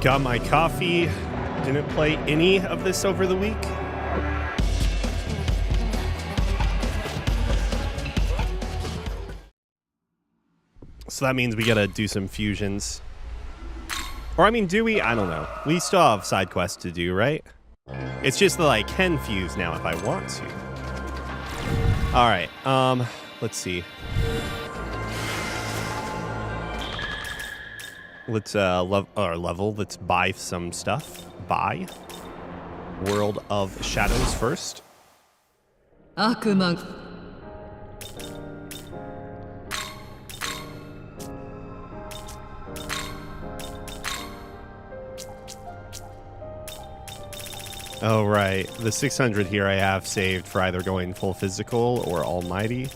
Got my coffee. Didn't play any of this over the week. So that means we gotta do some fusions. Or I mean, do we? I don't know. We still have side quests to do, right? It's just that I can fuse now if I want to. Alright, let's see. Let's level. Let's buy some stuff. Buy. World of Shadows first. Oh, right. The 600 here I have saved for either going full physical or almighty.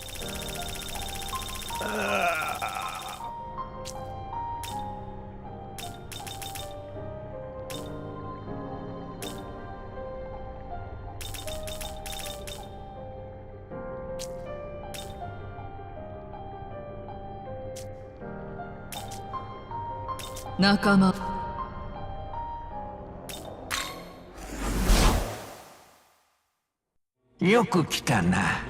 Nakama. Yoku kita na.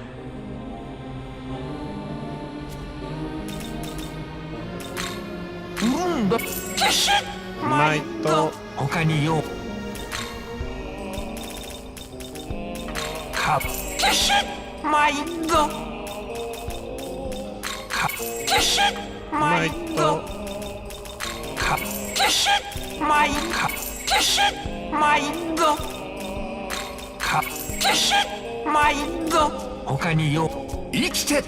Mundo. Maito. Hoka ni yo. Kap. Maito. Kap. Maito. Kap. Maito. Maito. Kap. マイド他によ生きて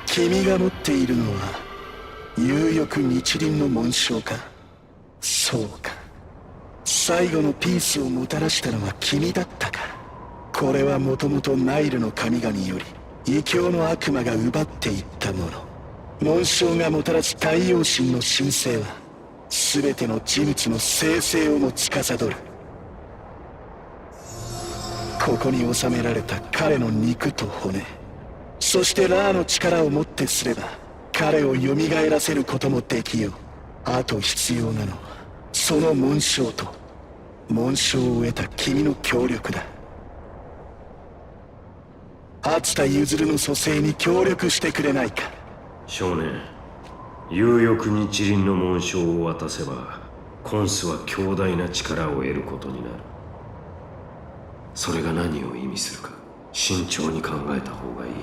君が持っているのは有翼日輪の紋章か。そうか、最後のピースをもたらしたのは君だったか。これはもともとナイルの神々より異教の悪魔が奪っていったもの。紋章がもたらす太陽神の神聖は全ての事物の生成をも司る。ここに収められた彼の肉と骨、そしてラーの力をもってすれば彼を蘇らせることもできよう。あと必要なのはその紋章と紋章を得た君の協力だ。熱田譲の蘇生に協力してくれないか。少年、有翼日輪の紋章を渡せばコンスは強大な力を得ることになる。それが何を意味するか慎重に考えた方がいい。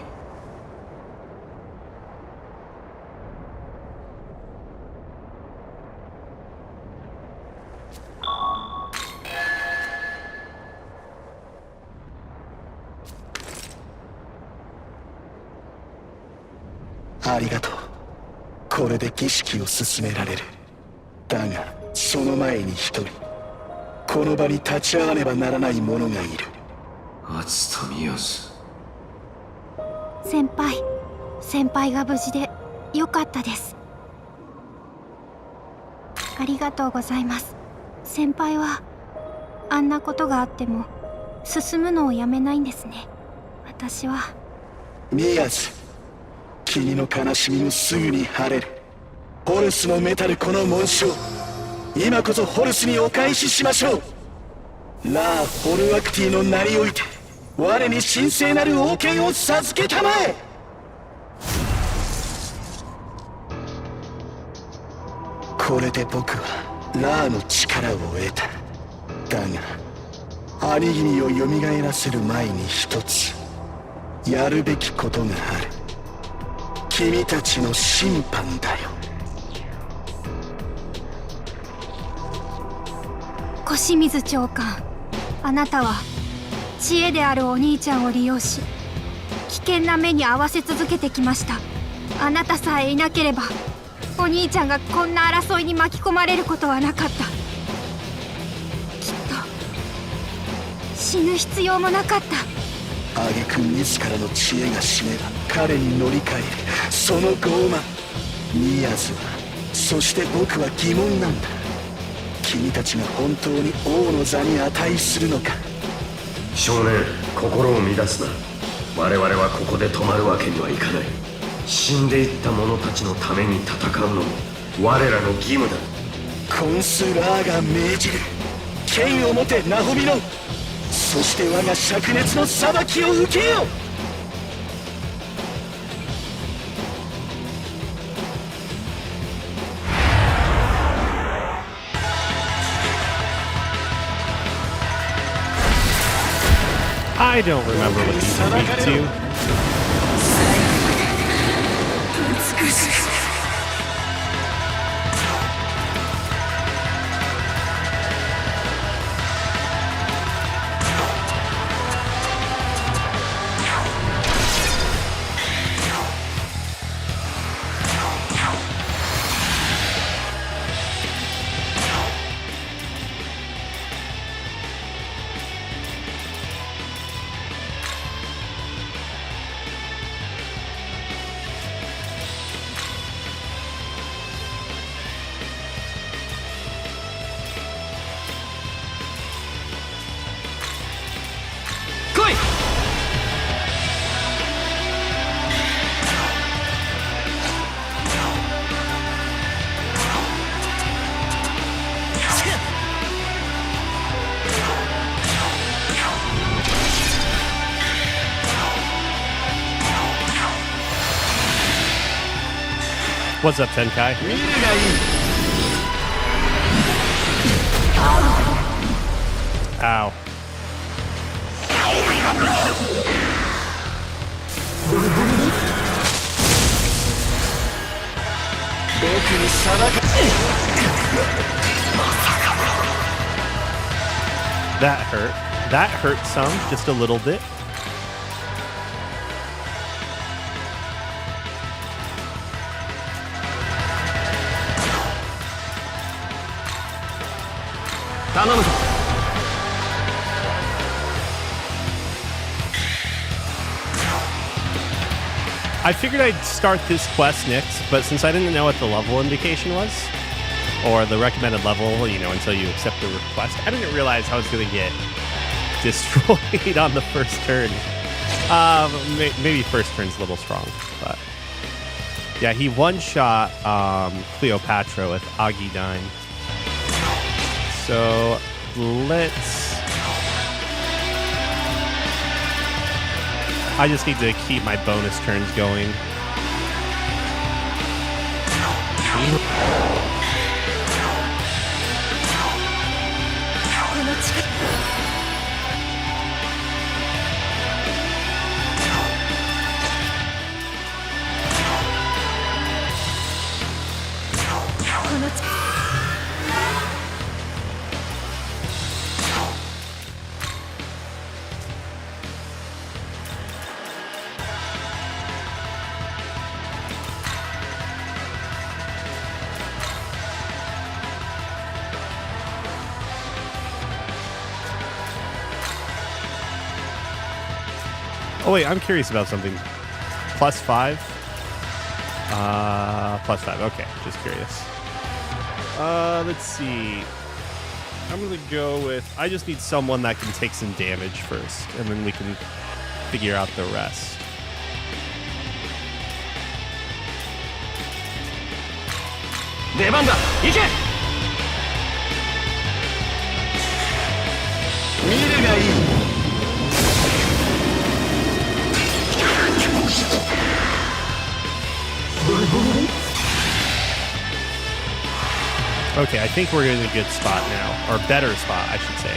ありがとう。これで儀式を進められる。だがその前に一人この場に立ち会わねばならない者がいる。熱田宮津。先輩が無事でよかったです。ありがとうございます。先輩はあんなことがあっても進むのをやめないんですね。私は宮津、君の悲しみもすぐに晴れる。ホルスのメタルこの紋章、今こそホルスにお返ししましょう。ラー・ホルアクティの名において我に神聖なる王権を授けたまえ。これで僕はラーの力を得た。だが兄君を蘇らせる前に一つやるべきことがある。君たちの審判だよ。小清水長官、あなたは知恵であるお兄ちゃんを利用し危険な目に遭わせ続けてきました。あなたさえいなければお兄ちゃんがこんな争いに巻き込まれることはなかった。きっと死ぬ必要もなかった。挙句自らの知恵が死ねば彼に乗り換える。その傲慢、宮津は、そして僕は疑問なんだ。君たちが本当に王の座に値するのか。少年、心を乱すな。我々はここで止まるわけにはいかない。死んでいった者たちのために戦うのも我らの義務だ。コンスラーが命じる。剣を持てナホミノ。そして我が灼熱の裁きを受けよう。I don't remember what these are weak to. 美しい。来い。What's up, Tenkai? 見るがいい。 Ow. 僕に裁か That hurt. That hurt some, just a little bit. I figured I'd start this quest next, but since I didn't know what the level indication was, or the recommended level, you know, until you accept the request, I didn't realize I was going to get destroyed on the first turn. Maybe first turn's a little strong, but yeah, he one-shot Cleopatra with Agidine. So let's... I just need to keep my bonus turns going. Oh wait, I'm curious about something. +5? +5, okay, just curious. Let's see. I'm gonna go with, I just need someone that can take some damage first, and then we can figure out the rest. Okay, I think we're in a good spot now, or better spot, I should say.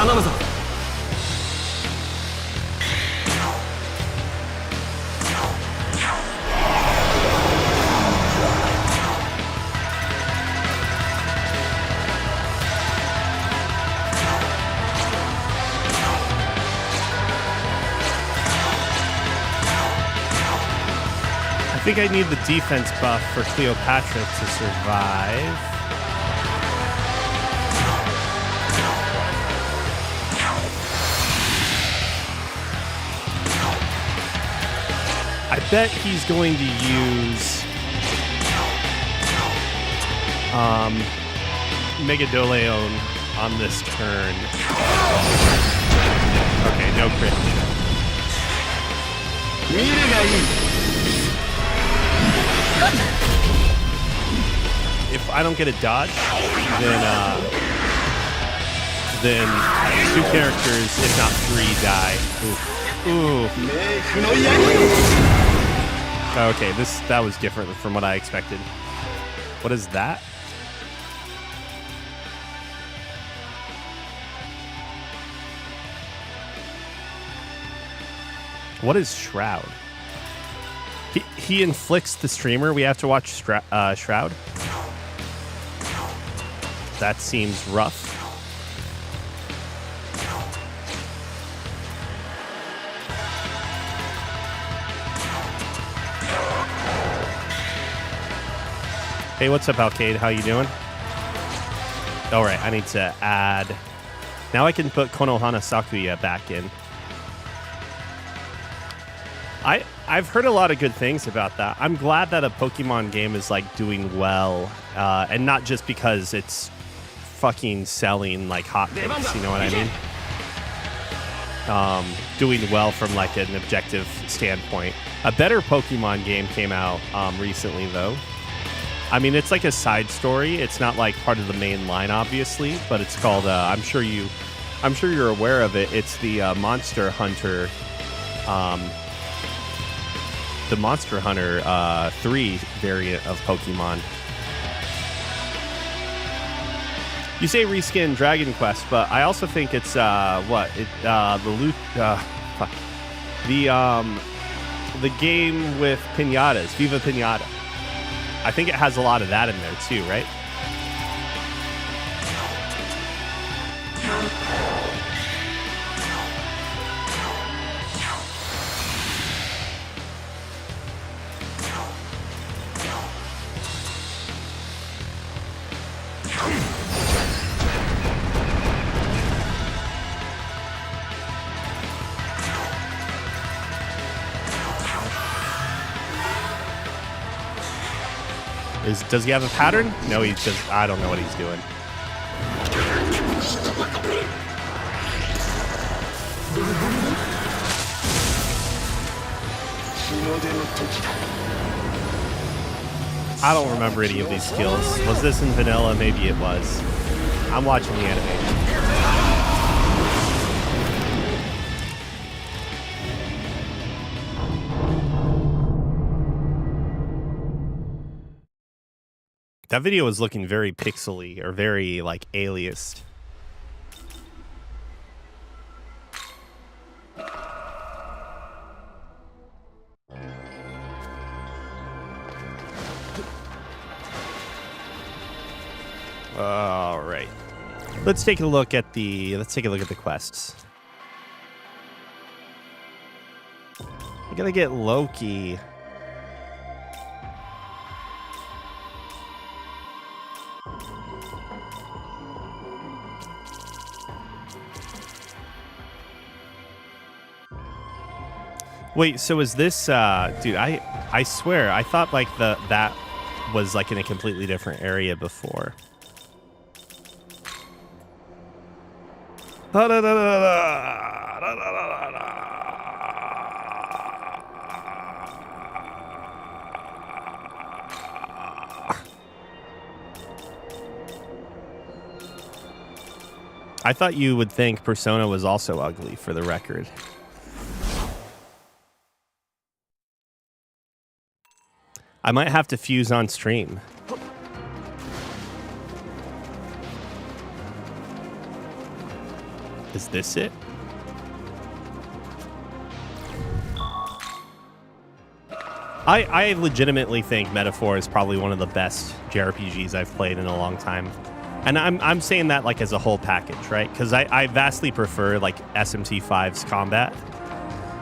頼むぞ。I think I need the defense buff for Cleopatra to survive. I bet he's going to use Megadoleon on this turn. Okay, no crit. If I don't get a dodge, then 2 characters, if not 3, die. Ooh. Okay, that was different from what I expected. What is that? What is Shroud? He inflicts the streamer. We have to watch Shroud. That seems rough. Hey, what's up, Alcade? How you doing? All right, I need to add. Now I can put Konohana Sakuya back in. I've heard a lot of good things about that. I'm glad that a Pokemon game is like doing well, and not just because it's fucking selling like hotcakes. You know what I mean? Doing well from like an objective standpoint. A better Pokemon game came out recently, though. I mean, it's like a side story. It's not like part of the main line, obviously, but it's called. I'm sure you're aware of it. It's the Monster Hunter. The Monster Hunter 3 variant of Pokemon. You say reskin Dragon Quest, but I also think it's the game with pinatas, Viva Pinata. I think it has a lot of that in there too, right? Does he have a pattern? No, he's just. I don't know what he's doing. I don't remember any of these skills. Was this in vanilla? Maybe it was. I'm watching the anime. That video was looking very pixely or very like aliased. All right. Let's take a look at the quests. I gotta get Loki. Wait, so is this dude, I swear I thought like that was like in a completely different area before. I thought you would think Persona was also ugly, for the record. I might have to fuse on stream. Is this it? I legitimately think Metaphor is probably one of the best JRPGs I've played in a long time. And I'm saying that like as a whole package, right? Because I vastly prefer like SMT 5's combat.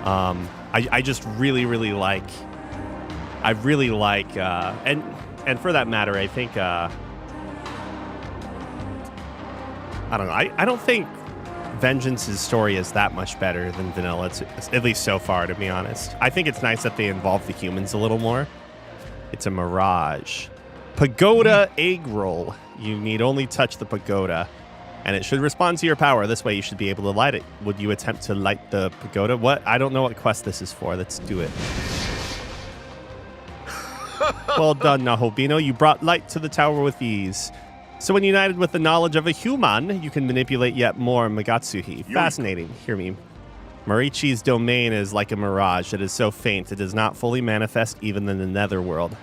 I just really like and for that matter, I think I don't know. I don't think Vengeance's story is that much better than Vanilla, at least so far, to be honest. I think it's nice that they involve the humans a little more. It's a mirage. Pagoda egg roll. You need only touch the pagoda, and it should respond to your power. This way you should be able to light it. Would you attempt to light the pagoda? What? I don't know what quest this is for. Let's do it. Well done, Nahobino. You brought light to the tower with ease. So when united with the knowledge of a human, you can manipulate yet more Magatsuhi. Fascinating. Hear me. Marichi's domain is like a mirage. It is so faint, it does not fully manifest even in the netherworld.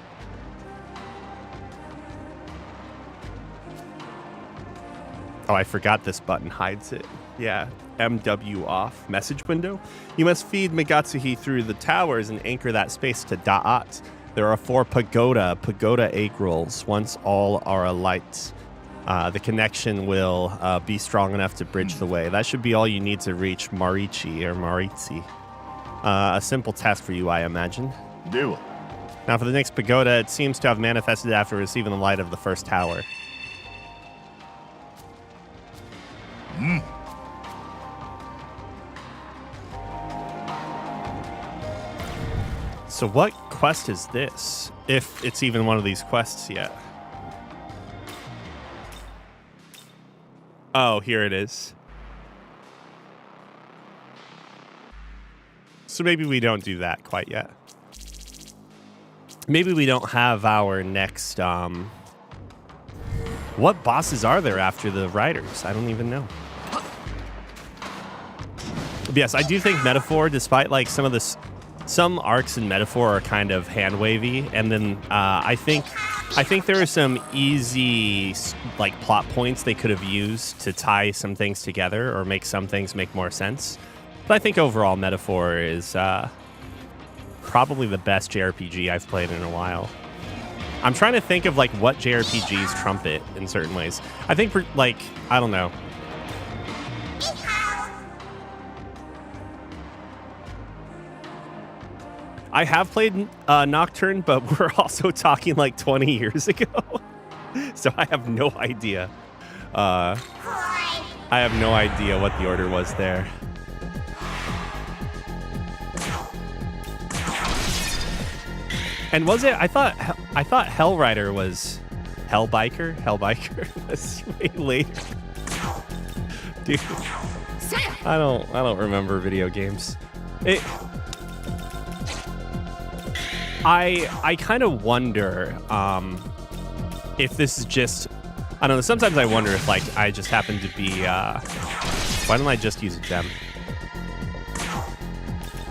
Oh, I forgot this button hides it. Yeah, MW off. Message window. You must feed Magatsuhi through the towers and anchor that space to Da'at. There are 4 pagoda egg rolls. Once all are alight, the connection will be strong enough to bridge the way. That should be all you need to reach Marichi or Maritzi. A simple task for you, I imagine. Do. Now for the next pagoda, it seems to have manifested after receiving the light of the first tower. So what quest is this? If it's even one of these quests yet. Oh, here it is. So maybe we don't do that quite yet. Maybe we don't have our next, what bosses are there after the riders? I don't even know. But yes, I do think Metaphor, despite like some arcs in Metaphor are kind of hand wavy, and then I think there are some easy like plot points they could have used to tie some things together or make some things make more sense. But I think overall Metaphor is probably the best JRPG I've played in a while. I'm trying to think of like what JRPGs trump it in certain ways. I think for like, I don't know. I have played Nocturne, but we're also talking like 20 years ago. So I have no idea. I have no idea what the order was there. And was it? I thought Hellrider was Hellbiker. Hellbiker was way later. Dude, I don't remember video games. I kind of wonder if this is just, I don't know, sometimes I wonder if like I just happen to be, why don't I just use a gem?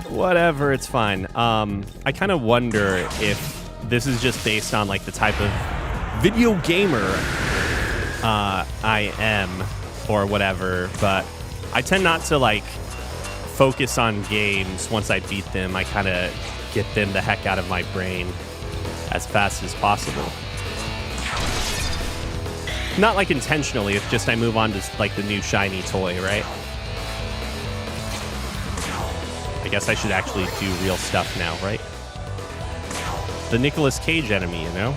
Whatever, it's fine. I kind of wonder if this is just based on like the type of video gamer I am or whatever, but I tend not to like focus on games once I beat them. I kind of get them the heck out of my brain as fast as possible. Not like intentionally, it's just I move on to like the new shiny toy, right? I guess I should actually do real stuff now, right? The Nicolas Cage enemy, you know?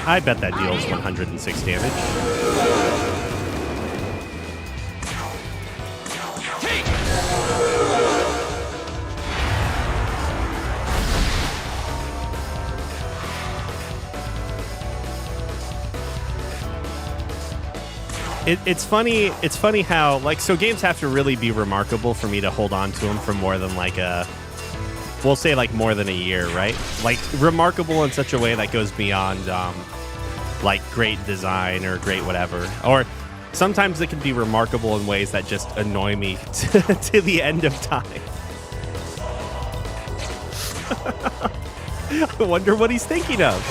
I bet that deals 106 damage. It's funny how, like, so games have to really be remarkable for me to hold on to them for more than like we'll say like more than a year, right? Like remarkable in such a way that goes beyond like great design or great whatever. Or sometimes it can be remarkable in ways that just annoy me to the end of time. I wonder what he's thinking of.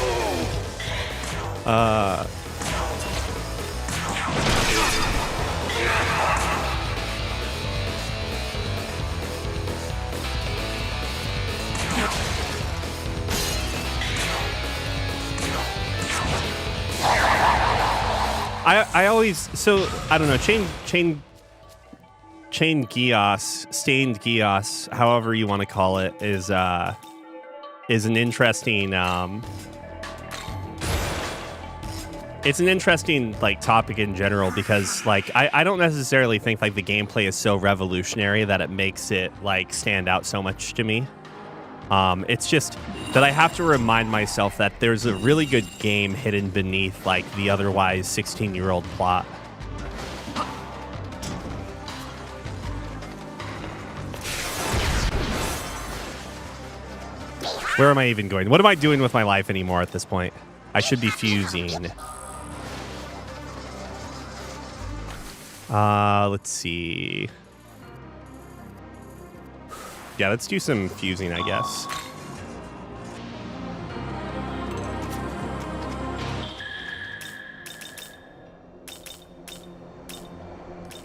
I always, so I don't know, chain Gios, stained Gios, however you want to call it, is an interesting it's an interesting like topic in general, because like I don't necessarily think like the gameplay is so revolutionary that it makes it like stand out so much to me. It's just that I have to remind myself that there's a really good game hidden beneath like the otherwise 16-year-old plot. Where am I even going? What am I doing with my life anymore at this point? I should be fusing. Let's see. Yeah, let's do some fusing, I guess.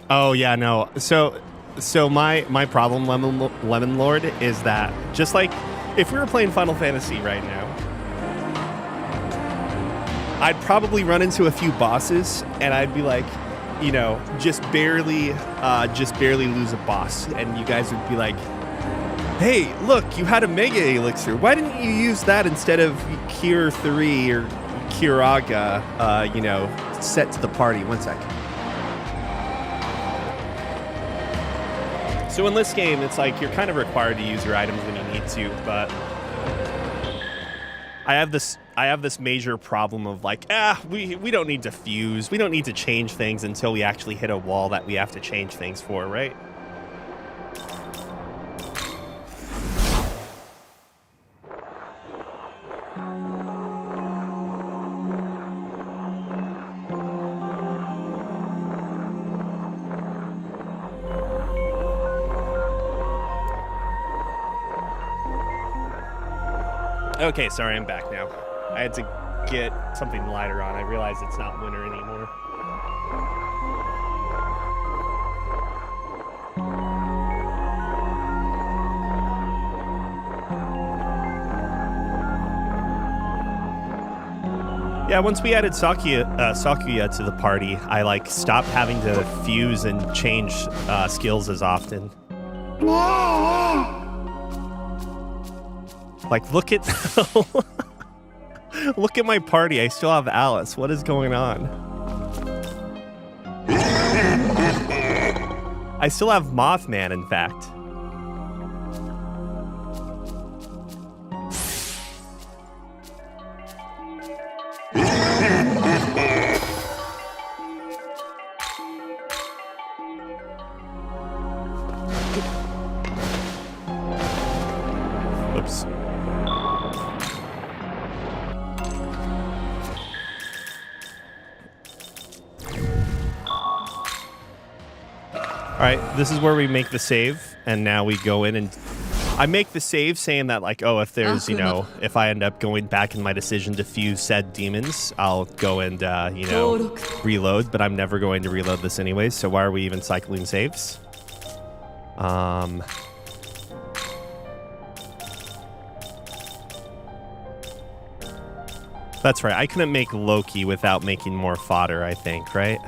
Oh yeah, no. So my problem, Lemon Lord, is that just like if we were playing Final Fantasy right now, I'd probably run into a few bosses and I'd be like, you know, just barely lose a boss, and you guys would be like, hey, look, you had a Mega Elixir. Why didn't you use that instead of Cure 3 or Curaga, you know, set to the party? One second. So in this game, it's like you're kind of required to use your items when you need to, but I have this major problem of like, we don't need to fuse. We don't need to change things until we actually hit a wall that we have to change things for, right? Okay, sorry, I'm back now. I had to get something lighter on. I realized it's not winter anymore. Yeah, once we added Sakuya to the party, I like stopped having to fuse and change skills as often. Like, look at look at my party. I still have Alice. What is going on? I still have Mothman, in fact. Oops. All right, this is where we make the save, and now we go in and I make the save saying that like, oh, if there's, you know, if I end up going back in my decision to fuse said demons, I'll go and, you know, reload, but I'm never going to reload this anyways, so why are we even cycling saves? That's right, I couldn't make Loki without making more fodder, I think, right?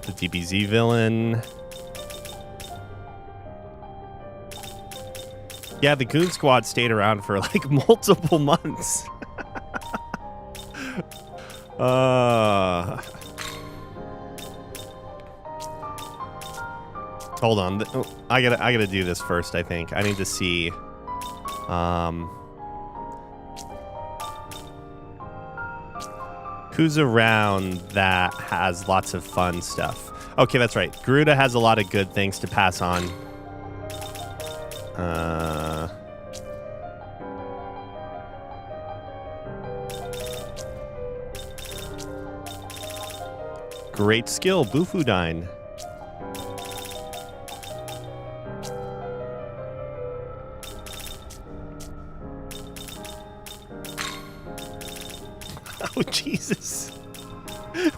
The DBZ villain. Yeah, the Goon Squad stayed around for like multiple months. Hold on. I gotta do this first, I think. I need to see who's around that has lots of fun stuff. Okay, that's right. Garuda has a lot of good things to pass on. Great skill, Bufudine. Oh, Jesus.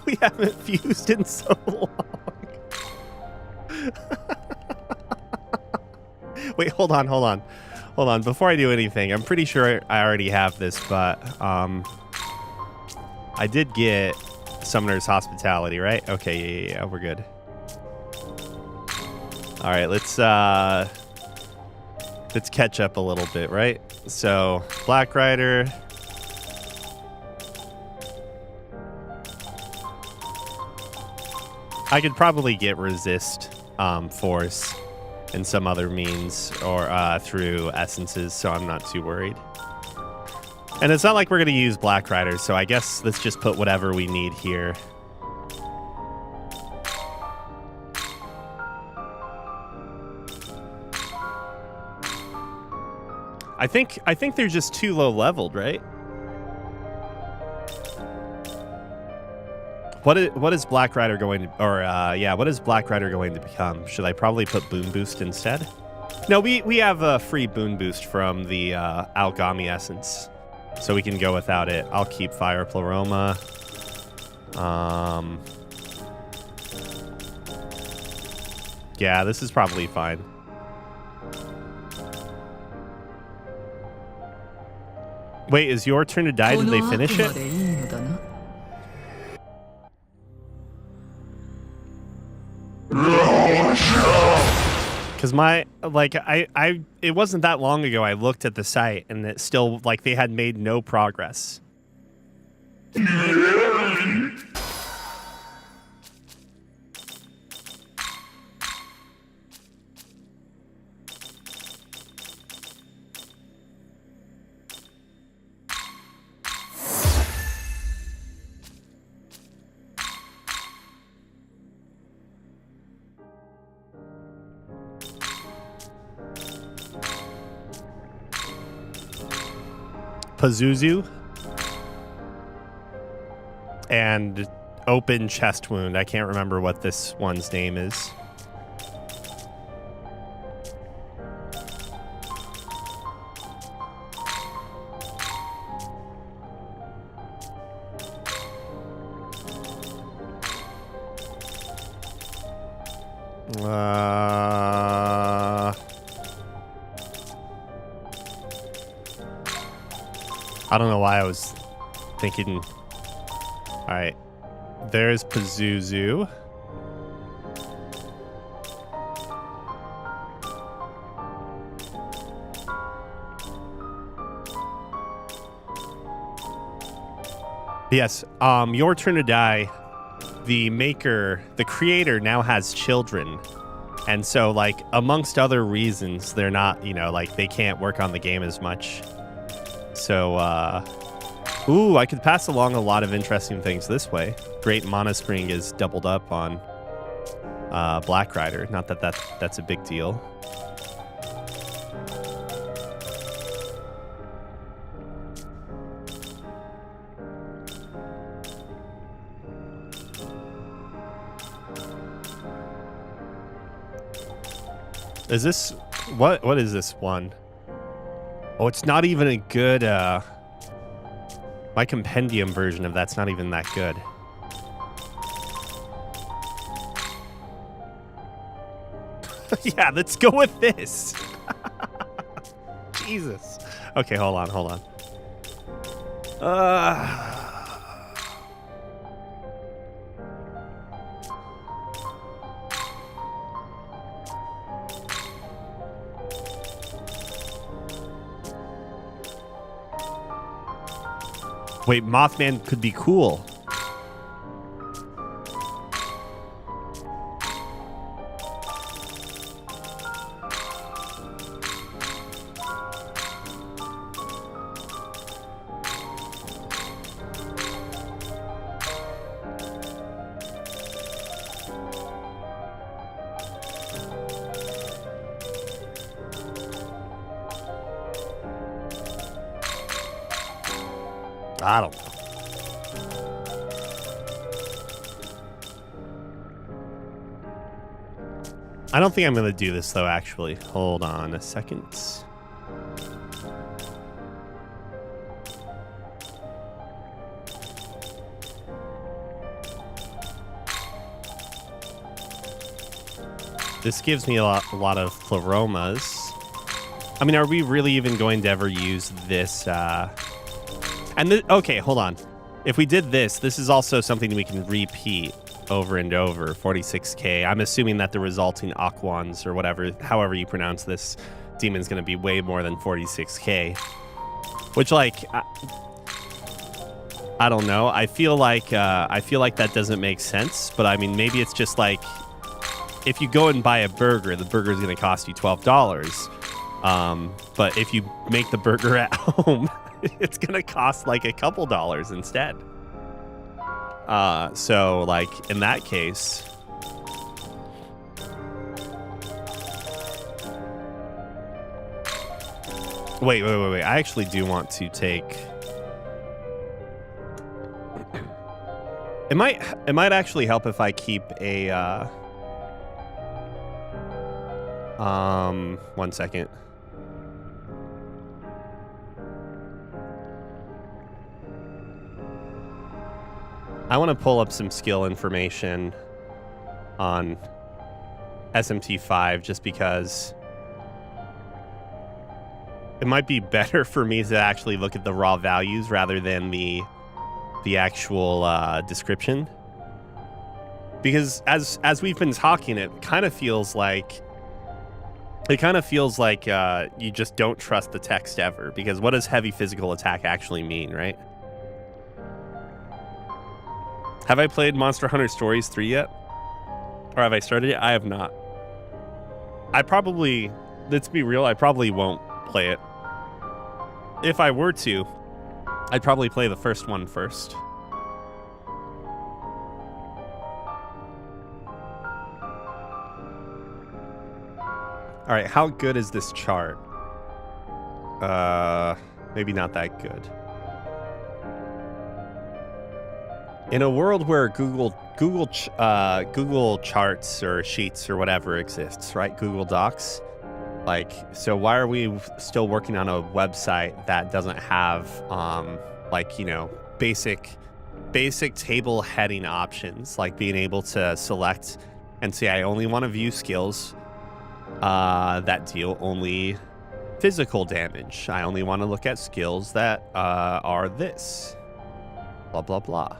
We haven't fused in so long. Wait, hold on. Hold on. Before I do anything, I'm pretty sure I already have this, but I did get Summoner's Hospitality, right? Okay, yeah, we're good. All right, let's catch up a little bit, right? So, Black Rider. I could probably get resist force in some other means or through essences, so I'm not too worried. And it's not like we're going to use Black Rider, so I guess let's just put whatever we need here. I think they're just too low leveled, right? What is Black Rider going to, what is Black Rider going to become? Should I probably put Boon Boost instead? No, we have a free Boon Boost from the Algami Essence, so we can go without it. I'll keep Fire Pleroma. Yeah, this is probably fine. Wait, is your turn to die? Did they finish it? Because it wasn't that long ago I looked at the site and it still, like, they had made no progress. Pazuzu and open chest wound. I can't remember what this one's name is. I don't know why I was thinking. All right, there's Pazuzu. Yes, your turn to die. The maker, the creator now has children. And so, like, amongst other reasons, they're not, like, they can't work on the game as much. So, ooh, I could pass along a lot of interesting things this way. Great Mana Spring is doubled up on Black Rider. Not that that's a big deal. Is this what is this one? Oh, it's not even a good my compendium version of that's not even that good. Yeah, let's go with this. Jesus. Okay, hold on. Wait, Mothman could be cool. I don't know. I don't think I'm going to do this, though, actually. Hold on a second. This gives me a lot of Pleromas. I mean, are we really even going to ever use this? Okay, hold on. If we did this, this is also something we can repeat over and over. 46k. I'm assuming that the resulting Aquans or whatever, however you pronounce this, demon's going to be way more than 46k. Which, like, I don't know. I feel like that doesn't make sense. But I mean, maybe it's just like, if you go and buy a burger, the burger is going to cost you $12. But if you make the burger at home, it's going to cost like a couple dollars instead. So like in that case, wait. I actually do want to take, it might actually help if I keep a, 1 second. I want to pull up some skill information on SMT 5 just because it might be better for me to actually look at the raw values rather than the actual description. Because as we've been talking, it kind of feels like you just don't trust the text ever, because what does heavy physical attack actually mean, right? Have I played Monster Hunter Stories 3 yet? Or have I started it? I have not. Let's be real, I probably won't play it. If I were to, I'd probably play the first one first. All right, how good is this chart? Maybe not that good. In a world where Google Charts or Sheets or whatever exists, right? Google Docs. Like, so why are we still working on a website that doesn't have, like, you know, basic table heading options, like being able to select and say, I only want to view skills that deal only physical damage. I only want to look at skills that are this. Blah, blah, blah.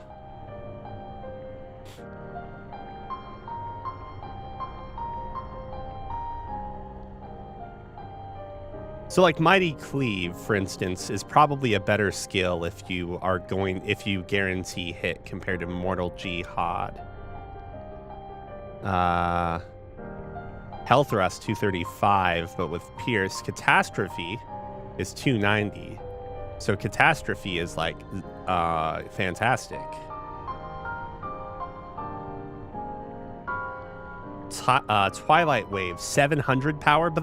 So like Mighty Cleave, for instance, is probably a better skill if you guarantee hit compared to Mortal Jihad. Hell Thrust 235, but with Pierce. Catastrophe is 290. So Catastrophe is like fantastic. Twilight Wave 700 power, but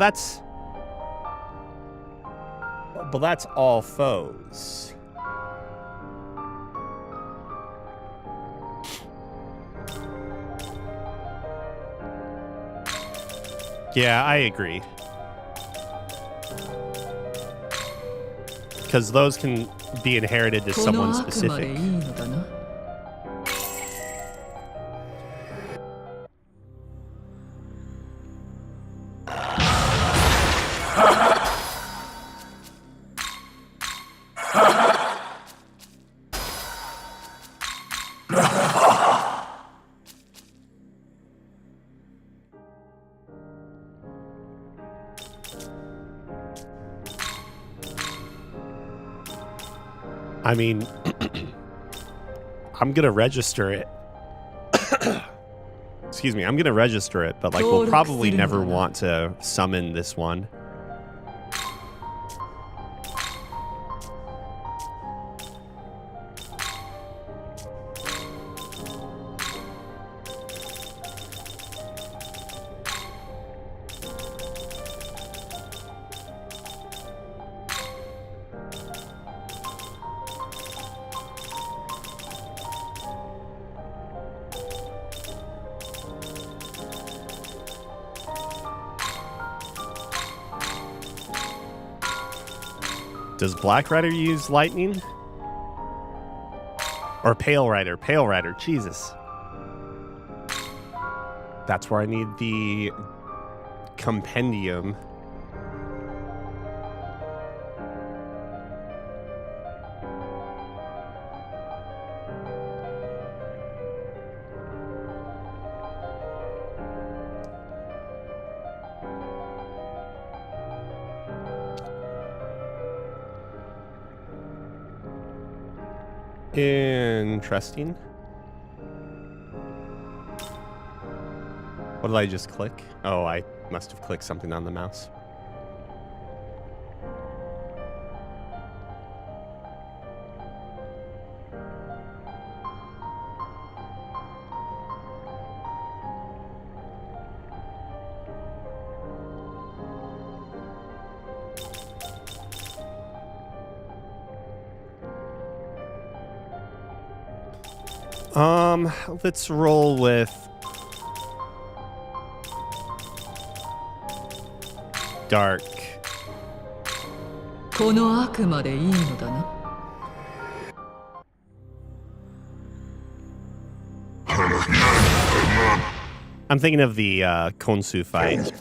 that's all foes. Yeah, I agree. Because those can be inherited to someone specific. I mean, I'm going to register it. Excuse me, I'm going to register it, but like we'll probably never want to summon this one. Does Black Rider use lightning? Or Pale Rider? Pale Rider, Jesus. That's where I need the compendium. Interesting. What did I just click? Oh, I must have clicked something on the mouse. Let's roll with dark. この悪魔でいいのだな。I'm thinking of the Konsu fight.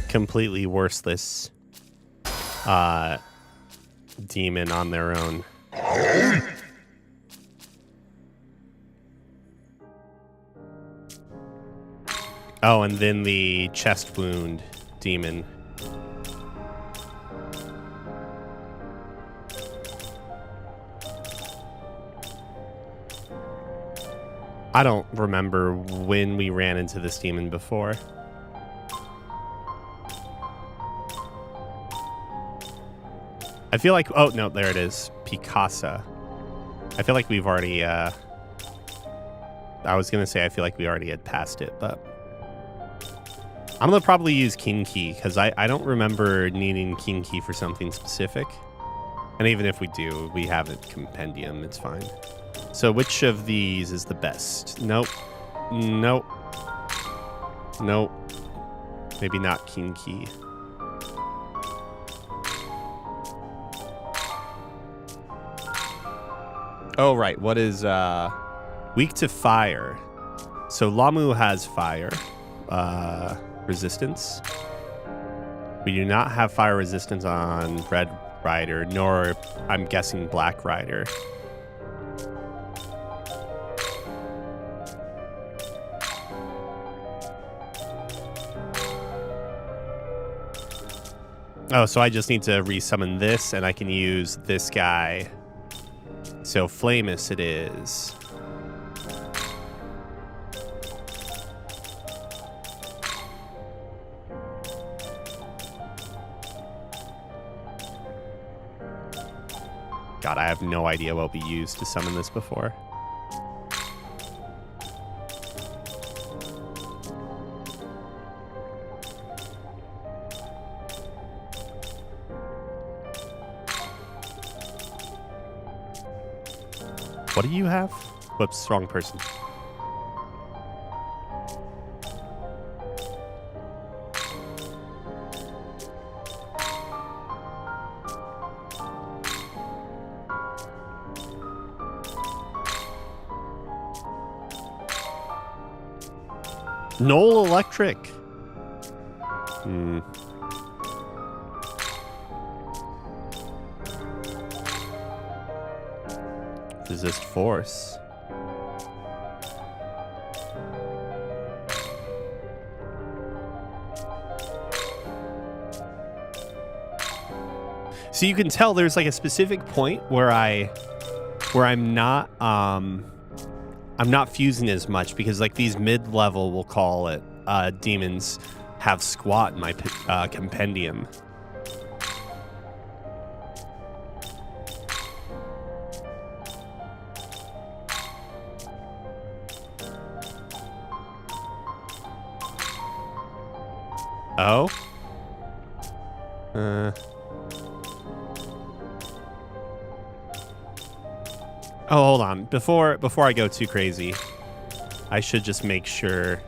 Completely worthless demon on their own. Oh, and then the chest wound demon. I don't remember when we ran into this demon before. I feel like, oh no, there it is. Picasa. I feel like we've already, I was going to say I feel like we already had passed it, but I'm going to probably use Kinki because I don't remember needing Kinki for something specific. And even if we do, we have a compendium, it's fine. So which of these is the best? Nope. Nope. Nope. Maybe not Kinki. Oh, right. What is weak to fire? So Lamu has fire resistance. We do not have fire resistance on Red Rider, nor, I'm guessing, Black Rider. Oh, so I just need to resummon this, and I can use this guy. So Flamus it is. God, I have no idea what we used to summon this before. What do you have? Whoops, wrong person. Knoll Electric. Resist force. So you can tell there's like a specific point where I'm not fusing as much because like these mid-level, we'll call it, demons have squat in my compendium. Oh? Oh, hold on. Before I go too crazy, I should just make sure.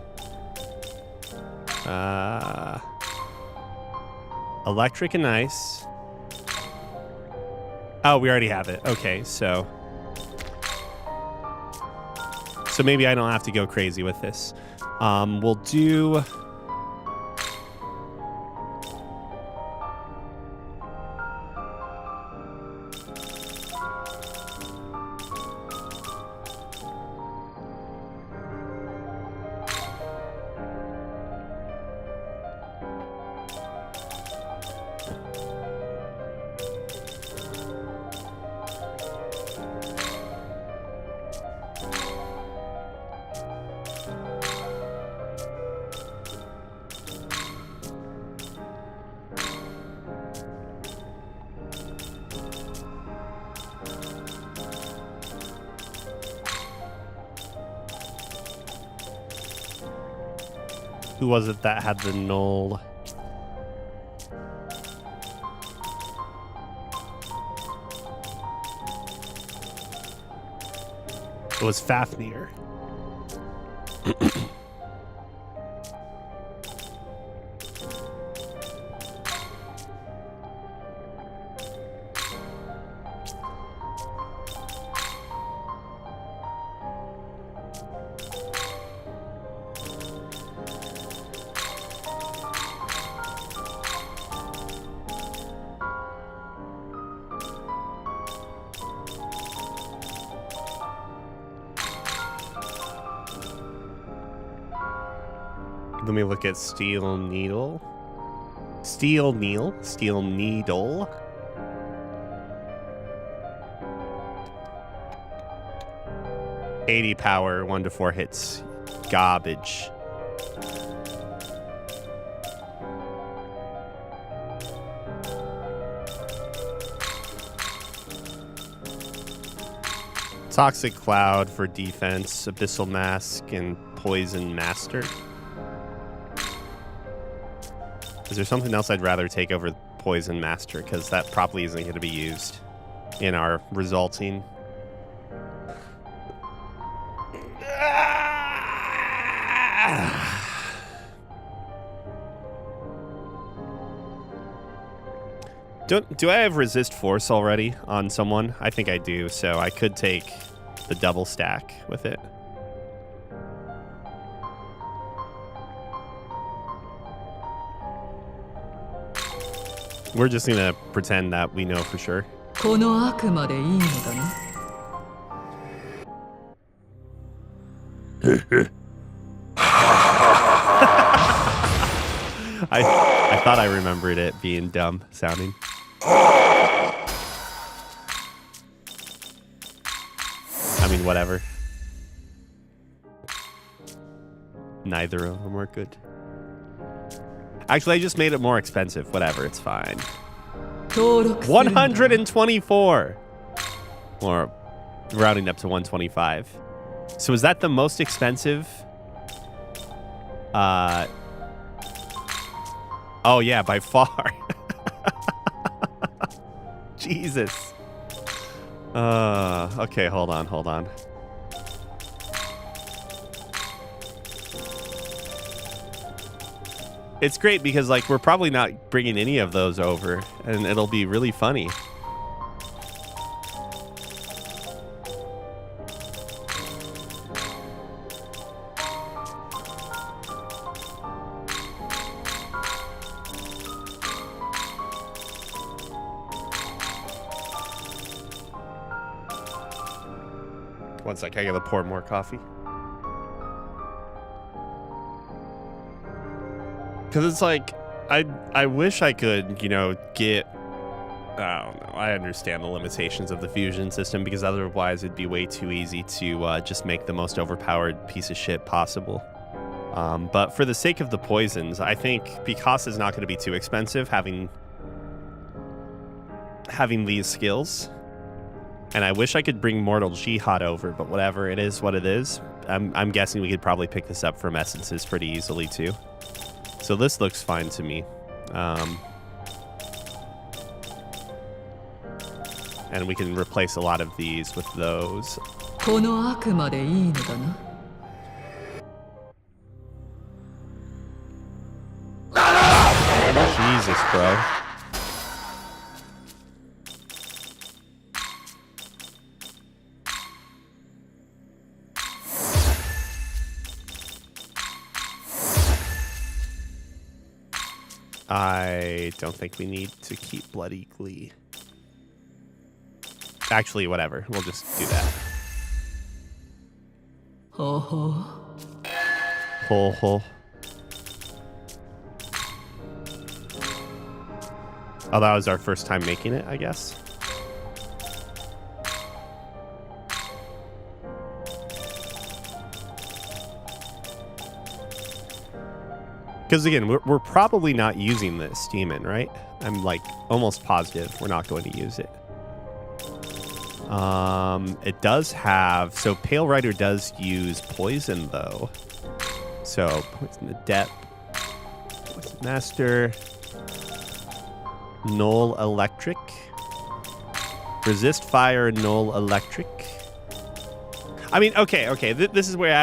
Electric and ice. Oh, we already have it. Okay, so maybe I don't have to go crazy with this. We'll do. Who was it that had the null? It was Fafnir. Let me look at Steel Needle. Steel Needle. $80 power, 1 to 4 hits. Garbage. Toxic Cloud for defense, Abyssal Mask, and Poison Master. Is there something else I'd rather take over Poison Master? Because that probably isn't going to be used in our resulting. Do I have Resist Force already on someone? I think I do, so I could take the double stack with it. We're just gonna pretend that we know for sure. この悪魔でいいのだな。I thought I remembered it being dumb sounding. I mean, whatever. Neither of them are good. Actually, I just made it more expensive. Whatever, it's fine. 登録するんだな。 124! Or rounding up to 125. So is that the most expensive? Oh yeah, by far. Jesus. Okay, hold on. It's great because, like, we're probably not bringing any of those over, and it'll be really funny. One sec, I gotta pour more coffee. Because it's like, I wish I could, you know, get, I don't know, I understand the limitations of the fusion system, because otherwise it'd be way too easy to just make the most overpowered piece of shit possible. But for the sake of the poisons, I think Picasso is not going to be too expensive having these skills. And I wish I could bring Mortal Jihad over, but whatever, it is what it is. I'm guessing we could probably pick this up from essences pretty easily too. So this looks fine to me. And we can replace a lot of these with those. この悪魔でいいのだな。Jesus, bro. I don't think we need to keep Bloody Glee. Actually, whatever. We'll just do that. ほうほう。 Hole, hole. Oh, that was our first time making it, I guess. Because again, we're probably not using this demon, right? I'm like almost positive we're not going to use it. It does have, so Pale Rider does use poison though. So Poison Adept, Poison Master, Null Electric, Resist Fire, Null Electric. I mean, okay. This is where I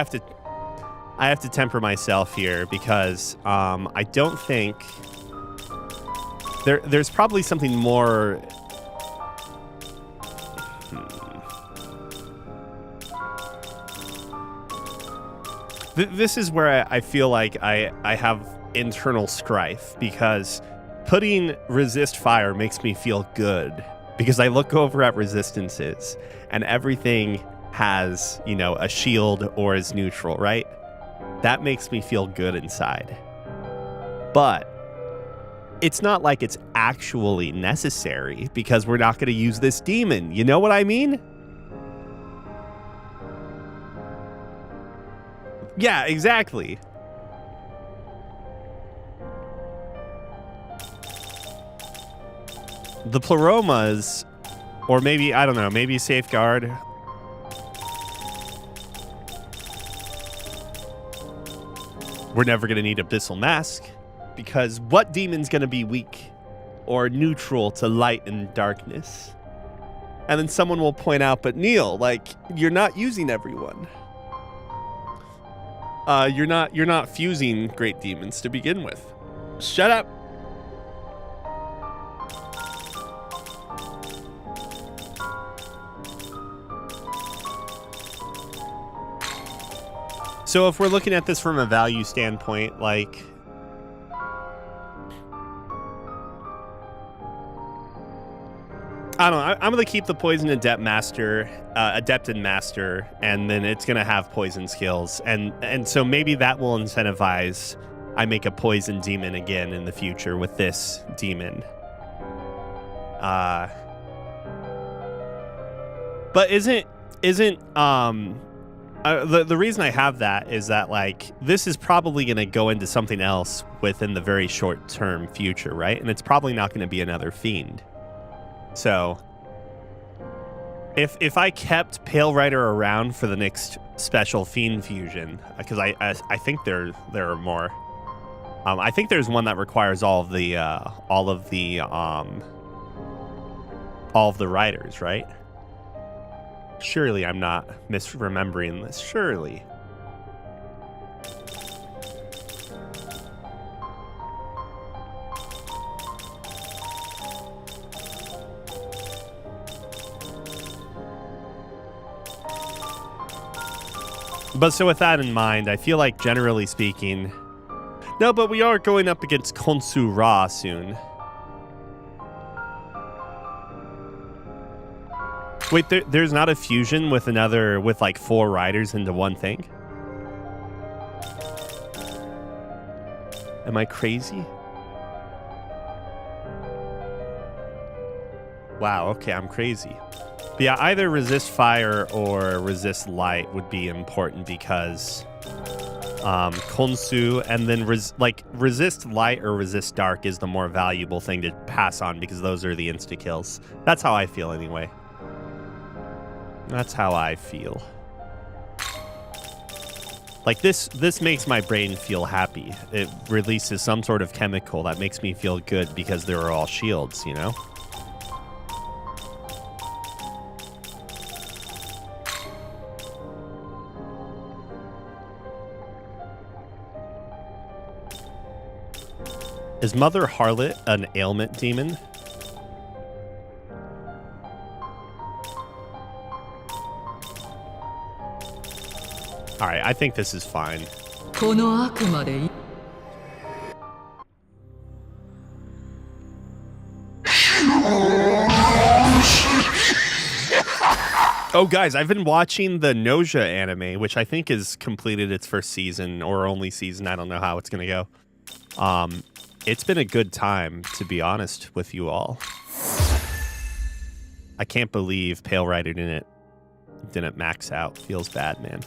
have to temper myself here because I don't think there's probably something more. This is where I feel like I have internal strife because putting resist fire makes me feel good because I look over at resistances and everything has, you know, a shield or is neutral, right? That makes me feel good inside. But it's not like it's actually necessary because we're not going to use this demon. You know what I mean? Yeah, exactly. The Pleromas, or maybe, I don't know, maybe Safeguard. We're never going to need Abyssal Mask because what demon's going to be weak or neutral to light and darkness? And then someone will point out, but Neil, like, you're not using everyone. You're not fusing great demons to begin with. Shut up. So if we're looking at this from a value standpoint, like, I don't know. I'm going to keep the Poison Adept Master, Adept and Master, and then it's going to have poison skills. And so maybe that will incentivize I make a poison demon again in the future with this demon. But isn't the reason I have that is that, like, this is probably going to go into something else within the very short term future, right? And it's probably not going to be another Fiend. So if I kept Pale Rider around for the next special Fiend fusion, because I think there are more. I think there's one that requires all of the riders, right? Surely I'm not misremembering this. Surely. But so with that in mind, I feel like generally speaking... No, but we are going up against Khonsu Ra soon. Wait, there's not a fusion with like 4 riders into one thing? Am I crazy? Wow, okay, I'm crazy. But yeah, either resist fire or resist light would be important because Khonsu and then resist light or resist dark is the more valuable thing to pass on because those are the insta kills. That's how I feel anyway. That's how I feel. Like this makes my brain feel happy. It releases some sort of chemical that makes me feel good because they're all shields, you know? Is Mother Harlot an ailment demon? Alright, I think this is fine. この悪魔でいい Oh, guys, I've been watching the Nausea anime, which I think has completed its first season or only season. I don't know how it's going to go. It's been a good time, to be honest with you all. I can't believe Pale Rider didn't max out. Feels bad, man.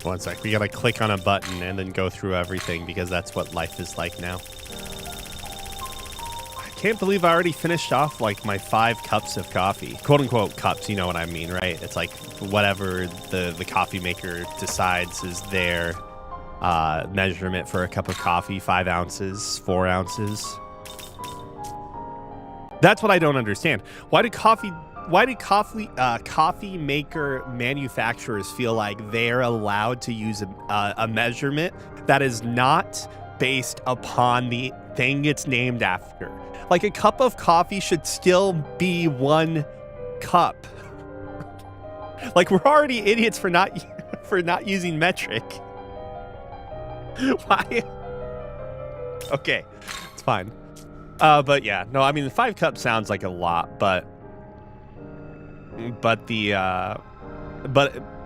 One sec. We gotta click on a button and then go through everything because that's what life is like now. I can't believe I already finished off like my 5 cups of coffee. Quote unquote cups, you know what I mean, right? It's like whatever the coffee maker decides is their measurement for a cup of coffee. 5 ounces, 4 ounces. That's what I don't understand. Why do coffee maker manufacturers feel like they're allowed to use a measurement that is not based upon the thing it's named after? Like, a cup of coffee should still be 1 cup. Like, we're already idiots for not using metric. Why? Okay, it's fine. But yeah, no, I mean, 5 cups sounds like a lot, but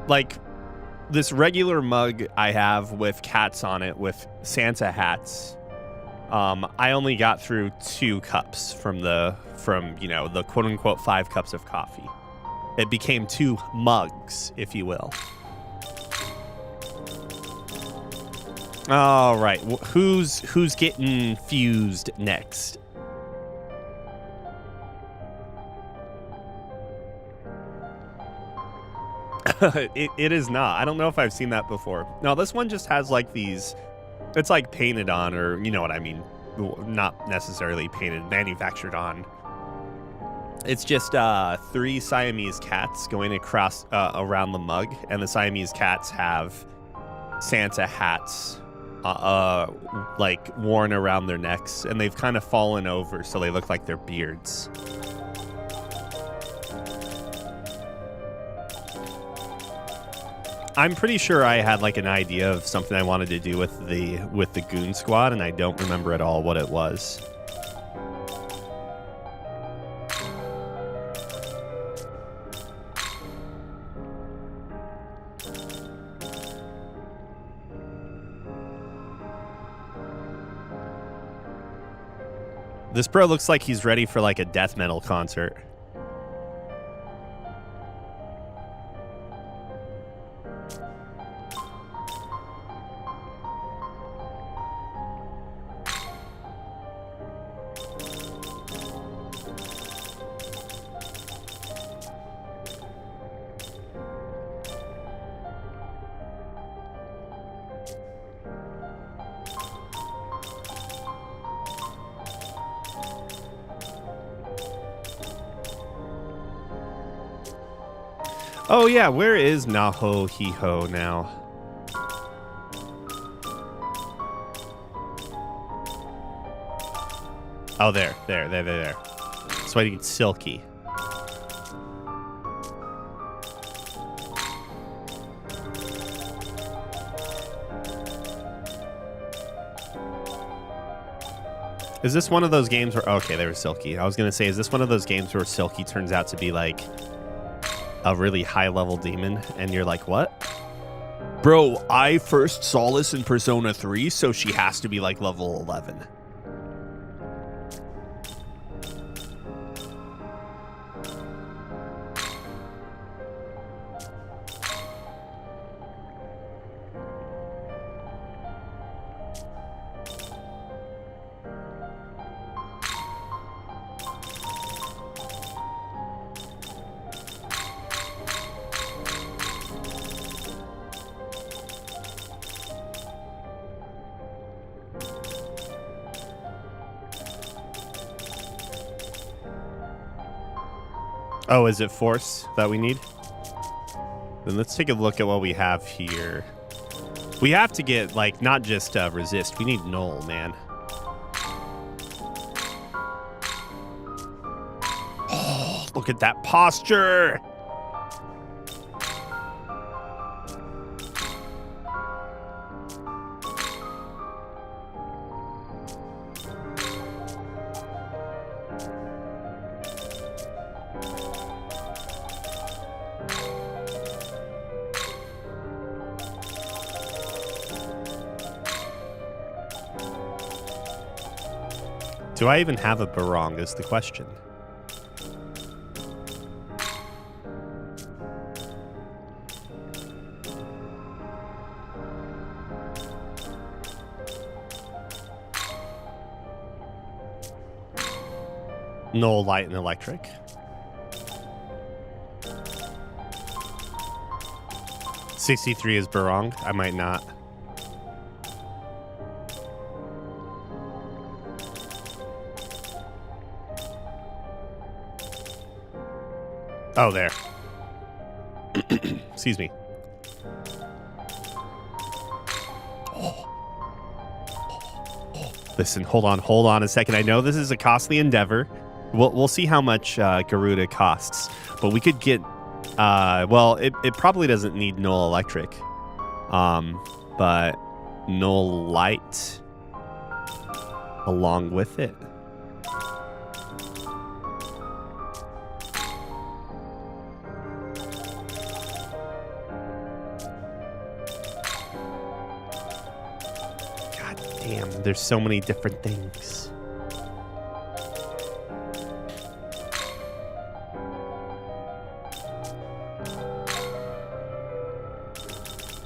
like this regular mug I have with cats on it with Santa hats, I only got through 2 cups from the quote unquote 5 cups of coffee. It became 2 mugs, if you will. All right, who's getting fused next? It is not. I don't know if I've seen that before. No, this one just has like these, it's like painted on, or you know what I mean, not necessarily painted, manufactured on. It's just 3 Siamese cats going across around the mug, and the Siamese cats have Santa hats like worn around their necks, and they've kind of fallen over so they look like they're beards. I'm pretty sure I had like an idea of something I wanted to do with the Goon Squad, and I don't remember at all what it was. This bro looks like he's ready for like a death metal concert. Oh yeah, where is Naho Hiho now? Oh, there. That's why you get Silky. Is this one of those games where... Okay, there was Silky. I was going to say, is this one of those games where Silky turns out to be like a really high-level demon, and you're like, what? Bro, I first saw this in Persona 3, so she has to be like level 11. Oh, is it force that we need? Then let's take a look at what we have here. We have to get, like, not just resist. We need null, man. Oh, look at that posture. Do I even have a barong is the question. No light and electric. $63 is barong. I might not. Oh, there. Excuse me. Listen, hold on a second. I know this is a costly endeavor. We'll see how much Garuda costs, but we could get. Well, it probably doesn't need null electric, but null light along with it. Damn, there's so many different things.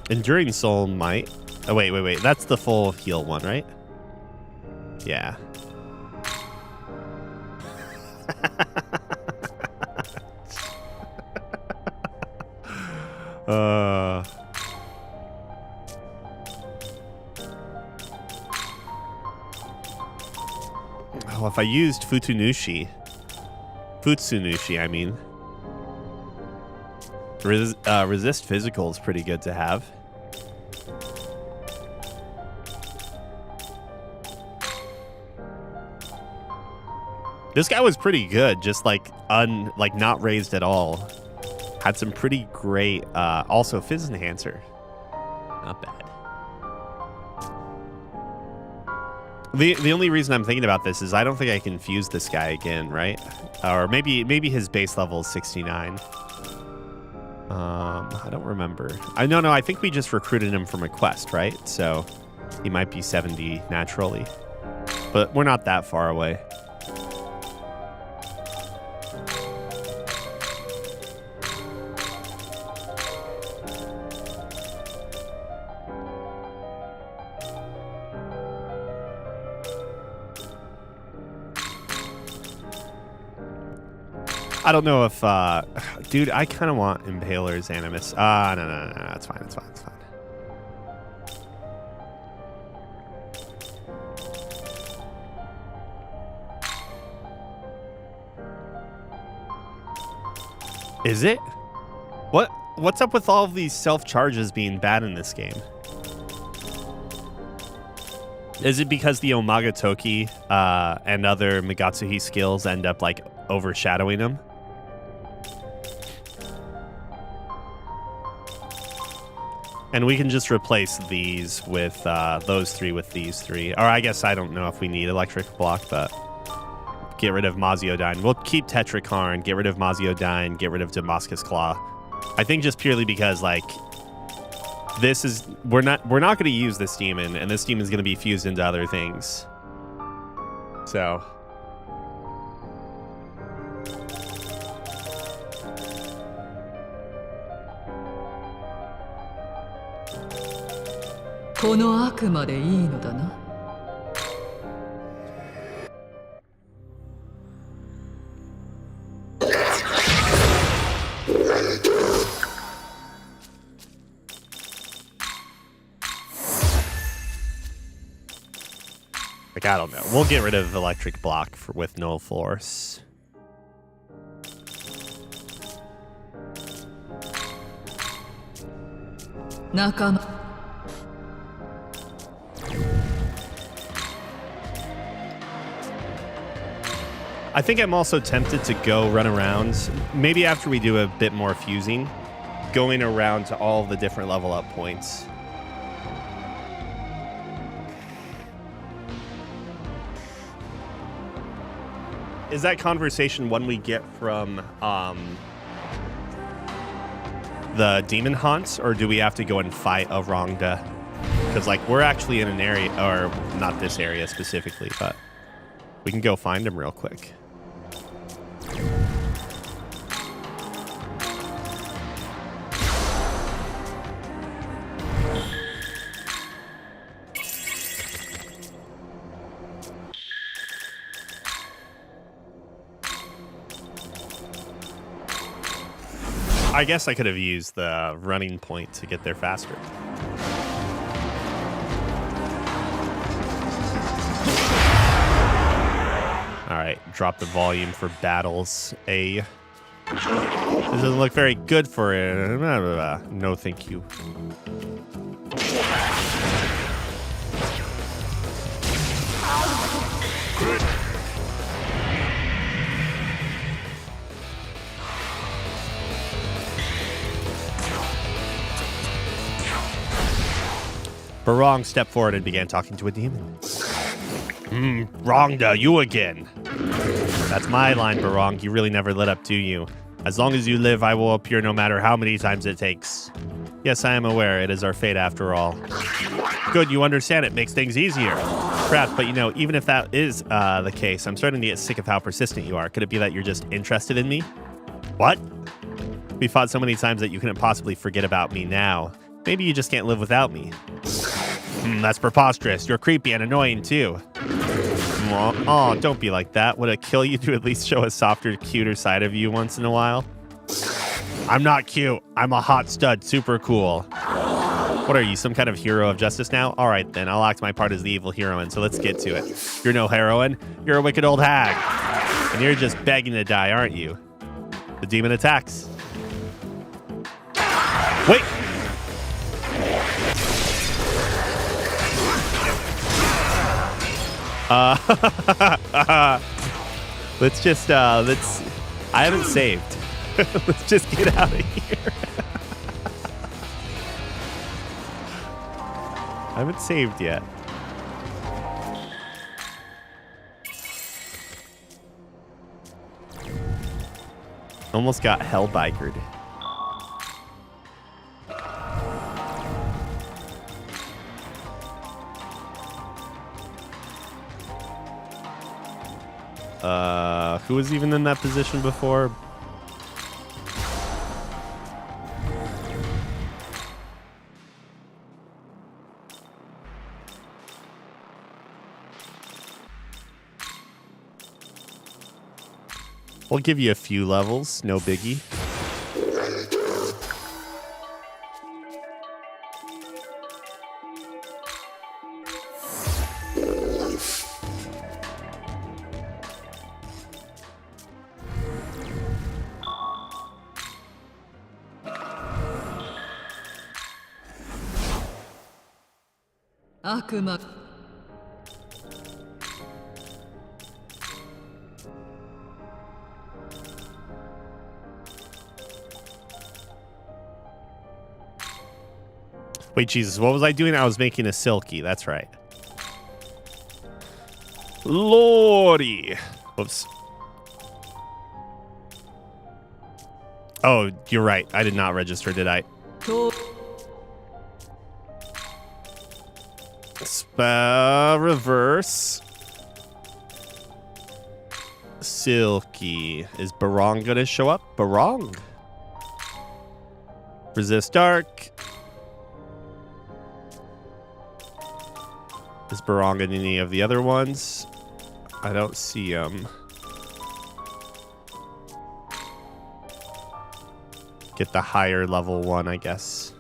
Enduring Soul might. Oh, wait. That's the full heal one, right? Yeah. Oh, if I used Futsunushi, I mean. Resist physical is pretty good to have. This guy was pretty good, just like not raised at all. Had some pretty great, also Fizz Enhancer. Not bad. The only reason I'm thinking about this is I don't think I can fuse this guy again, right? Or maybe his base level is 69. I don't remember. No, I think we just recruited him from a quest, right? So he might be 70 naturally, but we're not that far away. I don't know if, dude, I kind of want Impaler's Animus. No, it's fine. Is it? What's up with all of these self-charges being bad in this game? Is it because the Omaga Toki and other Megatsuhi skills end up like overshadowing them? And we can just replace these with those three with these three. Or I guess I don't know if we need electric block, but get rid of Maziodyne. We'll keep Tetrakarn, get rid of Maziodyne, get rid of Damascus Claw. I think just purely because like this is we're not going to use this demon, and this demon is going to be fused into other things. So. Like, I don't know. We'll get rid of electric block with null force. 仲間 I think I'm also tempted to go run around, maybe after we do a bit more fusing, going around to all the different level up points. Is that conversation one we get from the demon haunts, or do we have to go and fight a Rongda? Because like we're actually in an area, or not this area specifically, but we can go find him real quick. I guess I could have used the running point to get there faster. All right, drop the volume for battles. This doesn't look very good for it. No, thank you. Barong stepped forward and began talking to a demon. Rongda, you again. That's my line, Barong. You really never let up, do you? As long as you live, I will appear no matter how many times it takes. Yes, I am aware. It is our fate after all. Good, you understand. It makes things easier. Perhaps, but you know, even if that is the case, I'm starting to get sick of how persistent you are. Could it be that you're just interested in me? What? We fought so many times that you couldn't possibly forget about me now. Maybe you just can't live without me. That's preposterous. You're creepy and annoying, too. Oh, don't be like that. Would it kill you to at least show a softer, cuter side of you once in a while? I'm not cute. I'm a hot stud. Super cool. What are you, some kind of hero of justice now? All right, then. I'll act my part as the evil heroine, so let's get to it. You're no heroine. You're a wicked old hag. And you're just begging to die, aren't you? The demon attacks. Wait! Let's just, I haven't saved. Let's just get out of here. I haven't saved yet. Almost got hellbikered. Who was even in that position before? We'll give you a few levels, no biggie. Akuma. Wait, Jesus, what was I doing? I was making a silky. That's right. Lordy. Whoops. Oh, you're right. I did not register, did I? Reverse. Silky. Is Barong going to show up? Barong. Resist dark. Is Barong in any of the other ones? I don't see him. Get the higher level one, I guess.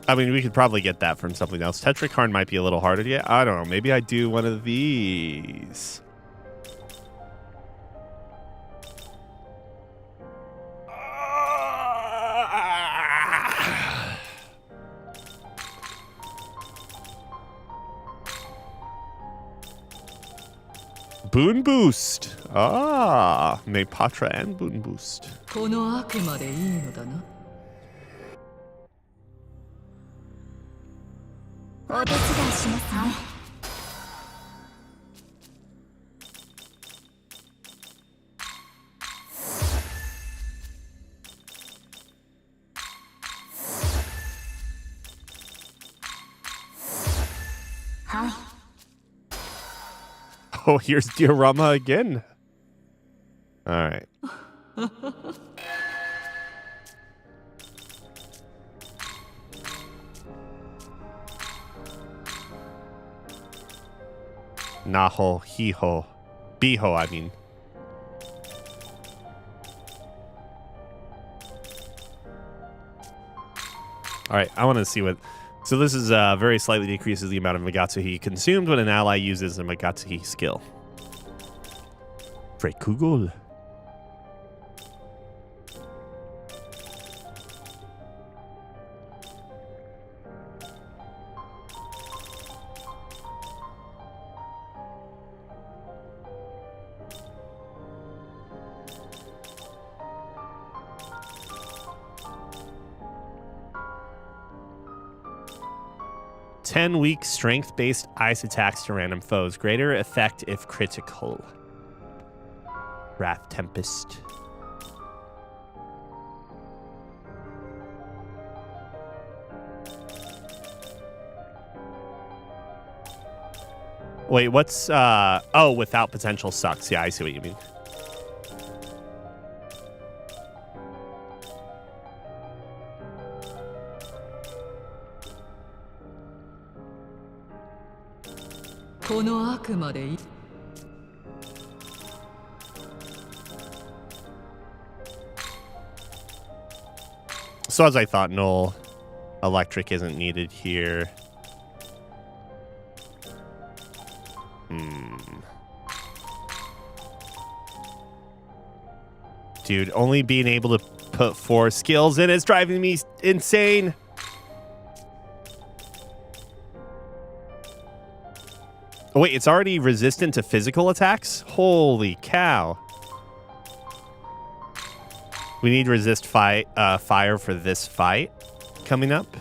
I mean, we could probably get that from something else. Tetrakarn might be a little harder to get. I don't know. Maybe I do one of these. Boon Boost. Ah, Maypatra and Boon Boost. この悪魔でいいのだな。お手伝いしますね。はい。 Oh, here's Diorama again. All right. Naho, Hiho, Biho, I mean. All right, I want to see what... So this is very slightly decreases the amount of Magatsuhi consumed when an ally uses a Magatsuhi skill. Frekugol. Weak strength-based ice attacks to random foes. Greater effect if critical. Wrath Tempest. Wait, what's oh, without potential sucks. Yeah, I see what you mean. So as I thought, Null electric isn't needed here. Dude, only being able to put 4 skills in is driving me insane. Oh, wait, it's already resistant to physical attacks? Holy cow. We need resist fire for this fight coming up.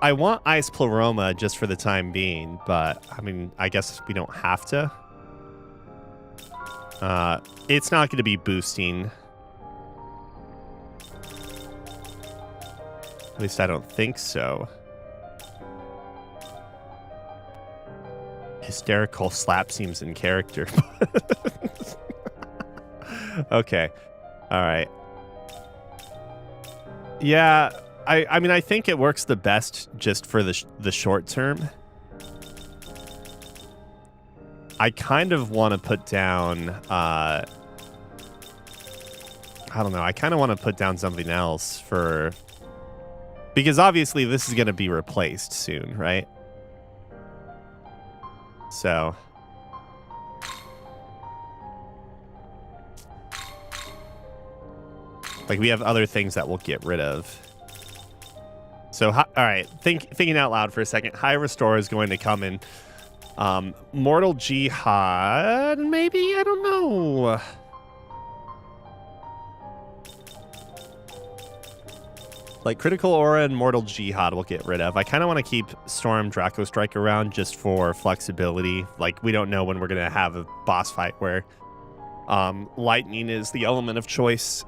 I want Ice Pleroma just for the time being, but I mean, I guess we don't have to. It's not going to be boosting. At least I don't think so. Hysterical slap seems in character. Okay. All right. Yeah, I mean, I think it works the best just for the short term. I kind of want to put down... I don't know. I kind of want to put down something else for... Because obviously this is going to be replaced soon, right? So... Like, we have other things that we'll get rid of. So, all right. Thinking out loud for a second. High Restore is going to come in. Mortal Jihad, maybe? I don't know. Like, Critical Aura and Mortal Jihad we'll get rid of. I kind of want to keep Storm Draco Strike around just for flexibility. Like, we don't know when we're going to have a boss fight where lightning is the element of choice.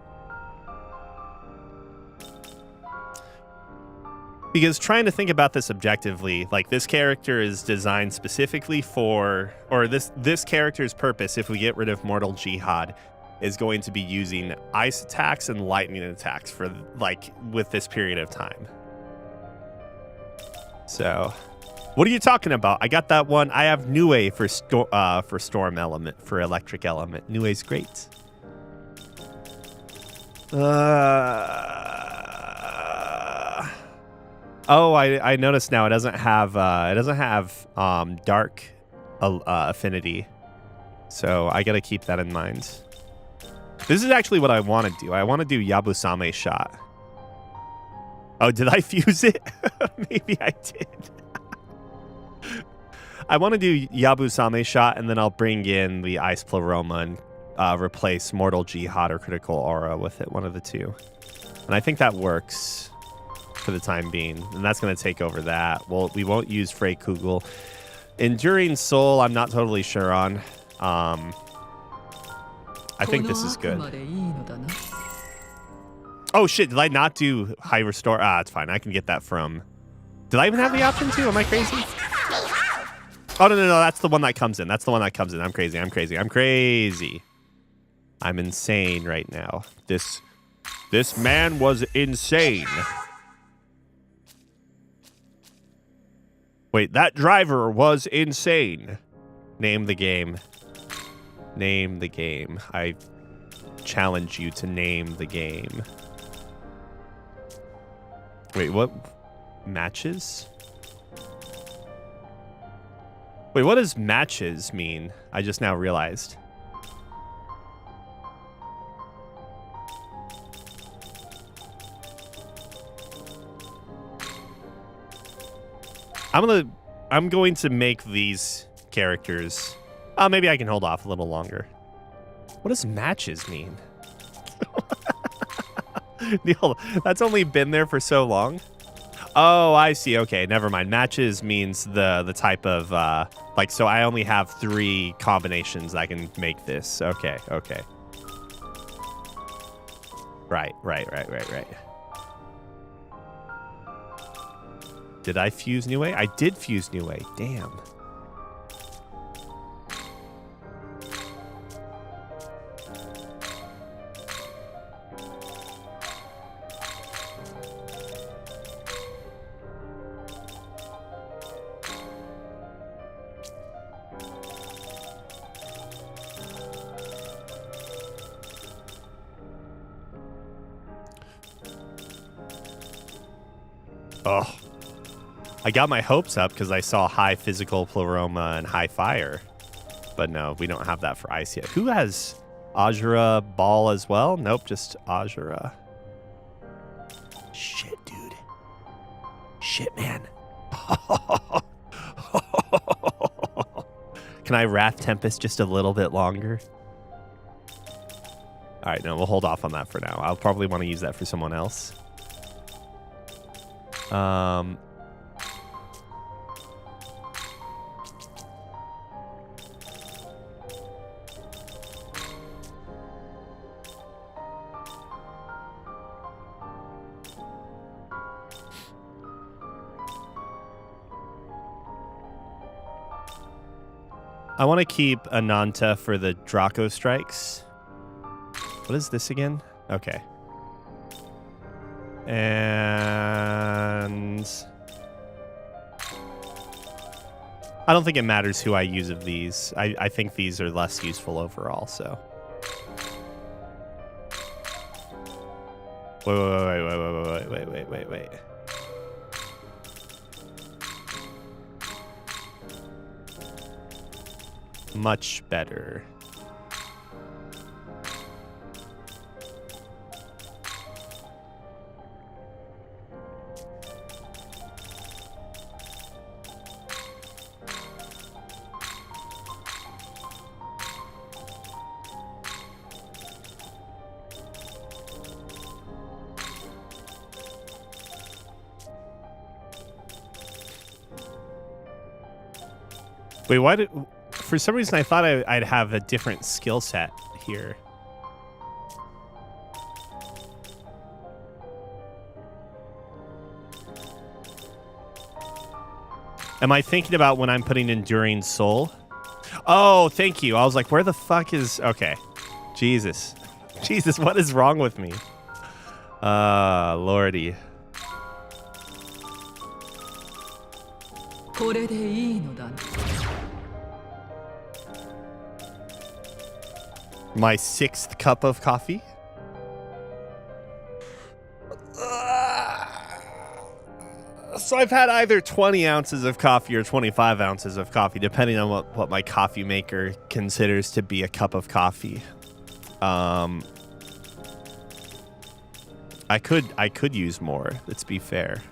Because trying to think about this objectively, like, this character is designed specifically for, or this character's purpose, if we get rid of Mortal Jihad, is going to be using ice attacks and lightning attacks for, like, with this period of time. So, what are you talking about? I got that one. I have Nue for storm element, for electric element. Nue's great. Oh, I noticed now it doesn't have dark affinity. So I gotta keep that in mind. This is actually what I want to do. I want to do Yabusame shot. Oh, did I fuse it? Maybe I did. I want to do Yabusame shot, and then I'll bring in the Ice Pleroma and replace Mortal Jihad or Critical Aura with it, one of the two. And I think that works for the time being, and that's going to take over that. Well, we won't use Frey Kugel. Enduring Soul, I'm not totally sure on. I think this is good. Oh shit, did I not do High Restore? It's fine. I can get that from... Did I even have the option to? Am I crazy? Oh, no. That's the one that comes in. That's the one that comes in. I'm crazy. I'm insane right now. This man was insane. Wait, that driver was insane. Name the game. Name the game. I challenge you to name the game. Wait, what? Matches? Wait, what does matches mean? I just now realized. I'm going to make these characters. Maybe I can hold off a little longer. What does matches mean? Neil, that's only been there for so long. Oh, I see. Okay, never mind. Matches means the type of like, so I only have 3 combinations that can make this. Okay. Right. Did I fuse Nue? I did fuse Nue. Damn. Oh. I got my hopes up because I saw high physical Pleroma and high fire. But no, we don't have that for ice yet. Who has Azura Ball as well? Nope, just Azura. Shit, dude. Shit, man. Can I Wrath Tempest just a little bit longer? All right, no, we'll hold off on that for now. I'll probably want to use that for someone else. I want to keep Ananta for the Draco strikes. What is this again? Okay. And I don't think it matters who I use of these. I think these are less useful overall, so. Wait. Much better. Wait, why did... For some reason, I thought I'd have a different skill set here. Am I thinking about when I'm putting Enduring Soul? Oh, thank you. I was like, where the fuck is... Okay. Jesus, what is wrong with me? Lordy. これでいいのだな。 My 6th cup of coffee? So I've had either 20 ounces of coffee or 25 ounces of coffee, depending on what my coffee maker considers to be a cup of coffee. I could use more, let's be fair.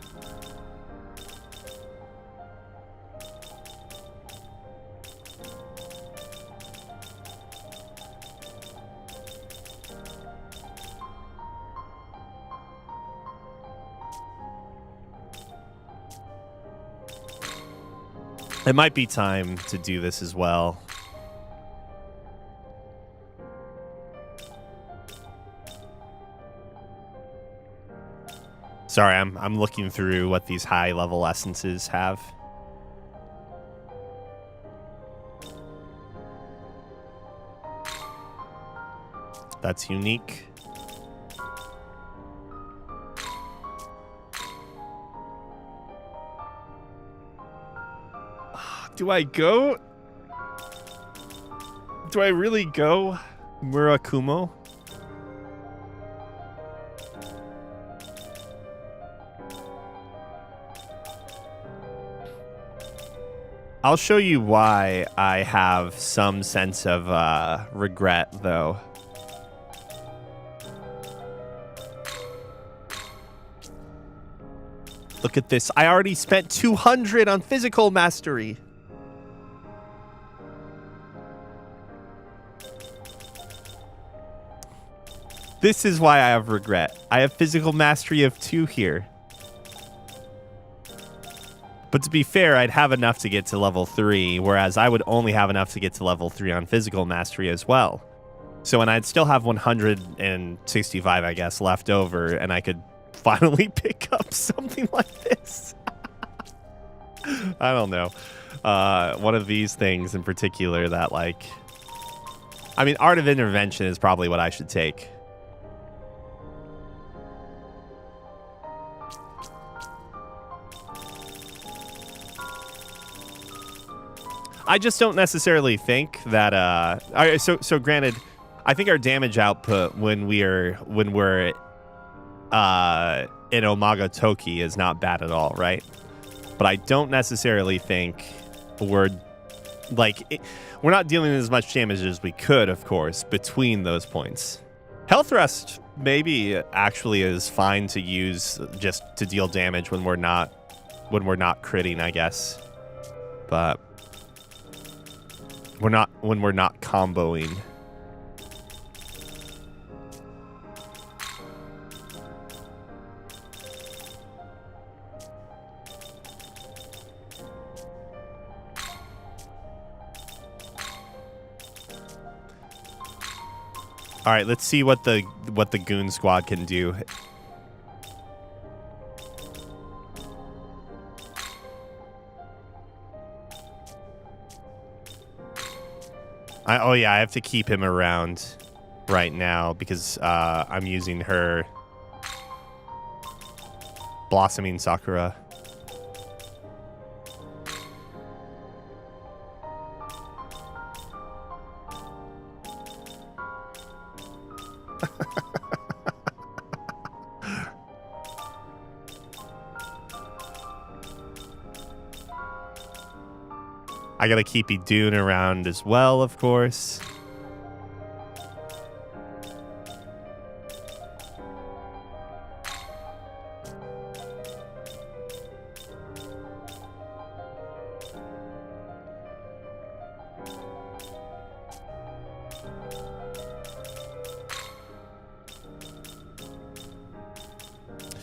It might be time to do this as well. Sorry, I'm looking through what these high level essences have. That's unique. Do I go? Do I really go Murakumo? I'll show you why I have some sense of regret, though. Look at this. I already spent 200 on physical mastery. This is why I have regret. I have physical mastery of 2 here. But to be fair, I'd have enough to get to level 3, whereas I would only have enough to get to level 3 on physical mastery as well. So, and I'd still have 165, I guess, left over, and I could finally pick up something like this. I don't know. One of these things in particular that, like... I mean, Art of Intervention is probably what I should take. I just don't necessarily think that so granted, I think our damage output when we're in Omaga Toki is not bad at all, right? But I don't necessarily think we're not dealing as much damage as we could, of course, between those points. Health Rest maybe actually is fine to use just to deal damage when we're not critting, I guess. But when we're not comboing. All right, let's see what the goon squad can do. Oh yeah, I have to keep him around right now because I'm using her Blossoming Sakura. I gotta keep Idun around as well, of course.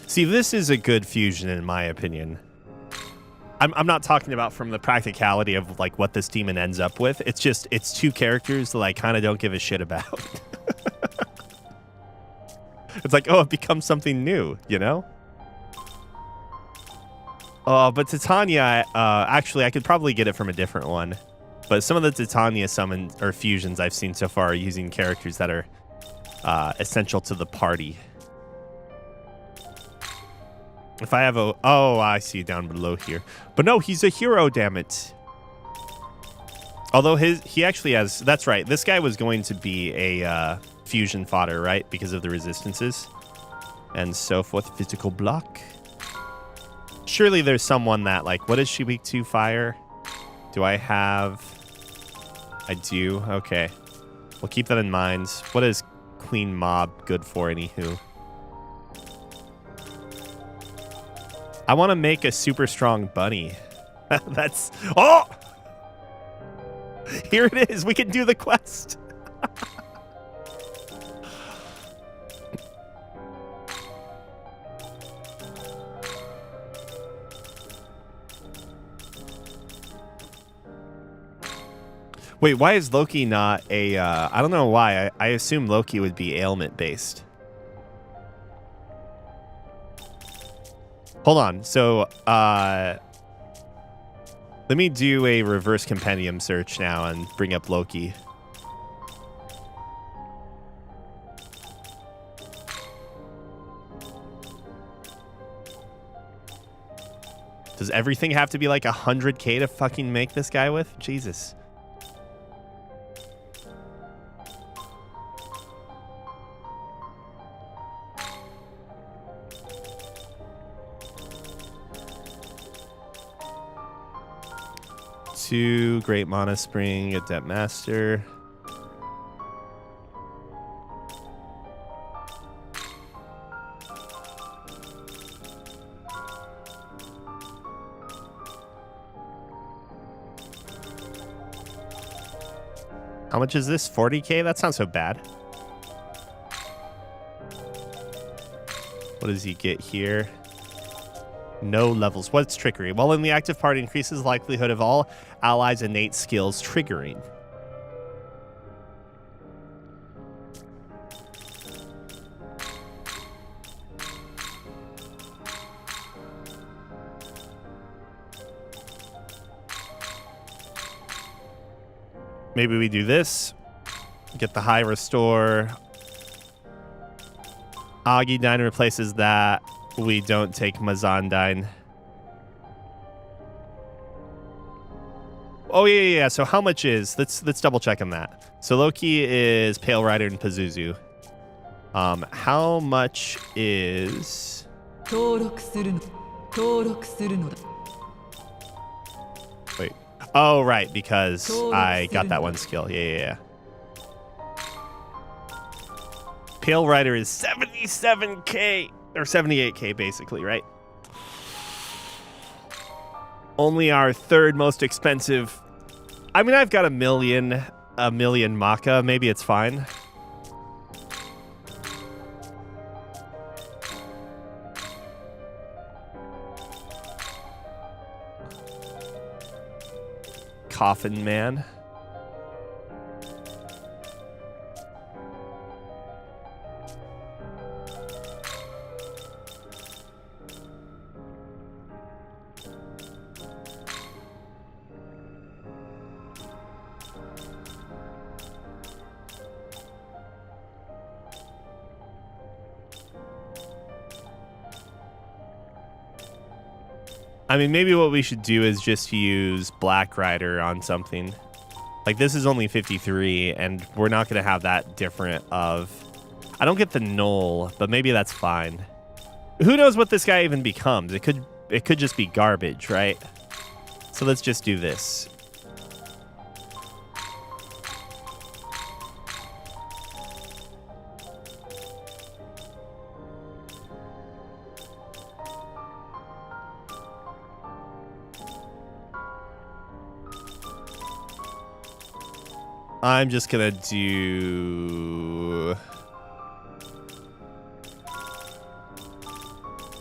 See, this is a good fusion in my opinion. I'm not talking about from the practicality of like what this demon ends up with. It's just, it's 2 characters that I kind of don't give a shit about. It's like, oh, it becomes something new, you know? But Titania, actually, I could probably get it from a different one. But some of the Titania summon or fusions I've seen so far are using characters that are essential to the party. If I have a... Oh, I see down below here. But no, he's a hero, damn it. Although he actually has... That's right. This guy was going to be a fusion fodder, right? Because of the resistances. And so forth. Physical block. Surely there's someone that, like... What is she weak to? Fire? Do I have... I do? Okay. We'll keep that in mind. What is Queen Mob good for, anywho? I want to make a super strong bunny. That's... Oh! Here it is. We can do the quest. Wait, why is Loki not a... I don't know why. I assume Loki would be ailment-based. Hold on. So, let me do a reverse compendium search now and bring up Loki. Does everything have to be like 100K to fucking make this guy with? Jesus. Two Great Mana Spring, Adept Master. How much is this? 40K? That's not so bad. What does he get here? No levels. What's trickery? While in the active part, increases likelihood of all allies' innate skills triggering. Maybe we do this. Get the high restore. Agidine replaces that. We don't take Mazandine. Oh, yeah. So how much is... Let's double check on that. So Loki is Pale Rider and Pazuzu. How much is... Wait. Oh, right, because I got that one skill. Yeah. Pale Rider is 77K. Or 78K, basically, right? Only our third most expensive. I mean, I've got a million Maka. Maybe it's fine. Coffin Man. I mean, maybe what we should do is just use Black Rider on something. Like, this is only 53, and we're not going to have that different of... I don't get the null, but maybe that's fine. Who knows what this guy even becomes? It could just be garbage, right? So let's just do this. I'm just gonna do...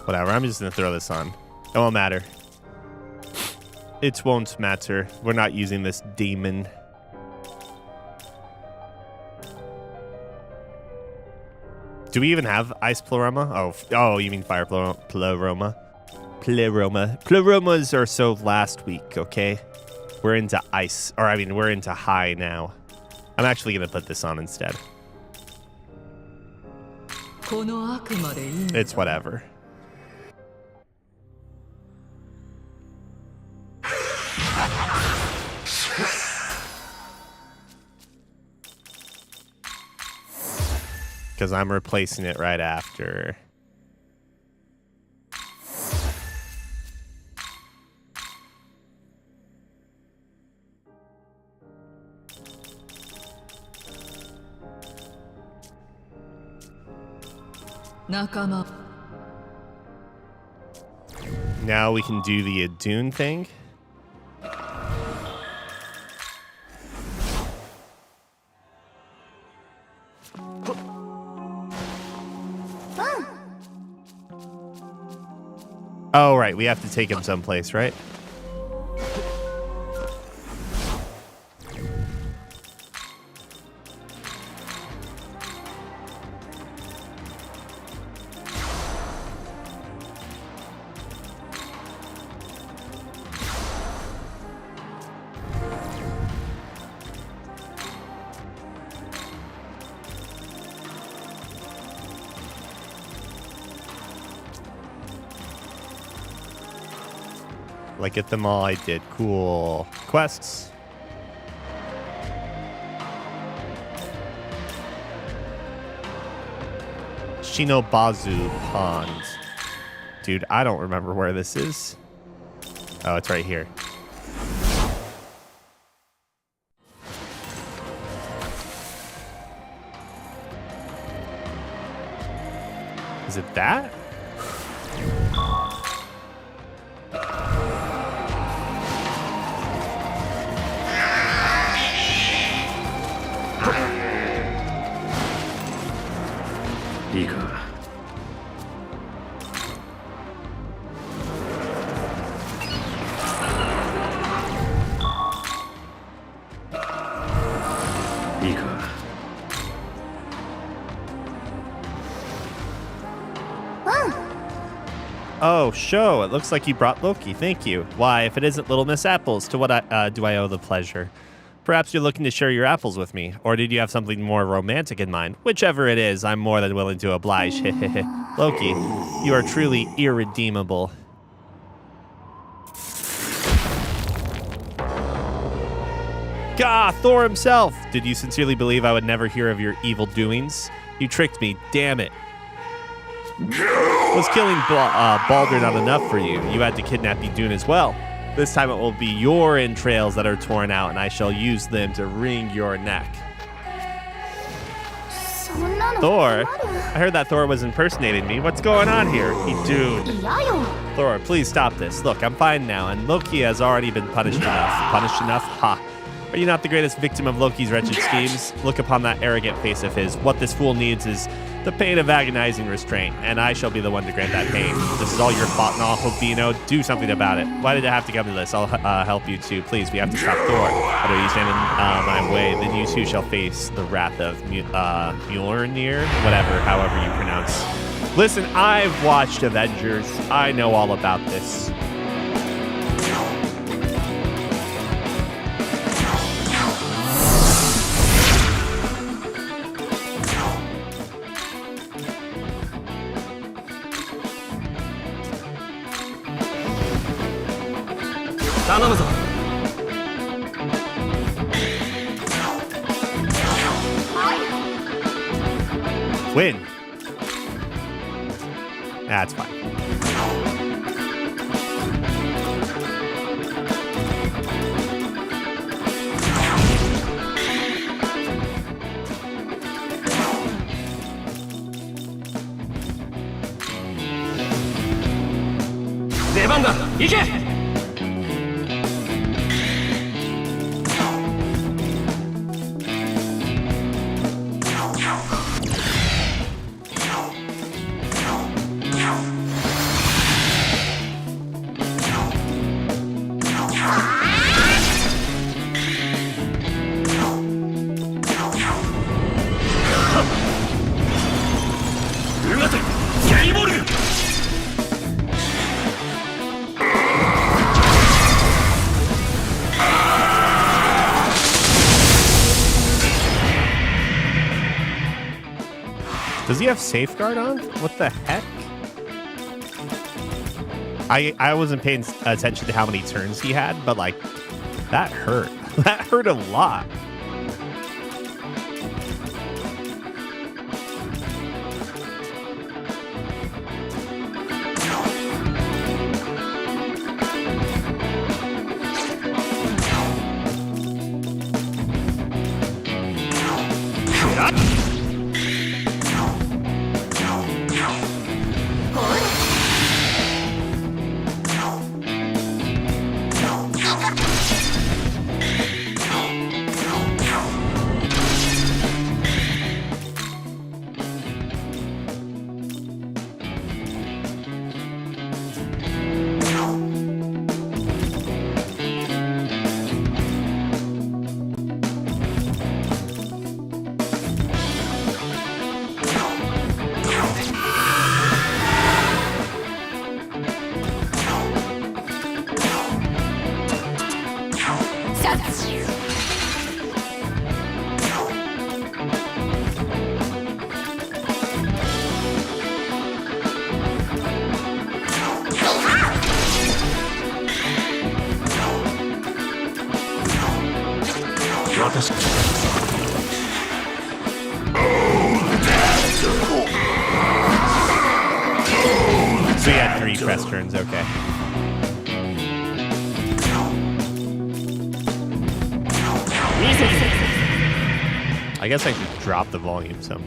Whatever, I'm just gonna throw this on. It won't matter. It won't matter. We're not using this demon. Do we even have Ice Pleroma? Oh, you mean Fire Pleroma? Pleromas are so last week, okay? We're into Ice. Or, I mean, we're into High now. I'm actually going to put this on instead. It's whatever. Because I'm replacing it right after. Nakama. Now we can do the Adune thing. Oh, right. We have to take him someplace, right? Like, get them all I did. Cool. Quests. Shinobazu Pond. Dude, I don't remember where this is. Oh, it's right here. Is it that?いいか。いいか。Oh, show. It looks like you brought Loki. Thank you. Why, if it isn't Little Miss Apples, to what do I owe the pleasure? Perhaps you're looking to share your apples with me, or did you have something more romantic in mind? Whichever it is, I'm more than willing to oblige. Loki, you are truly irredeemable. Gah, Thor himself! Did you sincerely believe I would never hear of your evil doings? You tricked me, damn it. Was killing Baldur not enough for you? You had to kidnap Idun as well. This time it will be your entrails that are torn out, and I shall use them to wring your neck. Thor? I heard that Thor was impersonating me. What's going on here? Idun. Thor, please stop this. Look, I'm fine now, and Loki has already been punished enough. Punished enough? Ha. Are you not the greatest victim of Loki's wretched schemes? Look upon that arrogant face of his. What this fool needs is the pain of agonizing restraint, and I shall be the one to grant that pain. This is all your fault, Nahobino. Do something about it. Why did it have to come to this? I'll help you too. Please, we have to stop Thor. But you stand in my way, then you too shall face the wrath of Mjolnir, whatever, however you pronounce. Listen, I've watched Avengers. I know all about this. Win. That's fine. Does he have safeguard on? What the heck? I wasn't paying attention to how many turns he had, but like, that hurt. That hurt a lot. press turns, okay. I guess I should drop the volume some.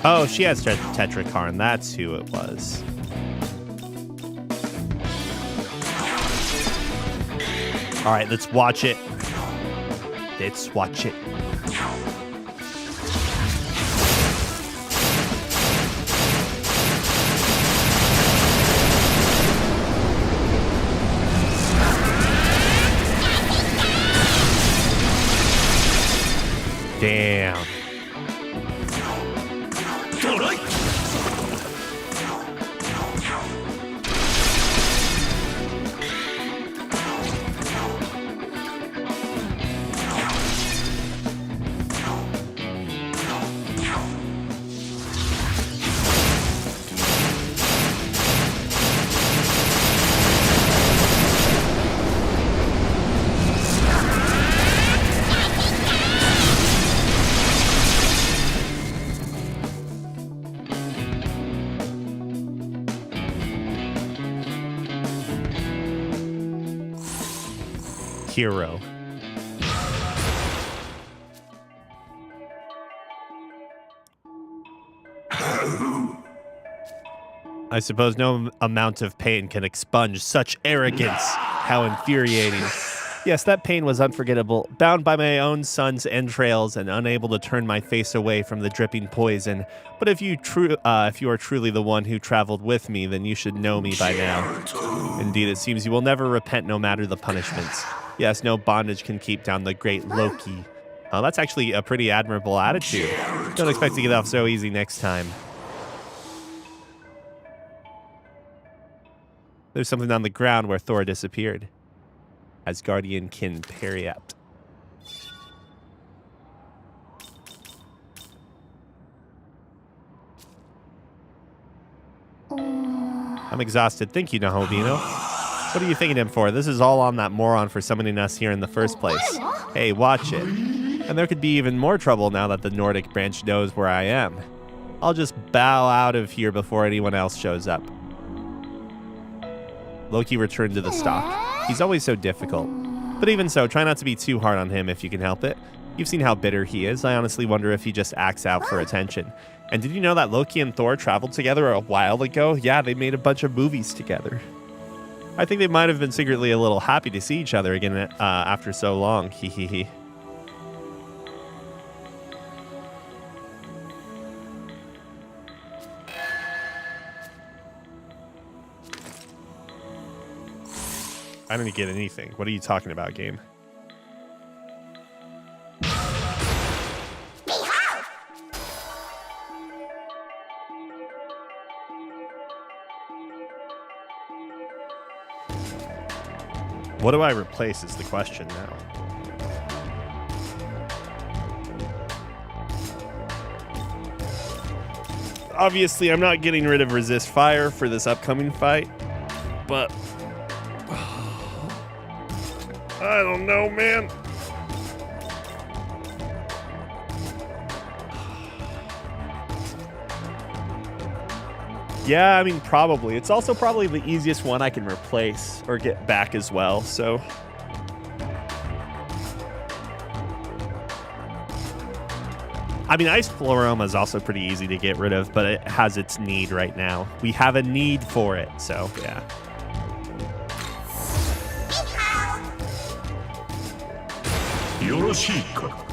Oh, oh, she has Tetrakarn. That's who it was. All right, let's watch it. Let's watch it. Damn. Hero. I suppose no amount of pain can expunge such arrogance. How infuriating. Yes, that pain was unforgettable. Bound by my own son's entrails and unable to turn my face away from the dripping poison. But if you are truly the one who traveled with me, then you should know me by now. Indeed, it seems you will never repent no matter the punishments. Yes, no bondage can keep down the great Loki. That's actually a pretty admirable attitude. Don't expect to get off so easy next time. There's something on the ground where Thor disappeared. Asgardian kin Periapt. I'm exhausted. Thank you, Nahobino. What are you thanking him for? This is all on that moron for summoning us here in the first place. Hey, watch it. And there could be even more trouble now that the Nordic branch knows where I am. I'll just bow out of here before anyone else shows up. Loki returned to the stock. He's always so difficult. But even so, try not to be too hard on him if you can help it. You've seen how bitter he is. I honestly wonder if he just acts out for attention. And did you know that Loki and Thor traveled together a while ago? Yeah, they made a bunch of movies together. I think they might have been secretly a little happy to see each other again after so long. Hee hee hee. I didn't get anything. What are you talking about, game? What do I replace is the question now. Obviously, I'm not getting rid of resist fire for this upcoming fight, but I don't know, man. Yeah, I mean, probably. It's also probably the easiest one I can replace or get back as well, so. I mean, Ice Floroma is also pretty easy to get rid of, but it has its need right now. We have a need for it, so yeah. Yoroshika.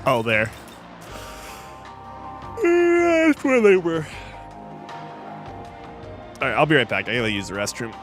Oh, there. That's where they were. All right, I'll be right back. I gotta use the restroom.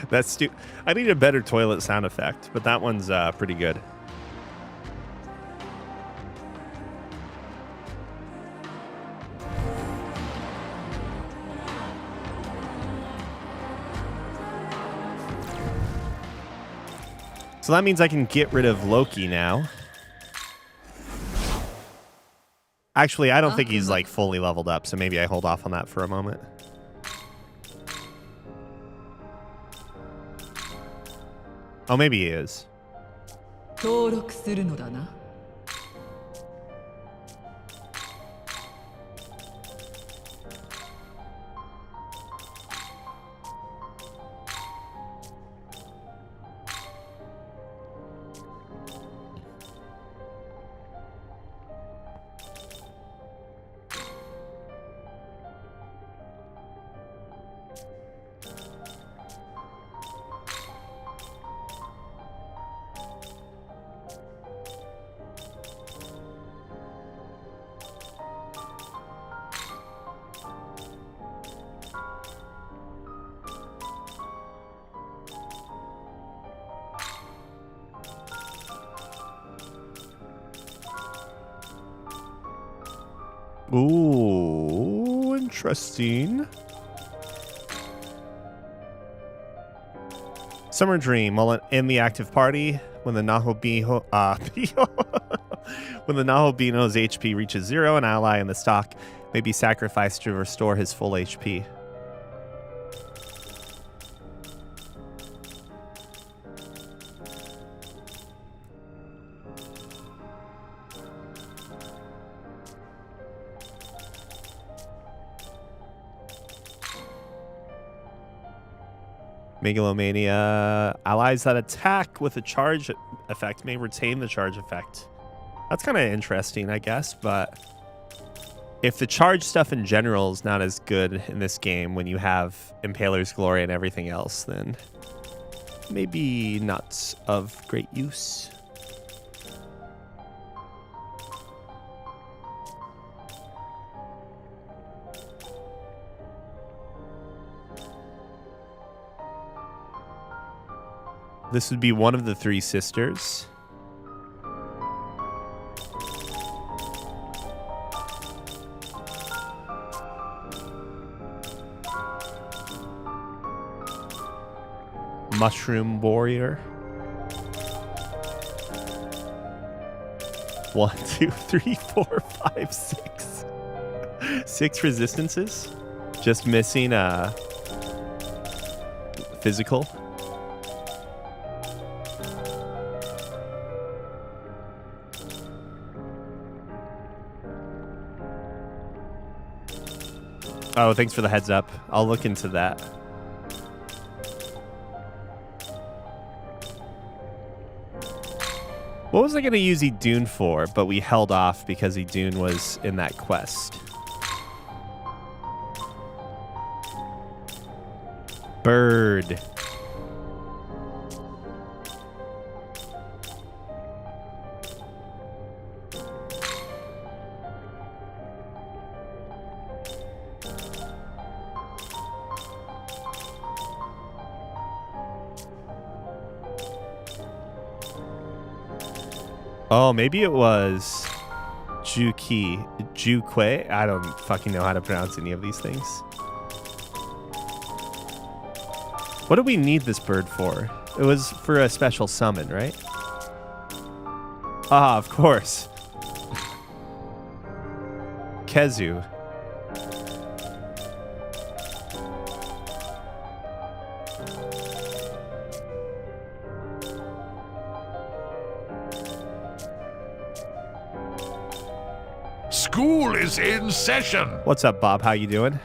That's I need a better toilet sound effect, but that one's pretty good. So that means I can get rid of Loki now. Actually, I don't think he's like fully leveled up, so maybe I hold off on that for a moment. Oh, maybe he is. 登録するのだな。Ooh, interesting. Summer Dream. While in the active party, when the Nahobinos HP reaches 0, an ally in the stock may be sacrificed to restore his full HP. Megalomania. Allies that attack with a charge effect may retain the charge effect. That's kind of interesting, I guess, but if the charge stuff in general is not as good in this game when you have Impaler's Glory and everything else, then maybe not of great use. This would be one of the three sisters. Mushroom Warrior. 1, 2, 3, 4, 5, 6. 6 resistances. Just missing physical. Oh, thanks for the heads up. I'll look into that. What was I going to use Idun for, but we held off because Idun was in that quest? Bird. Oh, maybe it was Jukwe. I don't fucking know how to pronounce any of these things. What do we need this bird for? It was for a special summon, right? Ah, of course. Kezu. School is in session. What's up, Bob? How you doing?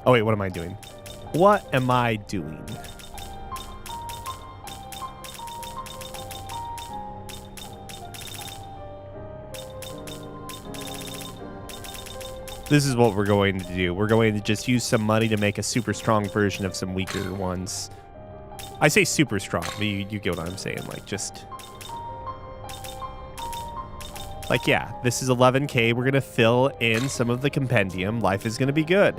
Oh, wait, what am I doing? What am I doing? This is what we're going to do. We're going to just use some money to make a super strong version of some weaker ones. I say super strong, but you get what I'm saying. Like, just... Like, yeah, this is 11K. We're going to fill in some of the compendium. Life is going to be good.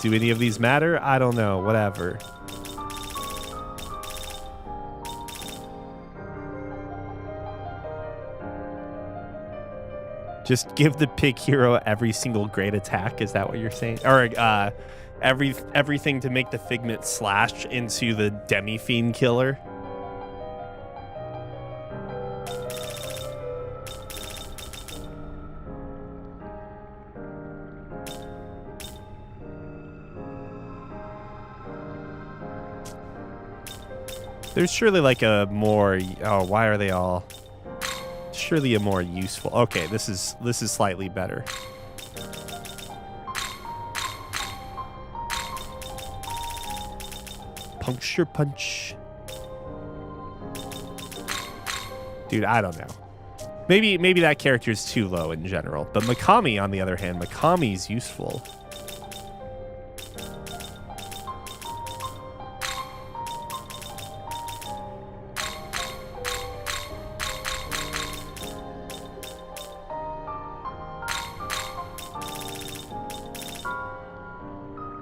Do any of these matter? I don't know. Whatever. Just give the pig hero every single great attack. Is that what you're saying? Or everything to make the Figment slash into the Demi-Fiend killer? There's surely like a more... Oh, why are they all... Surely a more useful... Okay, this is slightly better. Puncture punch. Dude, I don't know. Maybe that character is too low in general. But Mikami, on the other hand, Mikami's useful.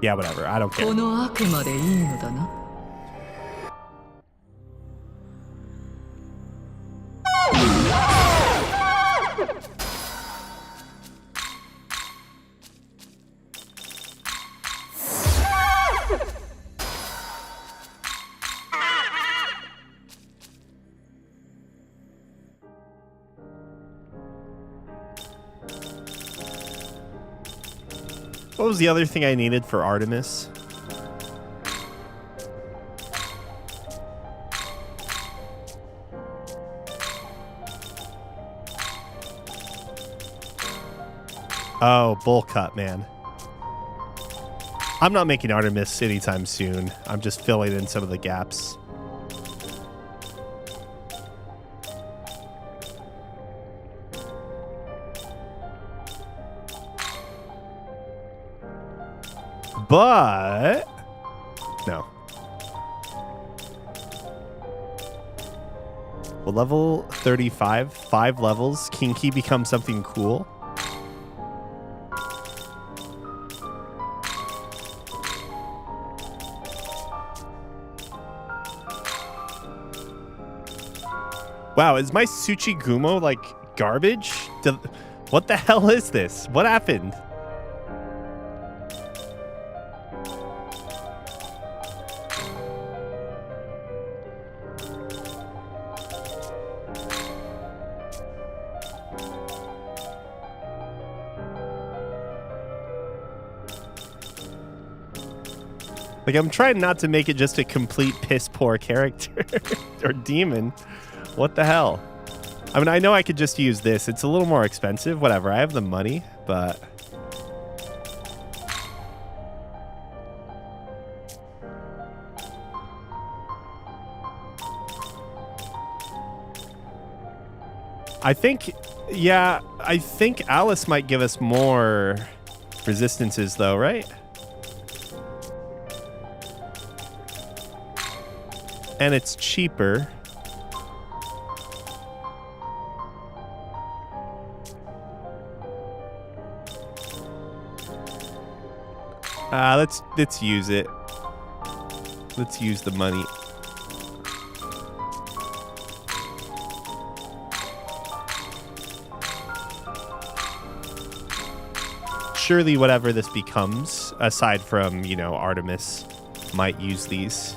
Yeah, whatever. I don't care. この悪魔でいいのだな。What was the other thing I needed for Artemis? Oh, bowl cut, man. I'm not making Artemis anytime soon. I'm just filling in some of the gaps. But no. Well, level 35, 5 levels, Kinky becomes something cool. Wow, is my Tsuchigumo like garbage? What the hell is this? What happened? Like, I'm trying not to make it just a complete piss poor character or demon. What the hell? I mean, I know I could just use this. It's a little more expensive. Whatever. I have the money, but... I think... Yeah, I think Alice might give us more resistances, though, right? And it's cheaper. Let's use it. Let's use the money. Surely whatever this becomes, aside from, you know, Artemis, might use these.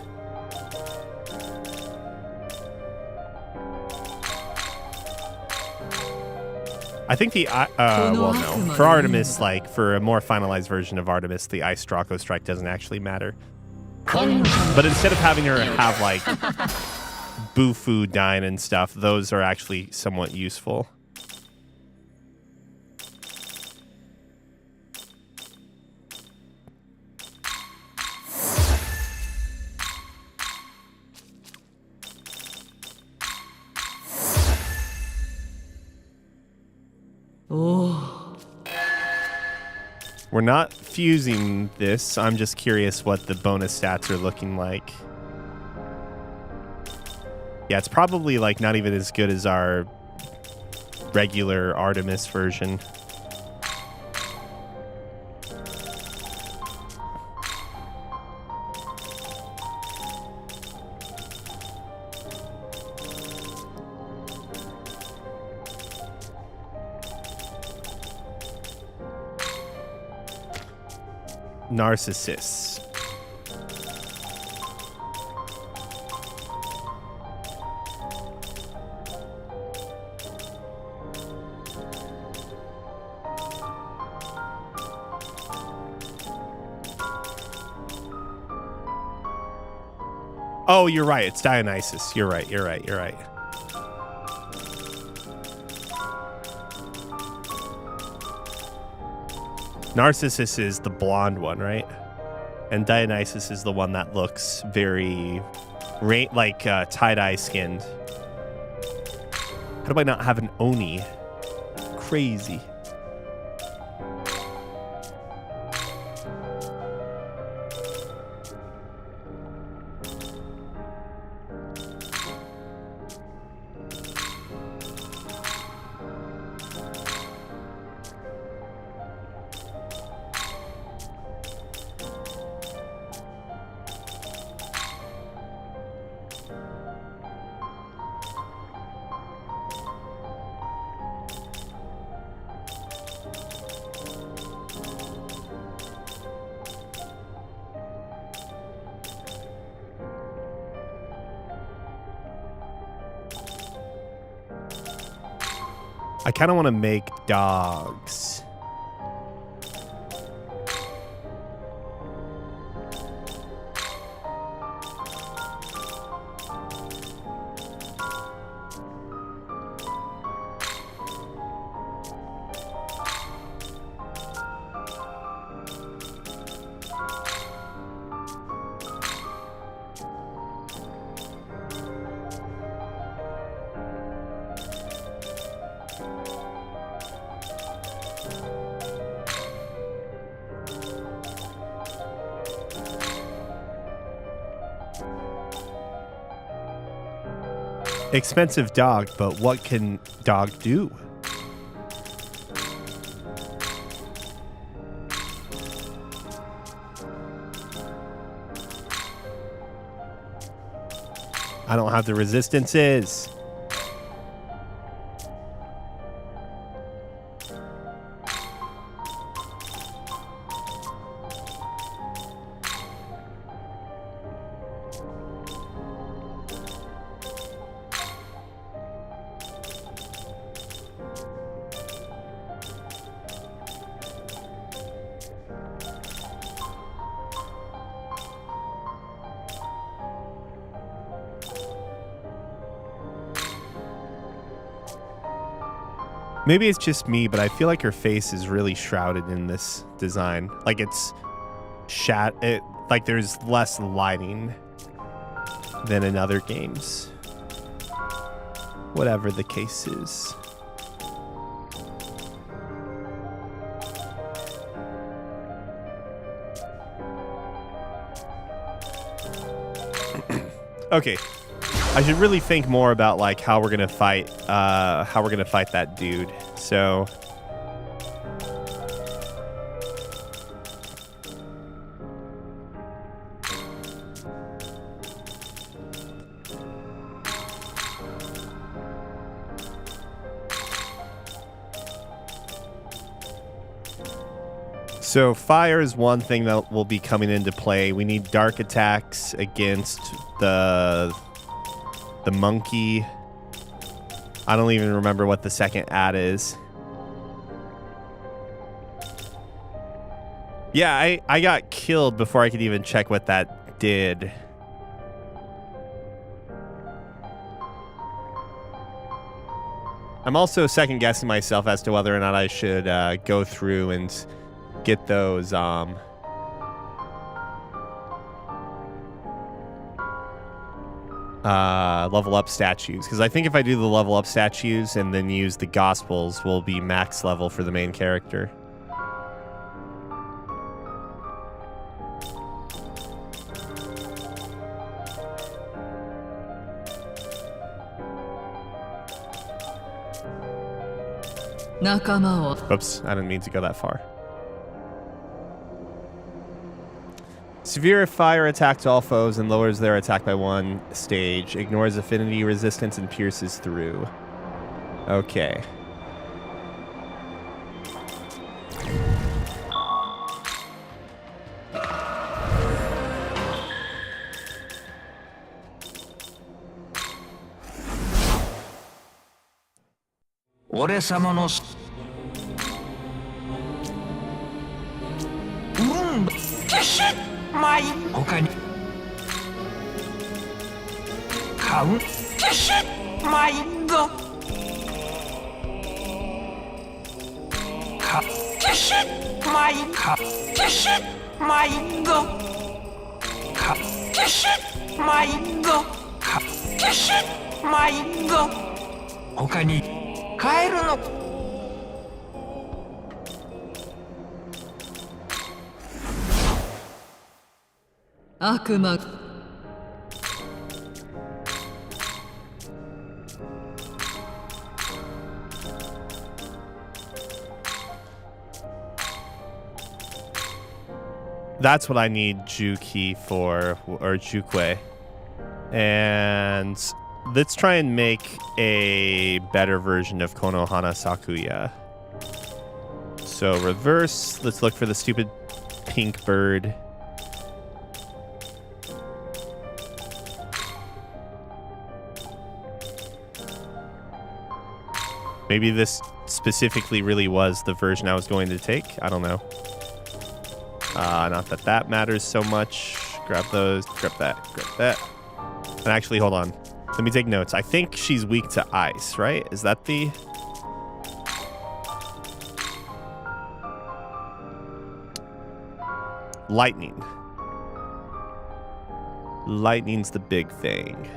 I think the, well, no. For Artemis, like, for a more finalized version of Artemis, the Ice Draco Strike doesn't actually matter. But instead of having her have, like, Bufu Dine and stuff, those are actually somewhat useful. We're not fusing this. I'm just curious what the bonus stats are looking like. Yeah, it's probably like not even as good as our regular Artemis version. Narcissus. Oh, you're right. It's Dionysus. You're right. You're right. You're right. Narcissus is the blonde one, right? And Dionysus is the one that looks very like tie-dye skinned. How do I not have an Oni? Crazy. I kind of want to make dogs. Expensive dog, but what can dog do? I don't have the resistances. Maybe it's just me, but I feel like her face is really shrouded in this design. Like it's like there's less lighting than in other games. Whatever the case is. Okay. I should really think more about like how we're gonna fight that dude. So fire is one thing that will be coming into play. We need dark attacks against the monkey. I don't even remember what the second ad is. Yeah, I got killed before I could even check what that did. I'm also second guessing myself as to whether or not I should go through and get those level up statues, because I think if I do the level up statues and then use the gospels, we'll be max level for the main character. 仲間を Oops, I didn't mean to go that far. Severe fire attack to all foes and lowers their attack by 1 stage. Ignores affinity resistance and pierces through. Okay.悪魔 That's what I need Juki for, or Jukwe. And let's try and make a better version of Konohana Sakuya. So reverse, let's look for the stupid pink bird. Maybe this specifically really was the version I was going to take. I don't know. Not that that matters so much. Grab those, grab that. And actually, hold on. Let me take notes. I think she's weak to ice, right? Is that the... Lightning. Lightning's the big thing.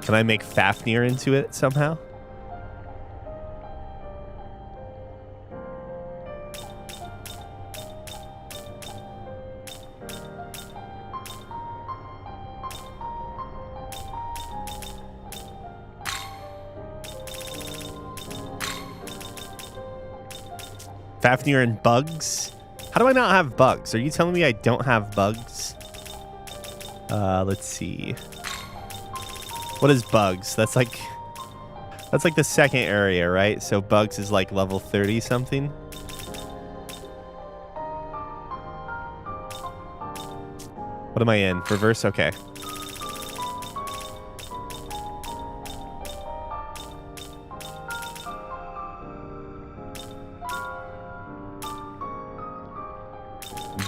Can I make Fafnir into it somehow? Fafnir and bugs? How do I not have bugs? Are you telling me I don't have bugs? Let's see. What is bugs? That's like the second area, right? So bugs is like level 30 something. What am I in? Reverse? Okay.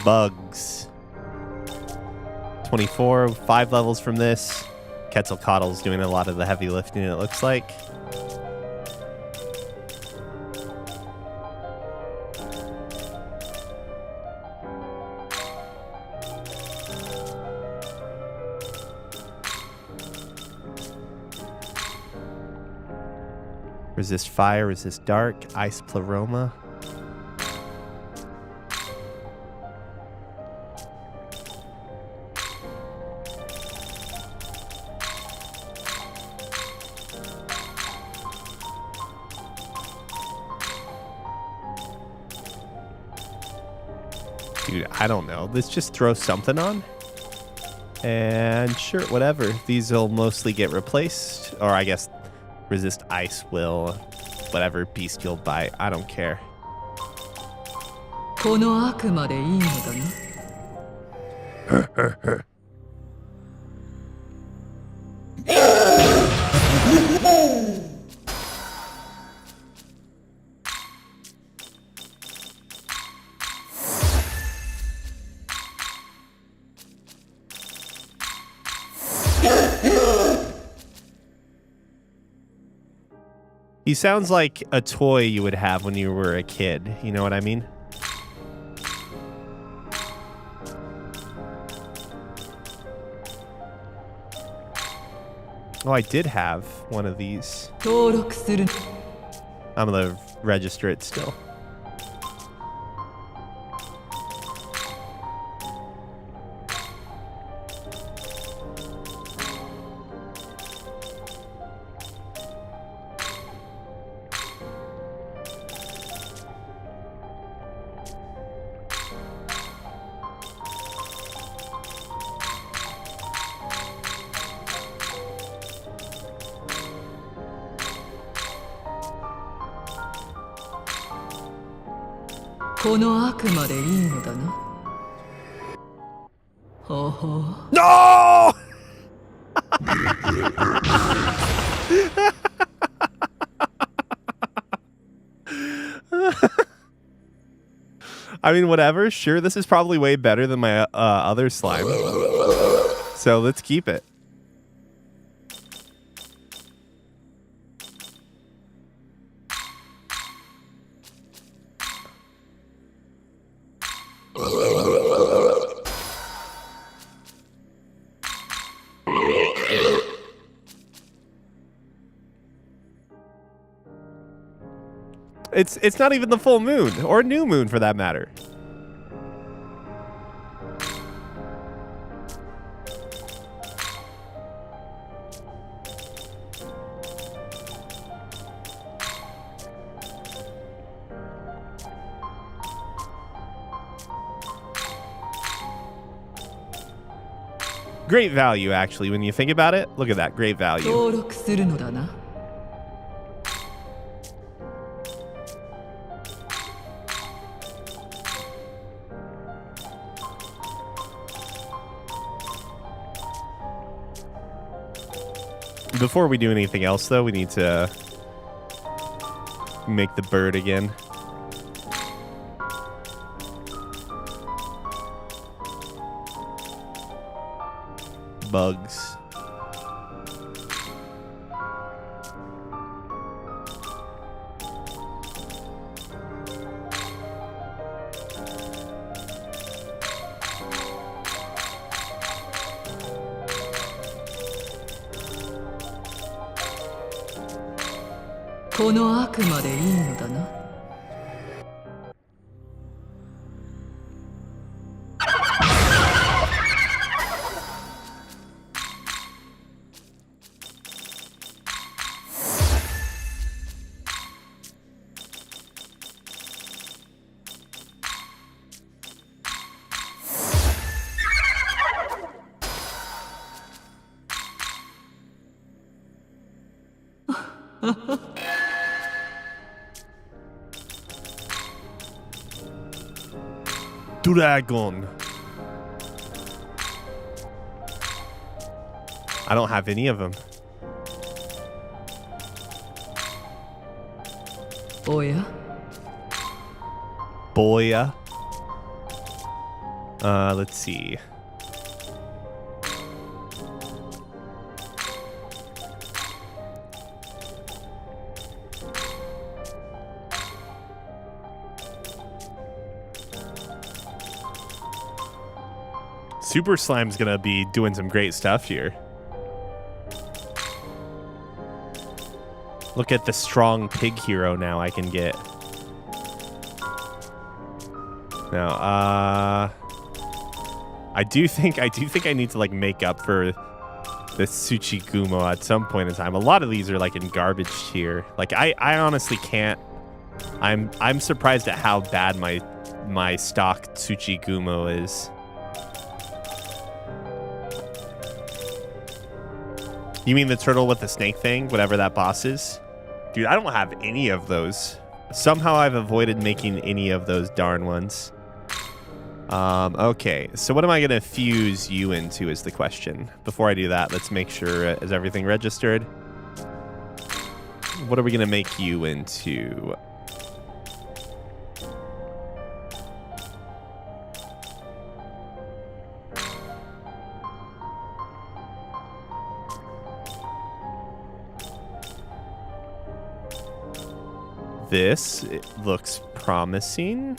Bugs. 24, 5 levels from this. Quetzalcoatl's doing a lot of the heavy lifting, it looks like. Resist fire, resist dark, ice pleroma. Dude, I don't know. Let's just throw something on. And sure, whatever. These will mostly get replaced. Or I guess resist ice will. Whatever beast you'll bite. I don't care. この悪魔でいいのだな He sounds like a toy you would have when you were a kid. You know what I mean? Oh, I did have one of these. 登録する。 I'm gonna register it still. "この悪魔でいいのだな。ほうほう。 No! I mean, whatever. Sure, this is probably way better than my other slime. So let's keep it. It's not even the full moon, or new moon for that matter. Great value, actually, when you think about it. Look at that, great value. 登録するのだな。 Before we do anything else, though, we need to make the bird again. Bugs. "この悪魔でいいのだな。 Dragon. I don't have any of them. おや Boya. Let's see. Super Slime's gonna be doing some great stuff here. Look at the strong pig hero now I can get. Now, I do think I need to like make up for the Tsuchigumo at some point in time. A lot of these are like in garbage tier. Like I honestly can't. I'm surprised at how bad my stock Tsuchigumo is. You mean the turtle with the snake thing, whatever that boss is? Dude, I don't have any of those. Somehow I've avoided making any of those darn ones. Okay, so what am I going to fuse you into is the question. Before I do that, let's make sure, is everything registered? What are we going to make you into? This looks promising.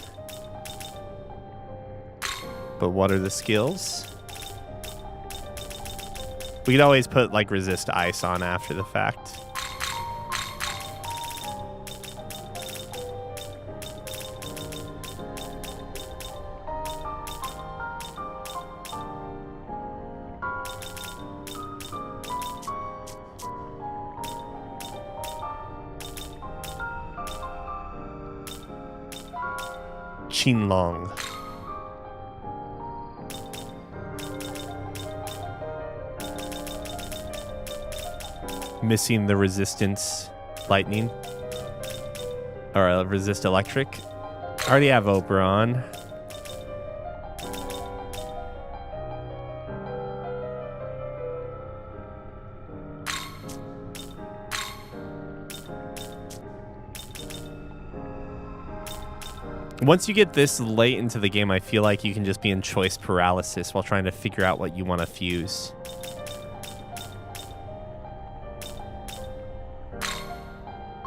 But what are the skills? We could always put like resist ice on after the fact. Qinglong. Missing the resistance lightning. Or resist electric. I already have Operon. Once you get this late into the game, I feel like you can just be in choice paralysis while trying to figure out what you want to fuse.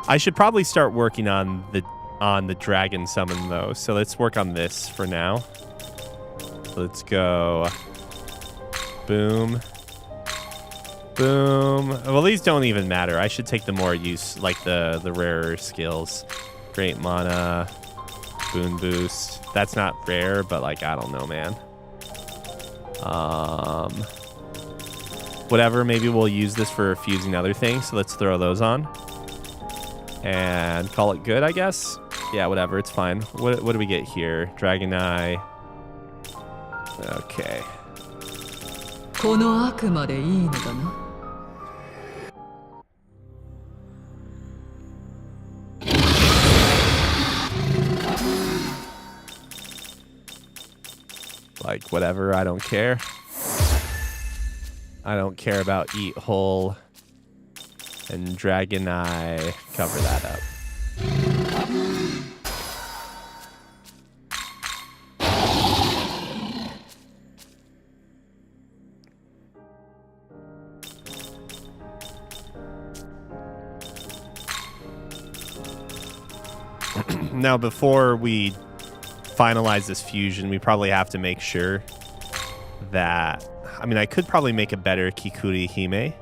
I should probably start working on the dragon summon though. So let's work on this for now. Let's go. Boom. Boom. Well, these don't even matter. I should take the more use, like the rarer skills. Great mana. Boon boost. That's not rare, but like, I don't know, man. Whatever, maybe we'll use this for fusing other things. So let's throw those on. And call it good, I guess. Yeah, whatever, it's fine. What do we get here? Dragon Eye. Okay. この悪魔でいいのだな。Like, whatever, I don't care. I don't care about Eat Hole and Dragon Eye. Cover that up. Now, before we finalize this fusion, we probably have to make sure that... I mean, I could probably make a better Kikuri Hime.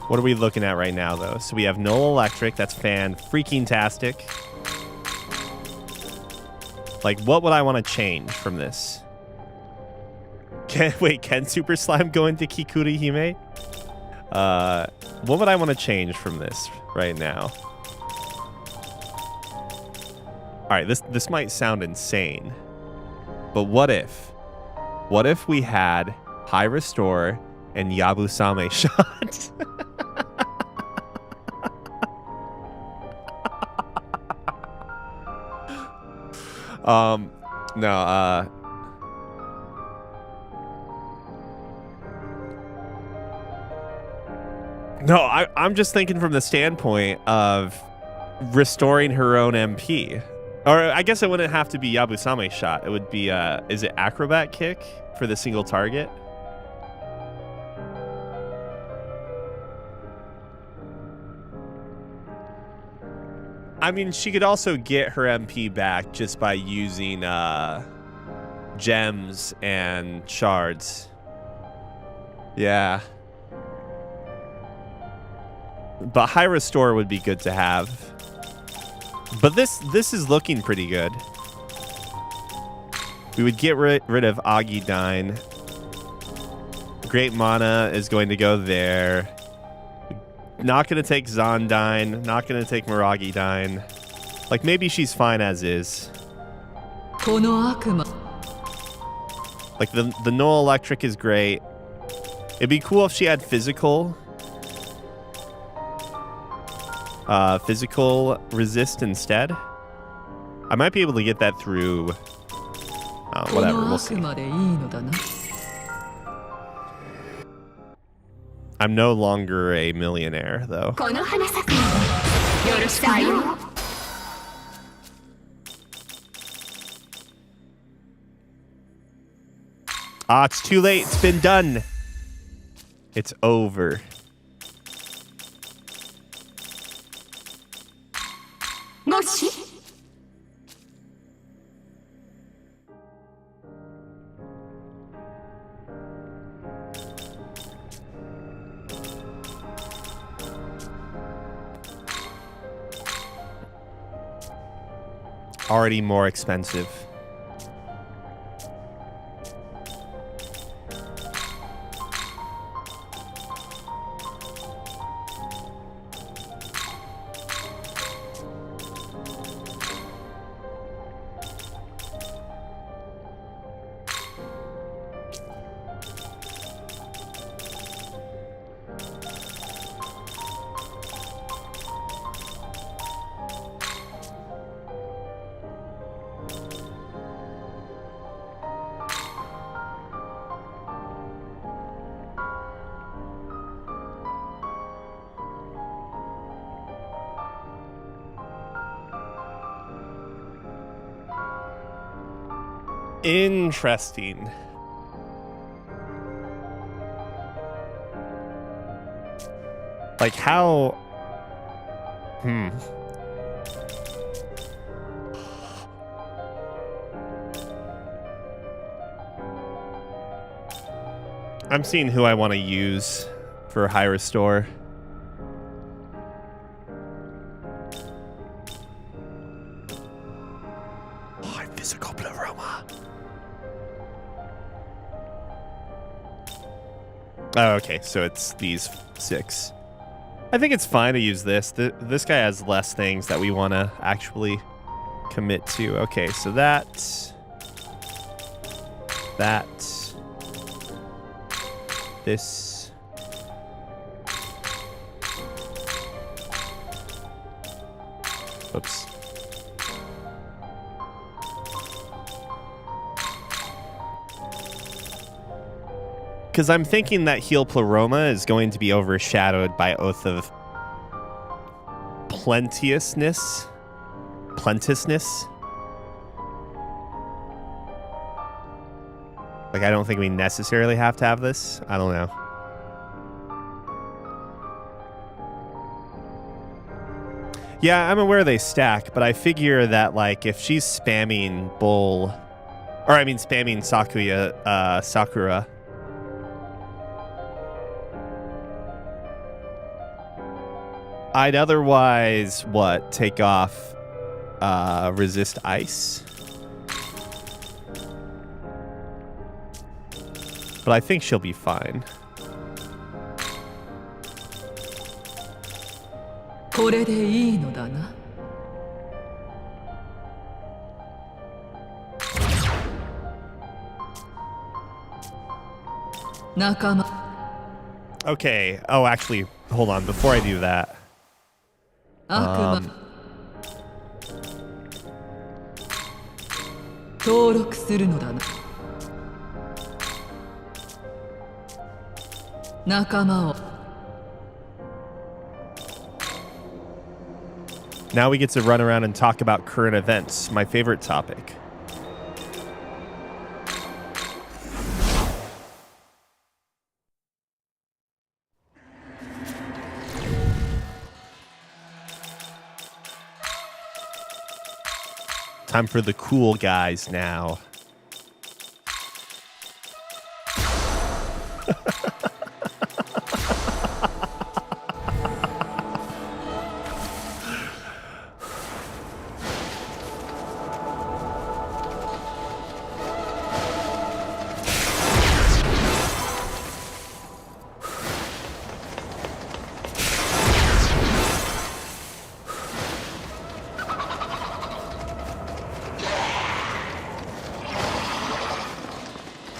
What are we looking at right now, though? So we have Null Electric. That's fan-freaking-tastic. Like, what would I want to change from this? Can Super Slime go into Kikuri Hime? What would I want to change from this right now? All right, this might sound insane, but what if we had High Restore and Yabusame Shot? No, No, I'm just thinking from the standpoint of restoring her own MP. Or I guess it wouldn't have to be Yabusame Shot. It would be, is it Acrobat Kick for the single target? I mean, she could also get her MP back just by using gems and shards. Yeah. But High Restore would be good to have. But this is looking pretty good. We would get rid of Agidine. Great Mana is going to go there. Not going to take Zondine. Not going to take Miragidine. Like, maybe she's fine as is. Like, the Null Electric is great. It'd be cool if she had Physical. Physical resist instead. I might be able to get that through... whatever, we'll see. I'm no longer a millionaire, though. Ah, it's too late. It's been done. It's over. already more expensive. Interesting. Like how... I'm seeing who I want to use for high restore. Oh, physical pleroma. Oh, okay, so it's these 6. I think it's fine to use this. This guy has less things that we want to actually commit to. Okay, so that. This. Oops. Because I'm thinking that Heal Pleroma is going to be overshadowed by Oath of Plenteousness. Like, I don't think we necessarily have to have this. I don't know. Yeah, I'm aware they stack, but I figure that, like, if she's spamming Bull... Or, I mean, spamming Sakura... I'd otherwise, take off resist ice? But I think she'll be fine. これでいいのだな。仲間。 Okay. Oh, actually, hold on. Before I do that. 悪魔。登録するのだな。仲間を。 Now we get to run around and talk about current events, my favorite topic. Time for the cool guys now.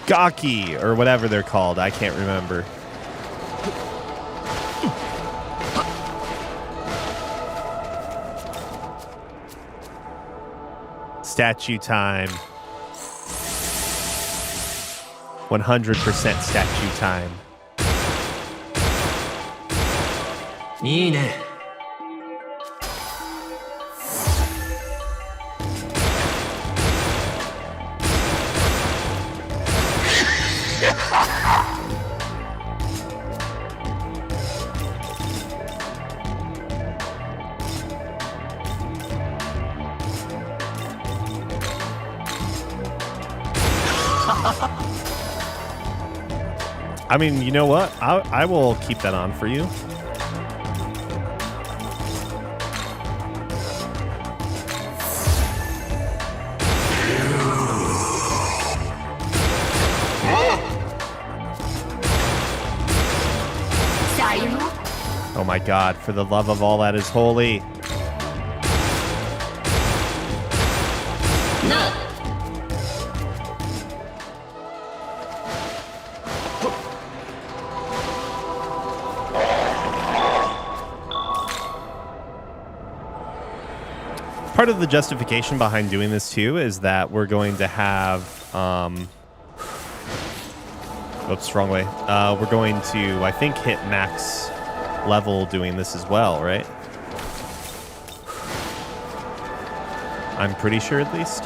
Gaki, or whatever they're called. I can't remember. Statue time. 100% statue time. いいね。 I mean, you know what? I will keep that on for you. god, for the love of all that is holy. No. Part of the justification behind doing this too is that we're going to have oops, wrong way. We're going to, I think, hit max level doing this as well, right? I'm pretty sure, at least.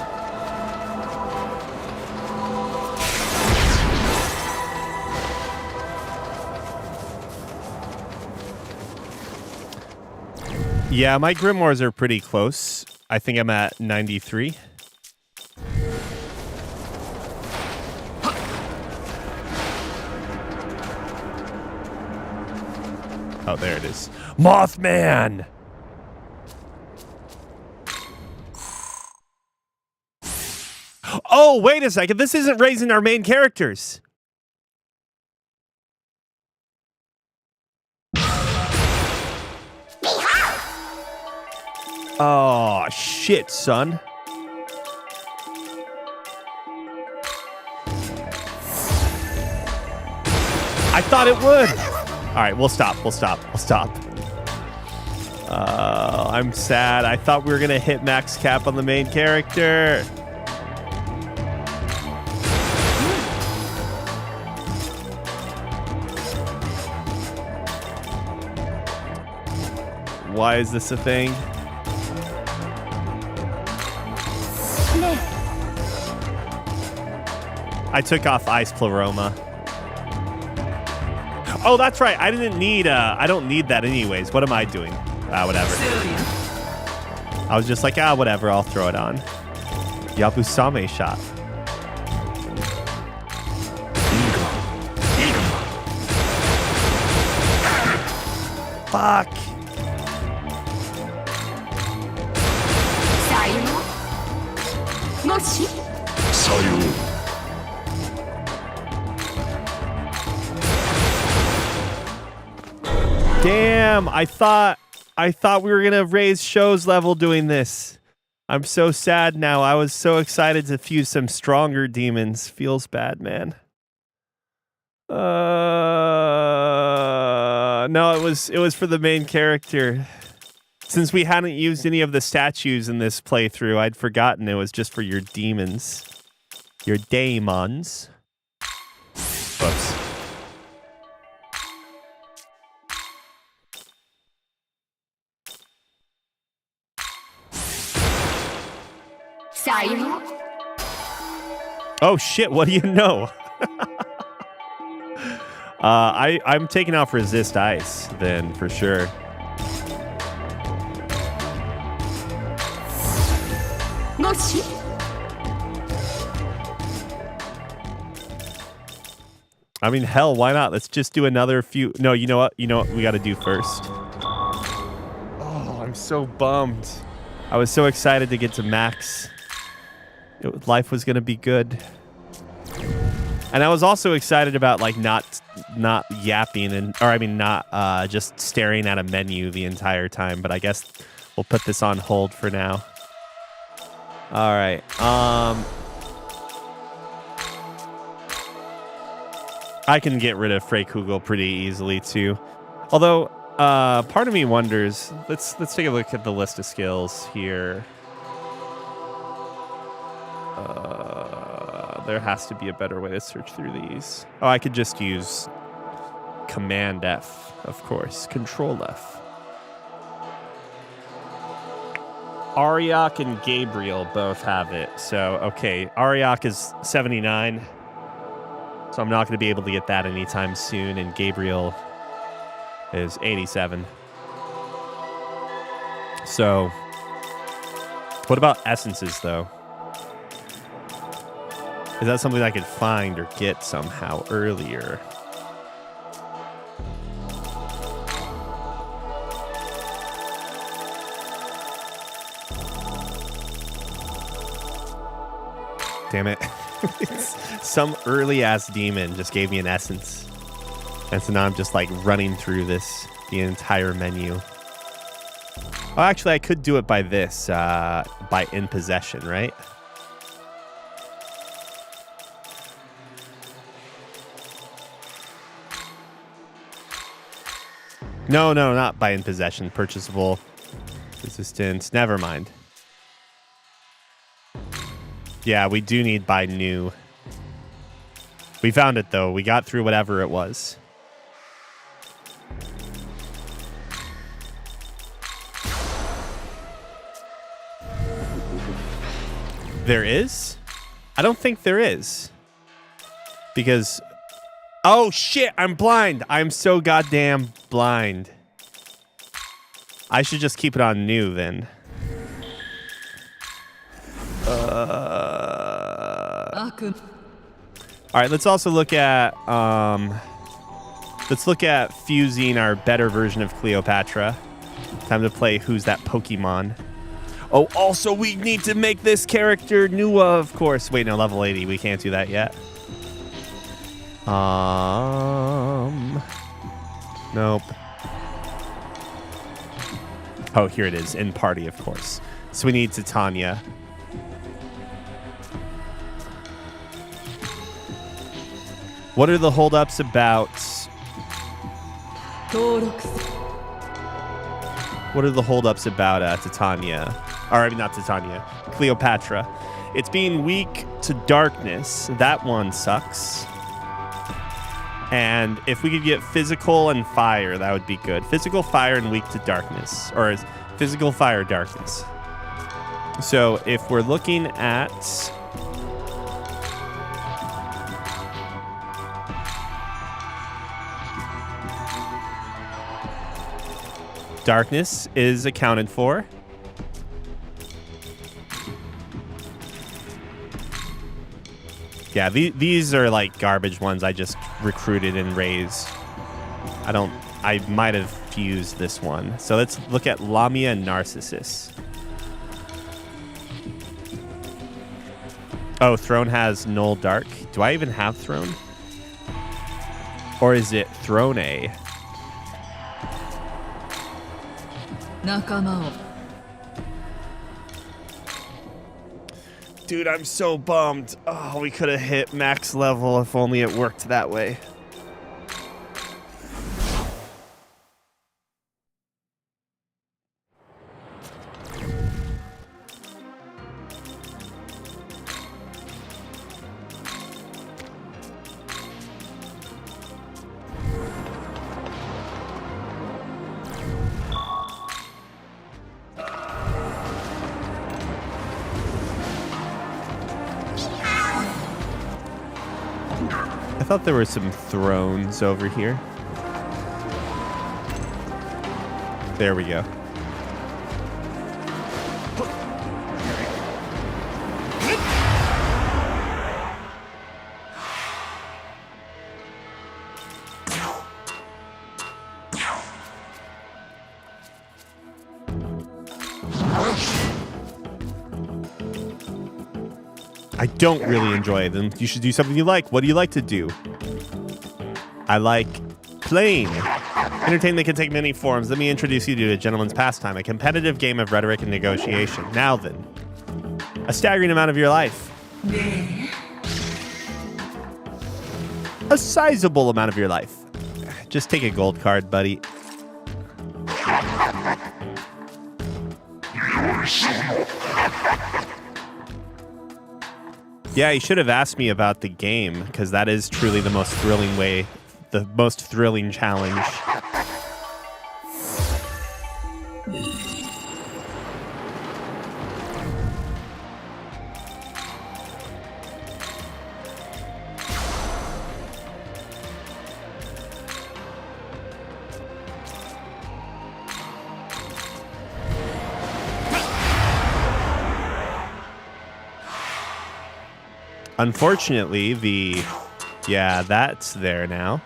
Yeah, my grimoires are pretty close. I think I'm at 93. Oh, there it is. Mothman! Oh, wait a second. This isn't raising our main characters. Oh, shit, son. I thought it would. All right, we'll stop. I'm sad. I thought we were going to hit max cap on the main character. Why is this a thing? I took off Ice Pleroma. Oh, that's right. I don't need that anyways. What am I doing? Whatever. I was just like, whatever. I'll throw it on. Yabusame shot. Fuck. Damn, I thought we were gonna raise Show's level doing this. I'm so sad now. I was so excited to fuse some stronger demons. Feels bad, man. No, it was for the main character. Since we hadn't used any of the statues in this playthrough, I'd forgotten it was just for your demons. Your daemons. Whoops. Oh shit, what do you know? I'm taking off resist ice then for sure. I mean, hell, why not? Let's just do another few. No, you know what? You know what we got to do first? Oh, I'm so bummed. I was so excited to get to max. Life was going to be good. And I was also excited about like not yapping not just staring at a menu the entire time, but I guess we'll put this on hold for now. All right. I can get rid of Freykugel pretty easily too. Although part of me wonders, let's take a look at the list of skills here. There has to be a better way to search through these. Oh, I could just use Command F, of course. Control F. Ariok and Gabriel both have it. So, okay, Ariok is 79. So I'm not going to be able to get that anytime soon. And Gabriel is 87. So, what about essences, though? Is that something I could find or get somehow earlier? Damn it. Some early-ass demon just gave me an essence. And so now I'm just like running through this. the entire menu. Oh, actually, I could do it by this, by in possession, right? No, not by in possession. Purchasable, resistance. Never mind. Yeah, we do need by new. We found it, though. We got through whatever it was. There is? I don't think there is. Because... Oh, shit! I'm blind! I'm so goddamn blind. I should just keep it on new, then. Alright, let's also look at... let's look at fusing our better version of Cleopatra. Time to play Who's That Pokemon? Oh, also, we need to make this character Nua, of course. Wait, no, level 80. We can't do that yet. Nope. Oh, here it is. In party, of course. So we need Titania. What are the holdups about... What are the holdups about Titania? Or, I mean, not Titania. Cleopatra. It's being weak to darkness. That one sucks. And if we could get physical and fire, that would be good. Physical, fire, and weak to darkness. Or physical, fire, darkness. So if we're looking at... Darkness is accounted for. Yeah, these are like garbage ones I just recruited and raised. I might have fused this one. So let's look at Lamia and Narcissus. Oh, Throne has Null Dark. Do I even have Throne? Or is it Throne A? Dude, I'm so bummed. Oh, we could have hit max level if only it worked that way. I thought there were some thrones over here. There we go. I don't really enjoy them. You should do something you like. What do you like to do? I like playing. Entertainment can take many forms. Let me introduce you to a gentleman's pastime, a competitive game of rhetoric and negotiation. Now then, a staggering amount of your life. A sizable amount of your life. Just take a gold card, buddy. Yeah, you should have asked me about the game, because that is truly the most thrilling way, the most thrilling challenge. Unfortunately, yeah, that's there now.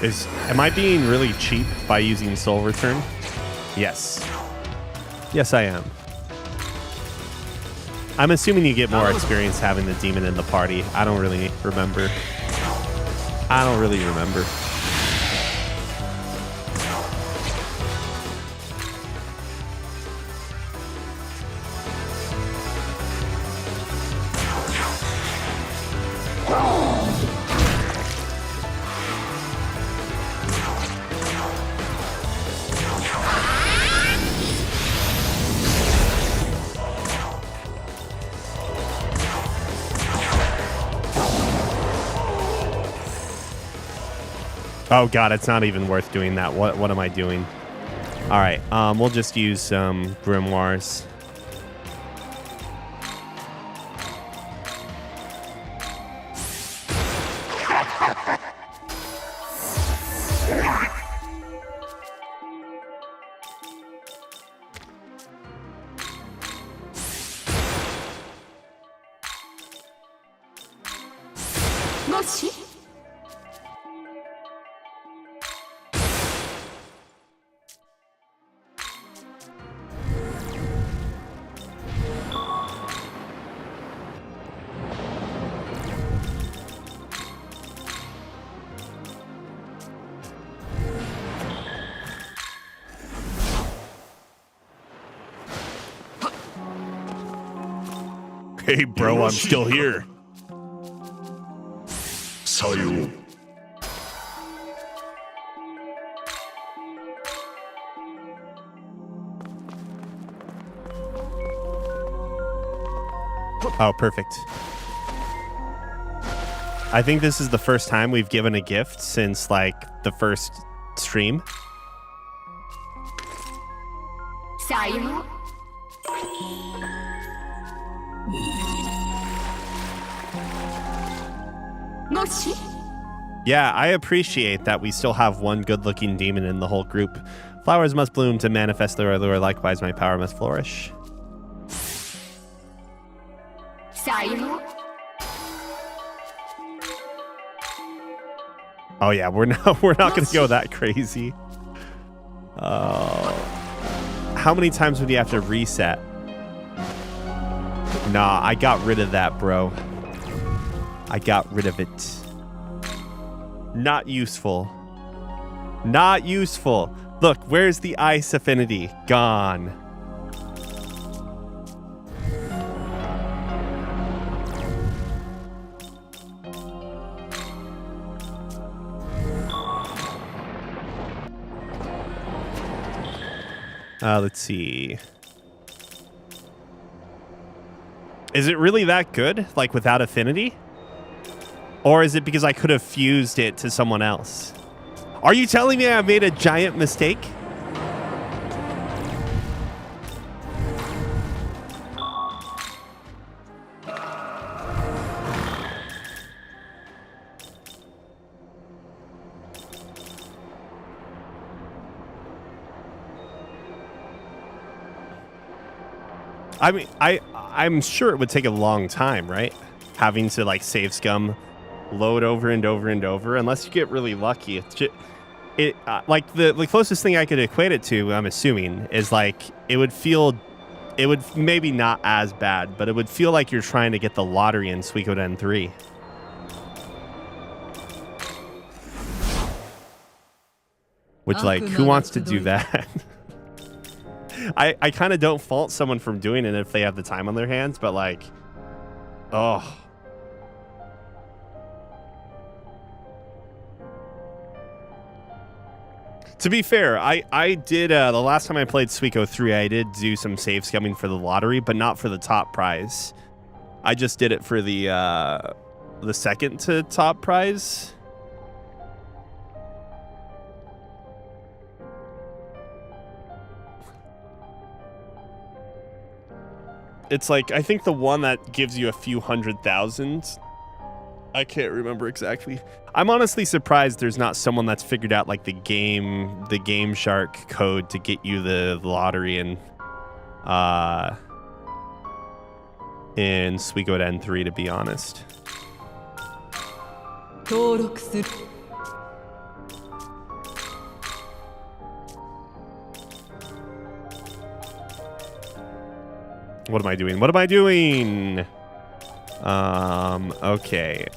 Am I being really cheap by using soul return? Yes. Yes, I am. I'm assuming you get more experience having the demon in the party. I don't really remember. Oh god, it's not even worth doing that. What am I doing? All right, we'll just use some grimoires. Hey, bro, I'm still here. Sayo. Oh, perfect. I think this is the first time we've given a gift since, like, the first stream. Sayo. Yeah, I appreciate that we still have one good-looking demon in the whole group. Flowers must bloom to manifest their allure, likewise my power must flourish. Oh yeah, we're not gonna go that crazy. How many times would you have to reset? Nah, I got rid of that, bro. I got rid of it. Not useful. Not useful. Look, where's the ice affinity? Gone. Let's see. Is it really that good? Like without affinity? Or is it because I could have fused it to someone else? Are you telling me I made a giant mistake? I mean, I'm sure it would take a long time, right? Having to like save scum, load over and over and over, unless you get really lucky. It's just, like the closest thing I could equate it to, I'm assuming, is like it would maybe not as bad, but it would feel like you're trying to get the lottery in Suikoden 3. Which, like, who wants to do that? I kind of don't fault someone from doing it if they have the time on their hands, but like, oh. To be fair, I did, the last time I played Suiko 3, I did do some save scumming for the lottery, but not for the top prize. I just did it for the second to top prize. It's like, I think the one that gives you a few 100,000. I can't remember exactly. I'm honestly surprised there's not someone that's figured out like the Game Shark code to get you the lottery in Suikoden 3, to be honest. What am I doing? What am I doing? Okay.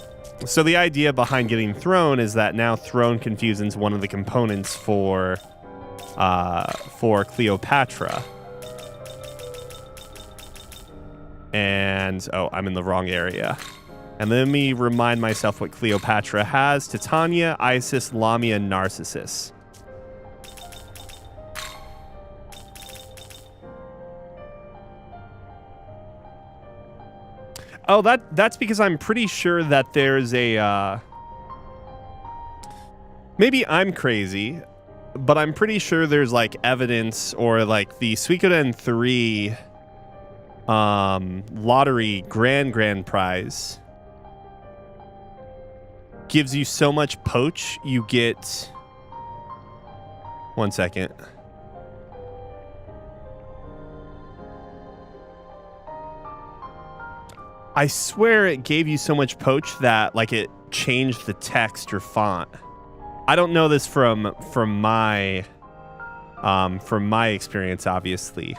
So the idea behind getting Throne is that now Throne confuses one of the components for Cleopatra. And, oh, I'm in the wrong area. And let me remind myself what Cleopatra has. Titania, Isis, Lamia, Narcissus. Oh, that's because I'm pretty sure that there's a... maybe I'm crazy, but I'm pretty sure there's, like, evidence or, like, the Suikoden 3 lottery grand prize gives you so much poach, you get... One second. I swear it gave you so much poach that, like, it changed the text or font. I don't know this from my experience, obviously.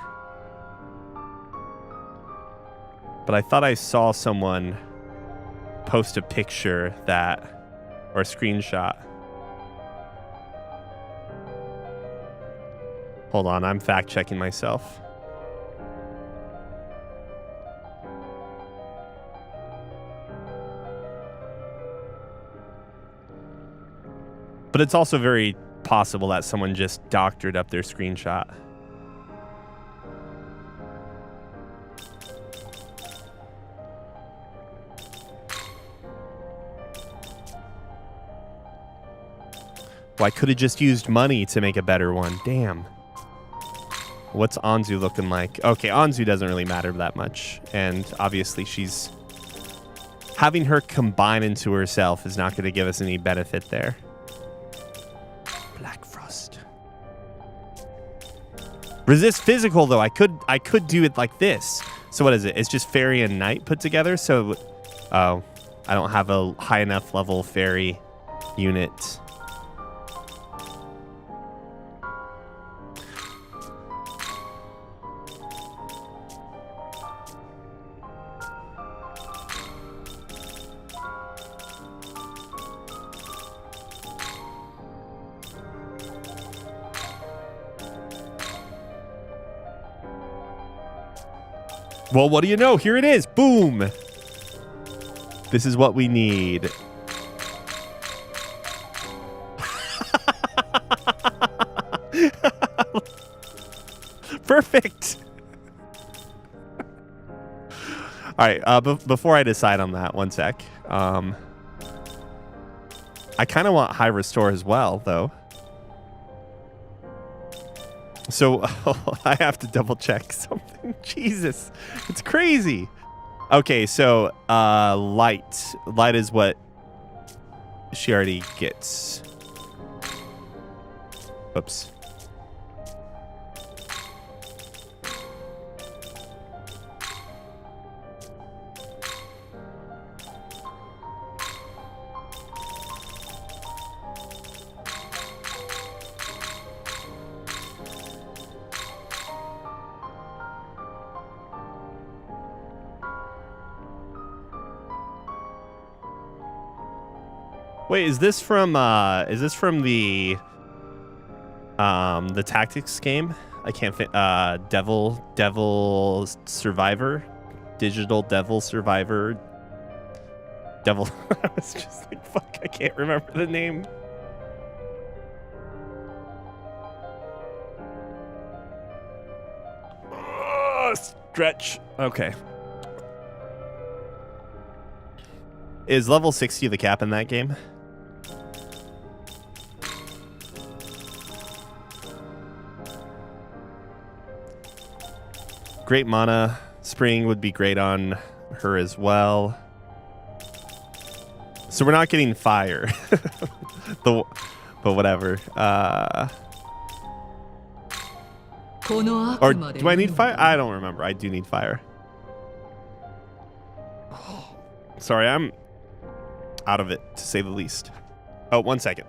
But I thought I saw someone post a picture that, or a screenshot. Hold on, I'm fact checking myself. But it's also very possible that someone just doctored up their screenshot. Well, I could have just used money to make a better one. Damn. What's Anzu looking like? Okay, Anzu doesn't really matter that much. And obviously she's... having her combine into herself is not going to give us any benefit there. Black Frost. Resist physical, though. I could do it like this. So what is it? It's just fairy and knight put together. So, oh, I don't have a high enough level fairy unit. Well, what do you know? Here it is. Boom. This is what we need. Perfect. All right. Before I decide on that, one sec. I kind of want high restore as well, though. So I have to double check something. Jesus, it's crazy. Okay, so light. Light is what she already gets. Oops. Wait, is this from the tactics game? I can't fit Devil Survivor, Digital Devil Survivor, Devil. I was just like, fuck, I can't remember the name. Stretch. Okay. Is level 60 the cap in that game? Great mana. Spring would be great on her as well. So we're not getting fire. But whatever. Or do I need fire? I don't remember. I do need fire. Sorry, I'm out of it, to say the least. Oh, 1 second.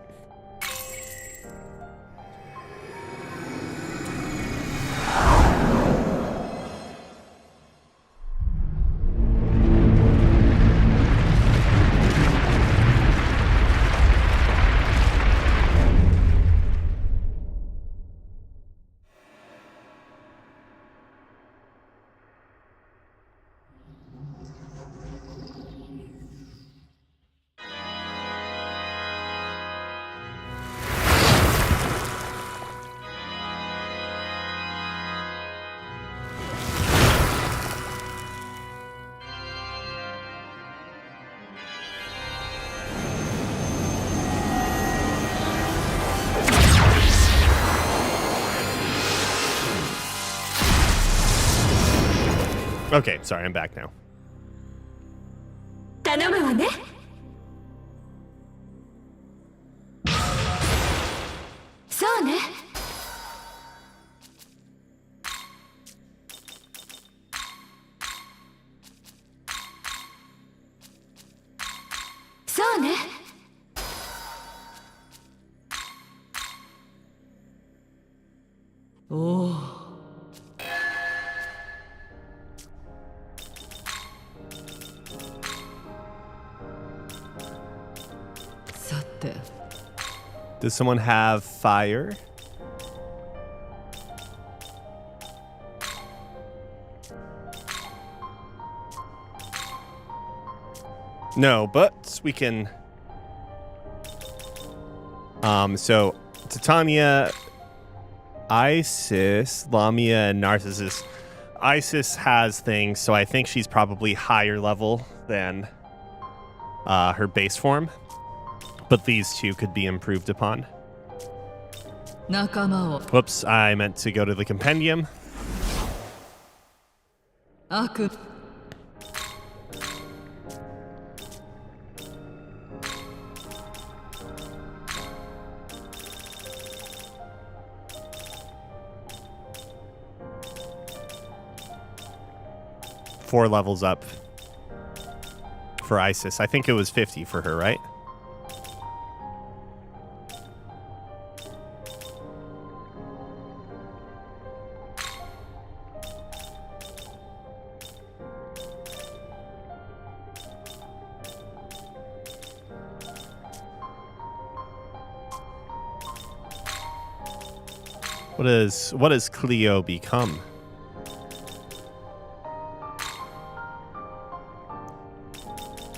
Okay, sorry, I'm back now. 頼むわね。そうね。そうね。おお。さて。 Does someone have fire? No, but we can. So Titania, Isis, Lamia, and Narcissus. Isis has things, so I think she's probably higher level than her base form. But these two could be improved upon. 仲間を Whoops, I meant to go to the compendium. 悪 4 levels up for Isis. I think it was 50 for her, right? What does Cleo become?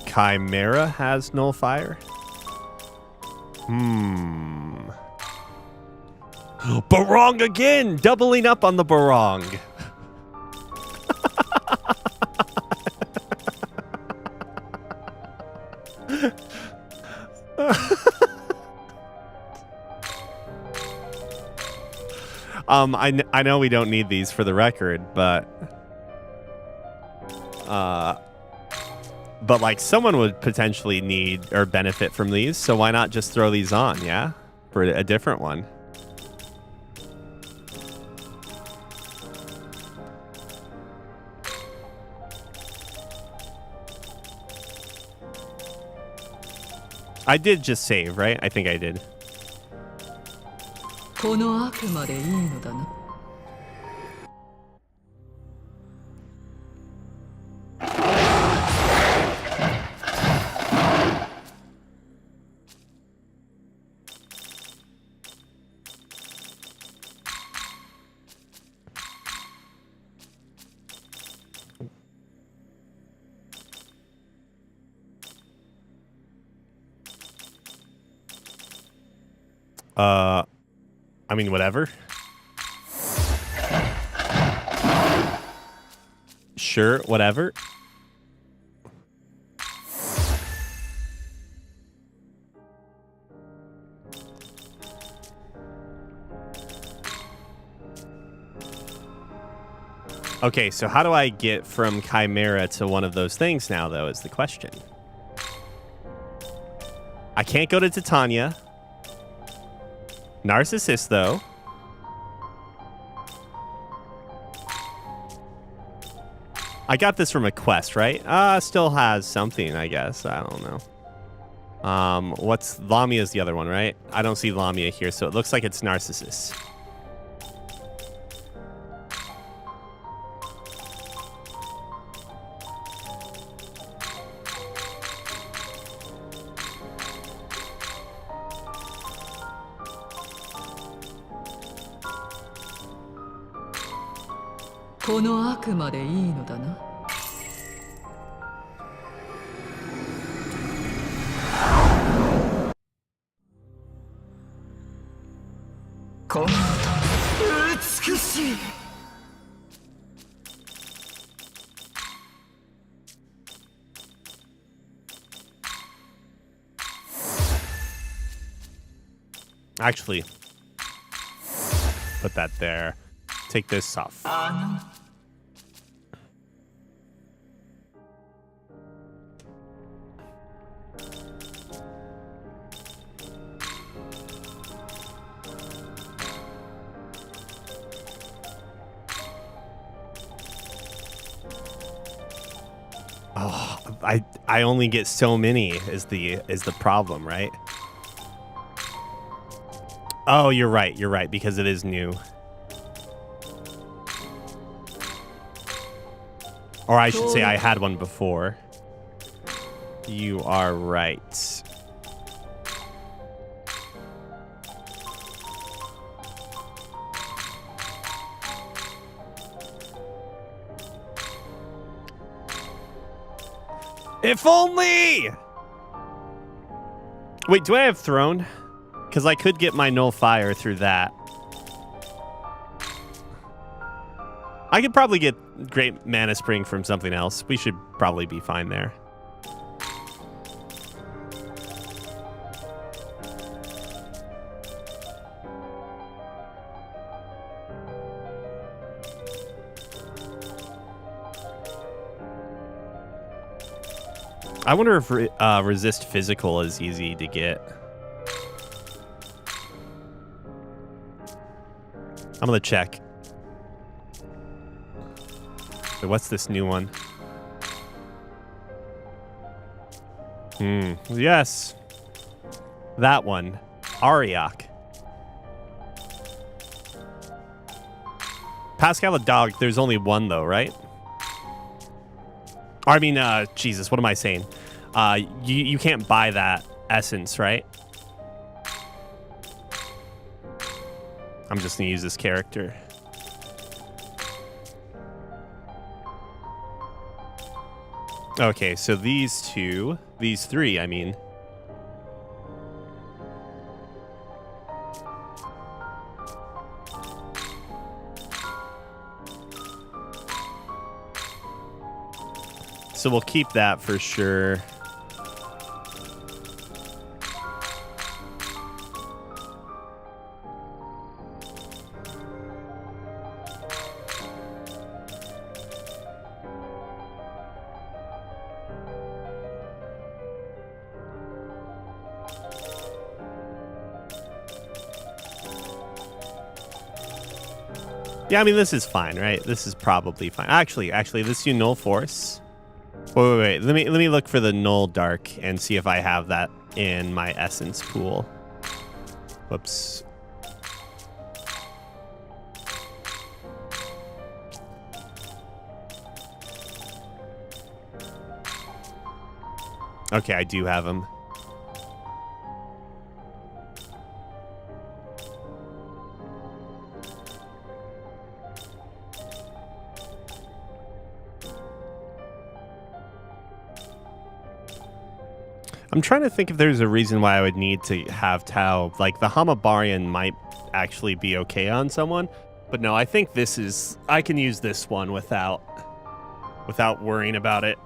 Chimera has null fire? Barong again! Doubling up on the Barong. I know we don't need these for the record, but like someone would potentially need or benefit from these, so why not just throw these on, yeah? For a different one. I did just save, right? I think I did. この悪魔でいいのだな。I mean, whatever. Sure, whatever. Okay, so how do I get from Chimera to one of those things now, though, is the question. I can't go to Titania. Narcissus, though. I got this from a quest, right? Still has something, I guess. I don't know. What's Lamia's the other one, right? I don't see Lamia here, so it looks like it's Narcissus.「この悪魔でいいのだな」この美しい。Actually, put that there. Take this off. I only get so many is the problem, right? Oh, you're right, because it is new. Or I should say I had one before. You are right. If only! Wait, do I have Throne? Because I could get my Null Fire through that. I could probably get Great Mana Spring from something else. We should probably be fine there. I wonder if resist physical is easy to get. I'm gonna check. Wait, what's this new one? Yes. That one. Ariok. Pascal a dog, there's only one though, right? I mean, Jesus, what am I saying? You can't buy that essence, right? I'm just gonna use this character. Okay, so these three, I mean. So we'll keep that for sure. Yeah, I mean, this is fine, right? This is probably fine. Actually, this new Null Force. Wait. Let me look for the Null Dark and see if I have that in my Essence pool. Whoops. Okay, I do have them. I'm trying to think if there's a reason why I would need to have Tau. Like, the Hamabarian might actually be okay on someone, but no, I think this is... I can use this one without worrying about it.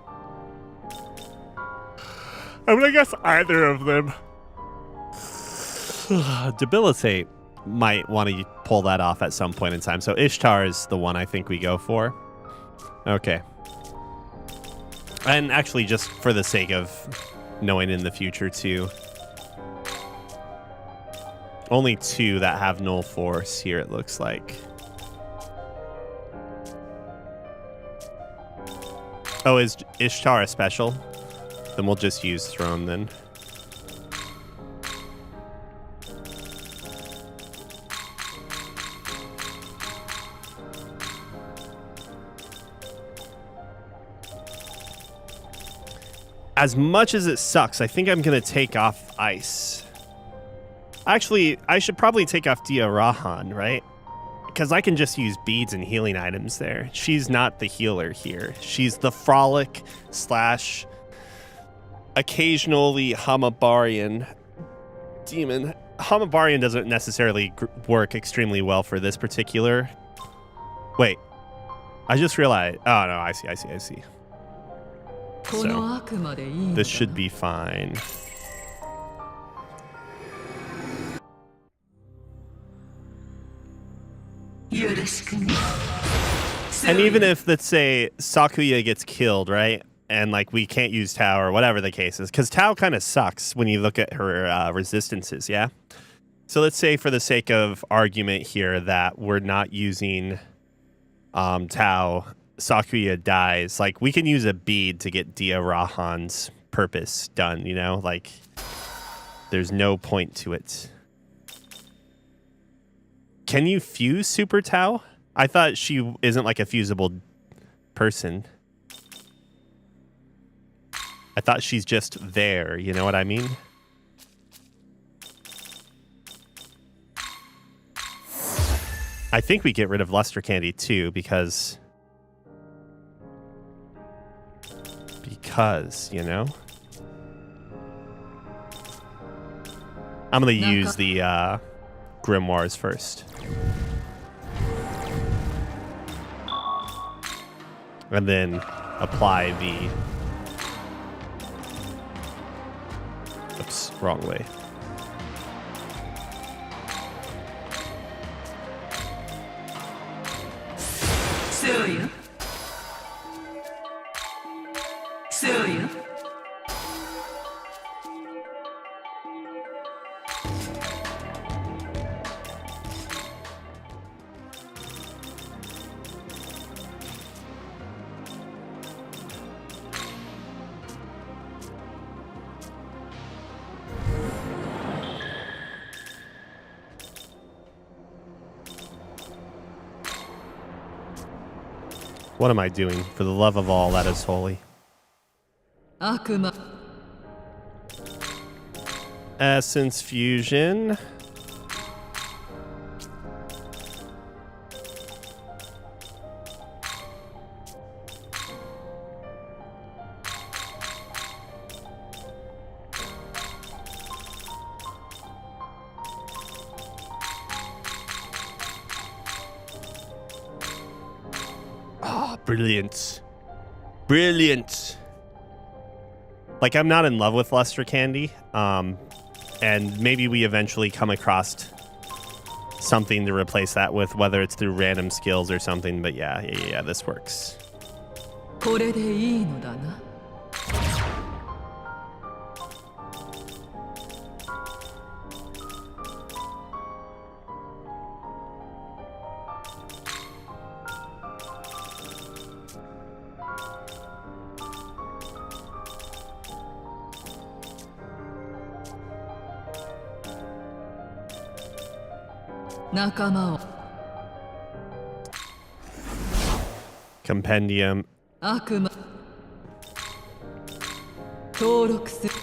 I mean, I guess either of them. Debilitate might want to pull that off at some point in time. So Ishtar is the one I think we go for. Okay. And actually, just for the sake of knowing in the future too. Only two that have Null Force here, it looks like. Oh, is Ishtar a special? Then we'll just use Throne then. As much as it sucks, I think I'm going to take off Ice. Actually, I should probably take off Dia Rahan, right? Because I can just use beads and healing items there. She's not the healer here. She's the frolic / occasionally Hamabarian demon. Hamabarian doesn't necessarily work extremely well for this particular... Wait. I just realized... Oh, no, I see. So, this should be fine. And even if, let's say, Sakuya gets killed, right? And, like, we can't use Tau or whatever the case is. Because Tau kind of sucks when you look at her resistances, yeah? So let's say, for the sake of argument here, that we're not using Tau Sakuya dies, like, we can use a bead to get Dia Rahan's purpose done, you know? Like, there's no point to it. Can you fuse Super Tau? I thought she isn't like a fusible person. I thought she's just there, you know what I mean? I think we get rid of Luster Candy too, because, you know? I'm going to use the Grimoires first. And then apply the... Oops, wrong way. Celia. Celia. What am I doing? For the love of all that is holy. 悪魔 Essence Fusion. Brilliant. Brilliant. Like, I'm not in love with Luster Candy. And maybe we eventually come across something to replace that with, whether it's through random skills or something. But yeah, this works. これでいいのだな 仲間を Compendium. 悪魔登録する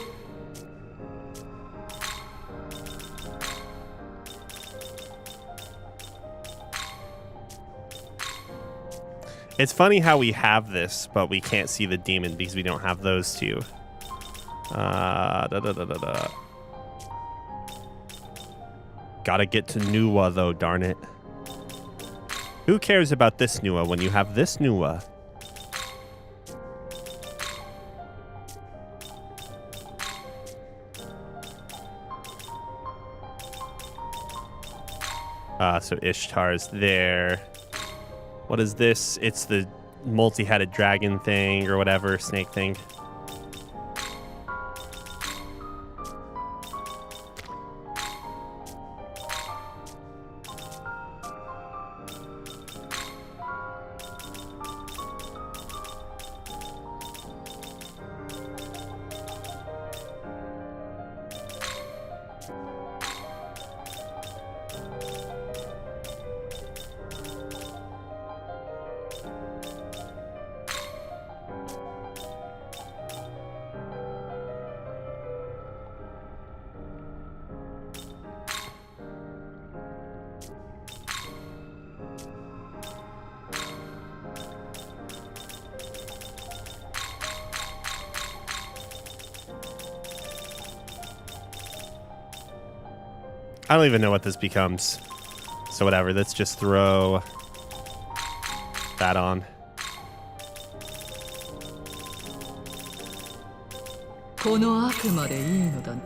It's funny how we have this, but we can't see the demon because we don't have those two. Gotta get to Nuwa, though, darn it. Who cares about this Nuwa when you have this Nuwa? So Ishtar's there. What is this? It's the multi-headed dragon thing or whatever, snake thing. I don't even know what this becomes. So whatever, let's just throw that on. この悪魔でいいのだな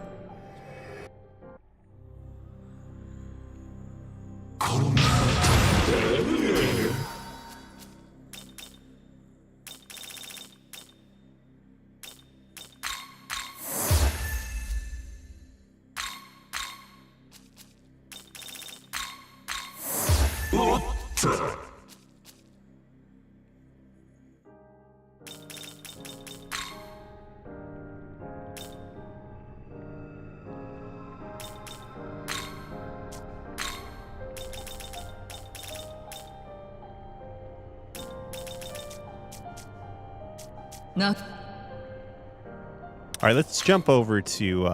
おっとな All right, let's jump over to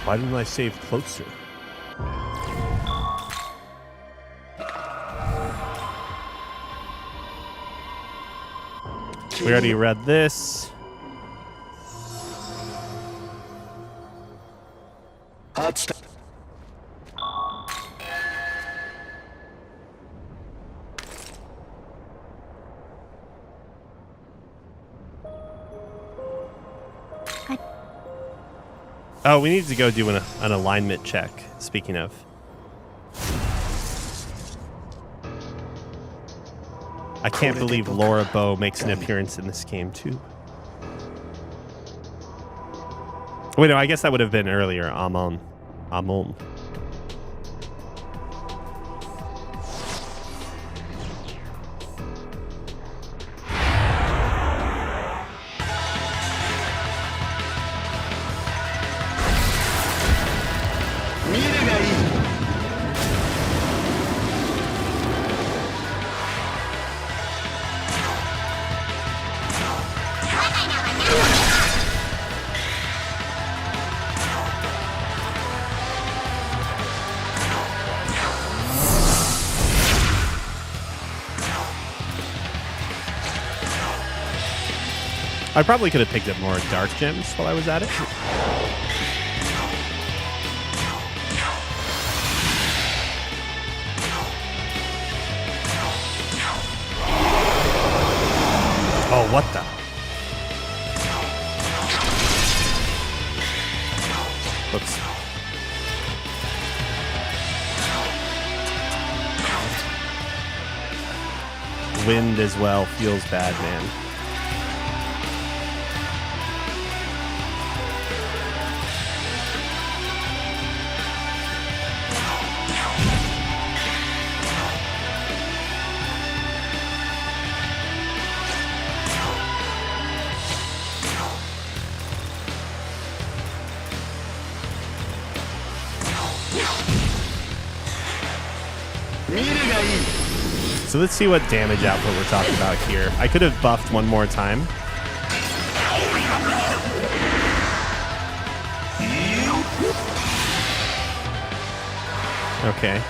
why didn't I save closer? We already read this. 熱田 Oh, we need to go do an alignment check, speaking of. I can't believe Laura Bow makes an appearance in this game, too. Wait, no, I guess that would have been earlier. Amon. Amon. I probably could have picked up more dark gems while I was at it. Oh, what the? Oops. Wind as well feels bad, man. So let's see what damage output we're talking about here. I could have buffed one more time. Okay.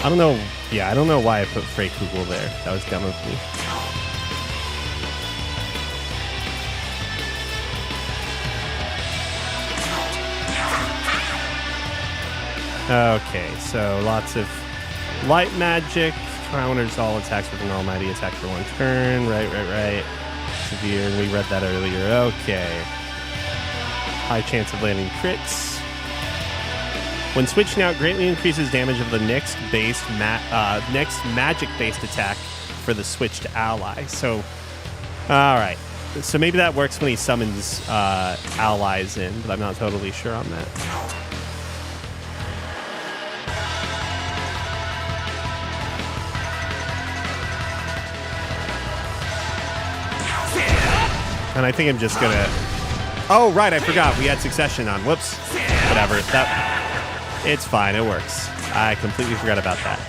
I don't know. Yeah, I don't know why I put Freykugel there. That was dumb of me. Okay, so lots of light magic. Counters all attacks with an almighty attack for one turn. Right. Severe. We read that earlier. Okay. High chance of landing crits. When switching out, greatly increases damage of the next magic-based attack for the switched ally. So, all right. So maybe that works when he summons allies in, but I'm not totally sure on that. And I think I'm just gonna... Oh, right, I forgot. We had Succession on. Whoops. Whatever. It's fine. It works. I completely forgot about that.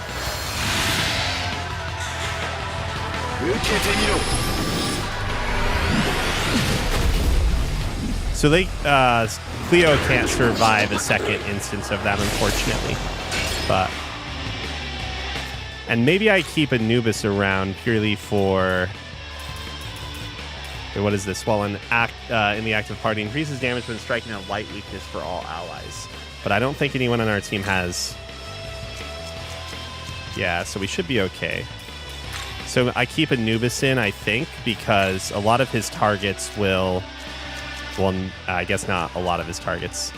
So they Cleo can't survive a second instance of that, unfortunately. But and maybe I keep Anubis around purely for what is this? While in the active party increases damage when striking a light weakness for all allies. But I don't think anyone on our team has. Yeah, so we should be okay. So I keep Anubis in, I think, because a lot of his targets will. Well, I guess not a lot of his targets.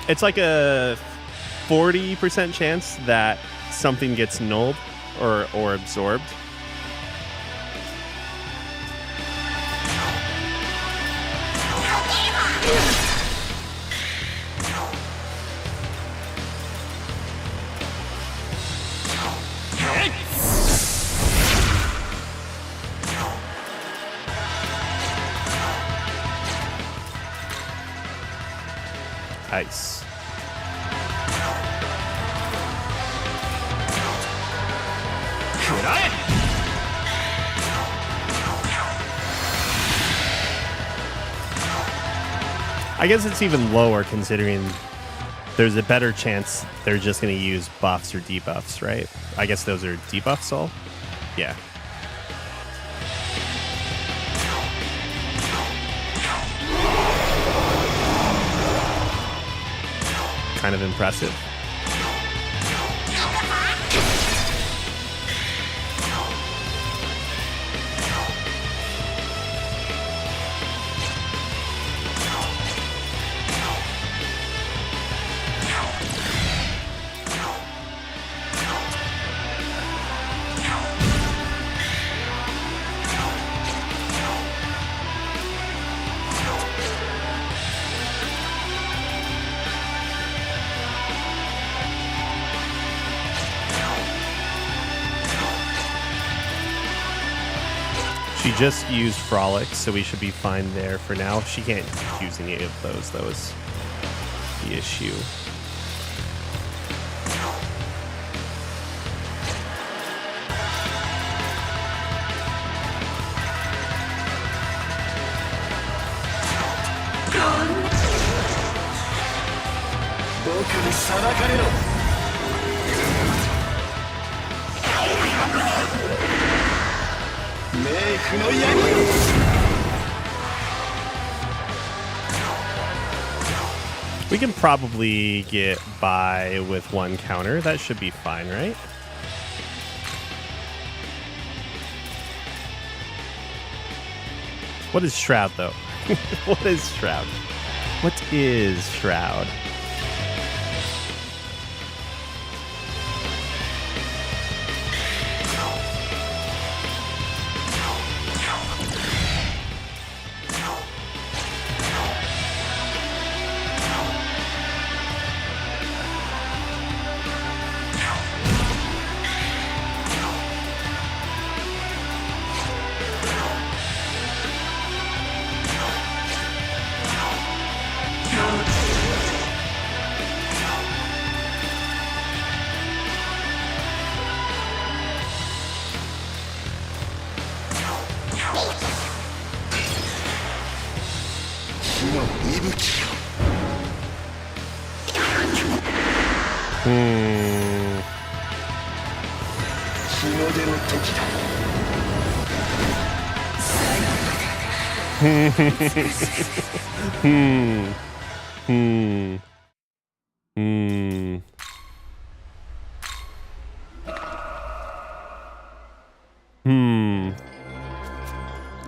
It's like a 40% chance that something gets nulled or absorbed. Nice. I guess it's even lower considering there's a better chance they're just going to use buffs or debuffs, right? I guess those are debuffs all? Yeah. Kind of impressive. She just used Frolic, so we should be fine there for now. She can't use any of those, though, is the issue. We can probably get by with one counter. That should be fine, right? What is Shroud, though? What is Shroud? What is Shroud?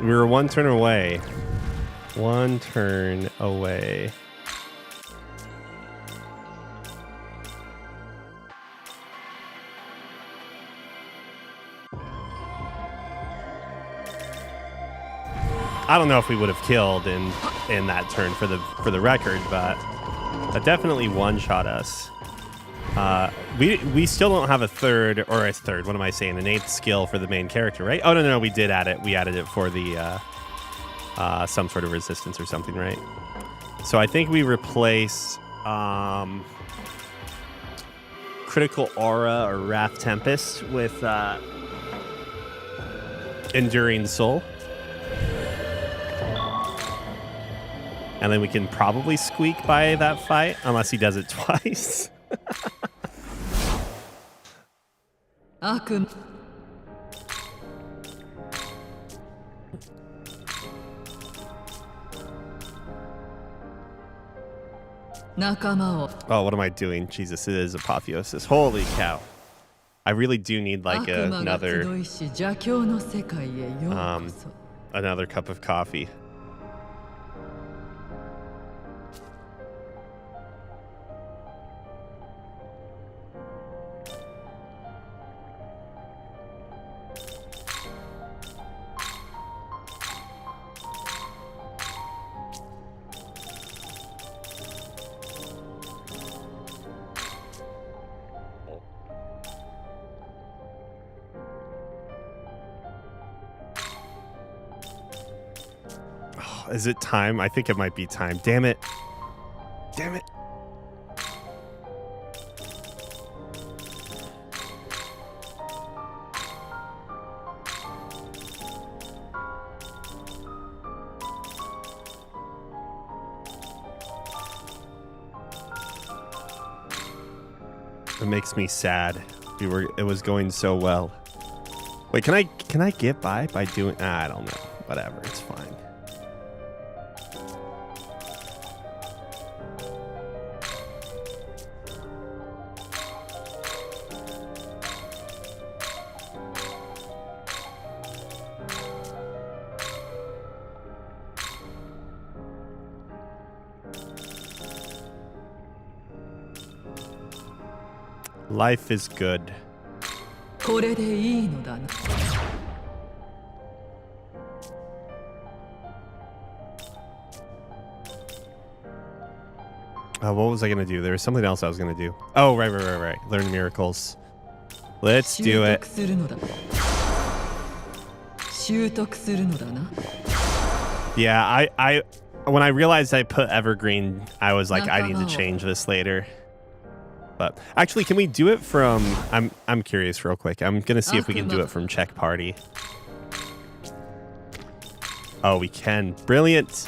We were one turn away. One turn away. I don't know if we would have killed in that turn for the record, but that definitely one-shot us. We still don't have a third. What am I saying? An 8th skill for the main character, right? Oh no, we did add it. We added it for the some sort of resistance or something, right? So I think we replace Critical Aura or Wrath Tempest with Enduring Soul. And then we can probably squeak by that fight, unless he does it twice. 悪仲間を Oh, what am I doing? Jesus, it is apotheosis. Holy cow. I really do need like 悪魔が another 集いし邪教の世界へようこそ another cup of coffee. Is it time? I think it might be time. Damn it. Damn it. It makes me sad. It was going so well. Wait, can I get by doing I don't know. Whatever, it's fine. Life is good. これでいいのだな What was I gonna do? There was something else I was gonna do. Oh, right. Learn miracles. Let's do 習 it. 得するのだ習得するのだな Yeah, I when I realized I put evergreen, I was like, I need to change this later. But actually, can we do it from? I'm curious, real quick. I'm gonna see if we can do it from Check Party. Oh, we can. Brilliant.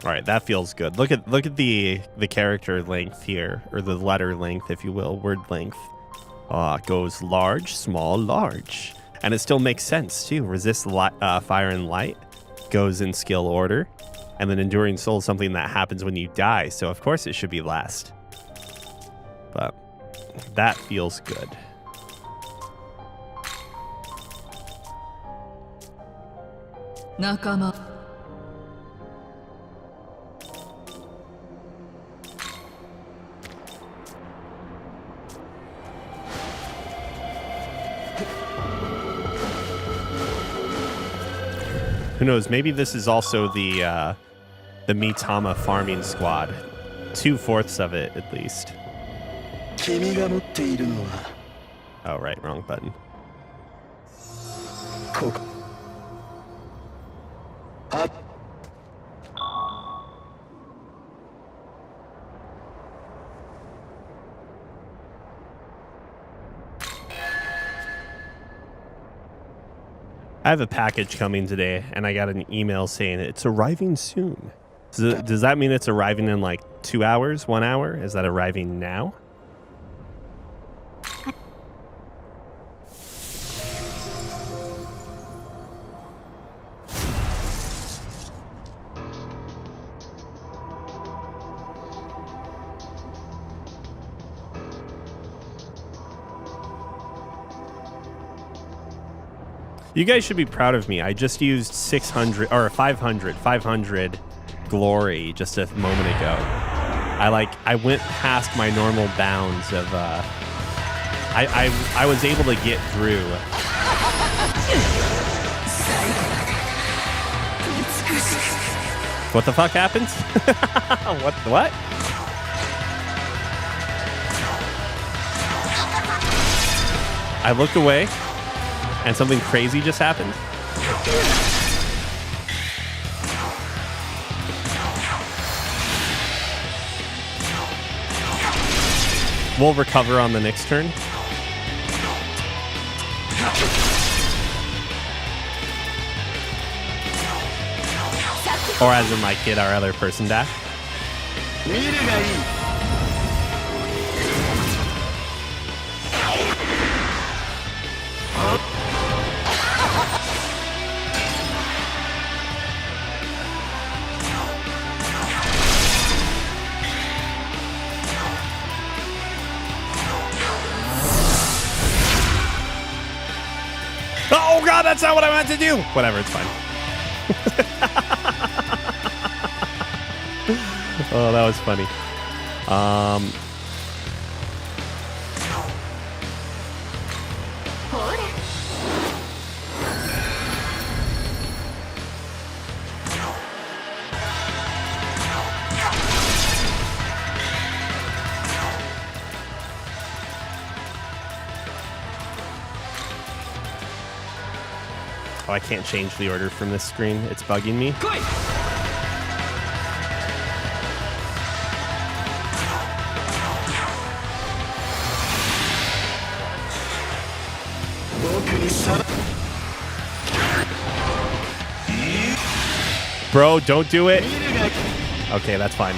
All right, that feels good. Look at the character length here, or the letter length, if you will, word length. It goes large, small, large, and it still makes sense too. Resist fire and light goes in skill order, and then enduring soul is something that happens when you die. So of course it should be last. But that feels good. Nakama. Who knows? Maybe this is also the Mitama farming squad. 2/4 of it, at least. 君が持っているのは Oh, right. Wrong button. ここあ I have a package coming today, and I got an email saying it's arriving soon. Does that mean it's arriving in like 2 hours, 1 hour? Is that arriving now? You guys should be proud of me. I just used 600 or 500 glory just a moment ago. I went past my normal bounds of I was able to get through. What the fuck happened? What? I looked away. And something crazy just happened. We'll recover on the next turn. Or as in like hit our other person dash. Oh god, that's not what I meant to do. Whatever, it's fine. Oh, that was funny. Oh, I can't change the order from this screen. It's bugging me. Bro, don't do it. Okay, that's fine.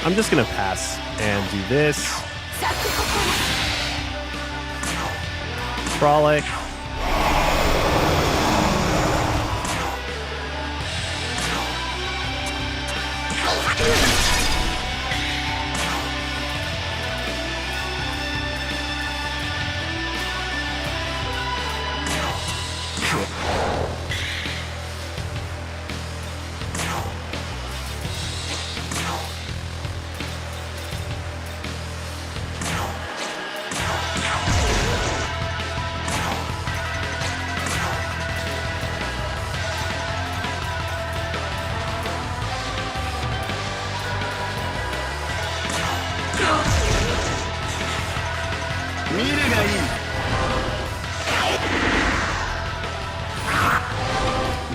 I'm just gonna pass and do this. Frolic.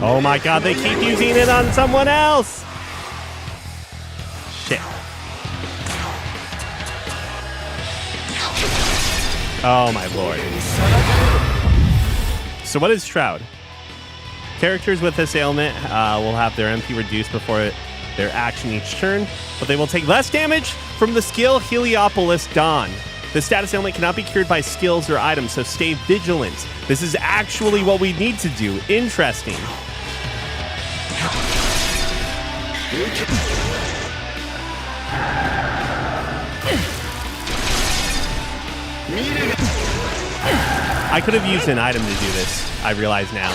Oh my god, they keep using it on someone else! Shit. Oh my lord. So what is Shroud? Characters with this ailment will have their MP reduced before their action each turn, but they will take less damage from the skill Heliopolis Dawn. The status ailment cannot be cured by skills or items, so stay vigilant. This is actually what we need to do. Interesting. I could have used an item to do this, I realize now.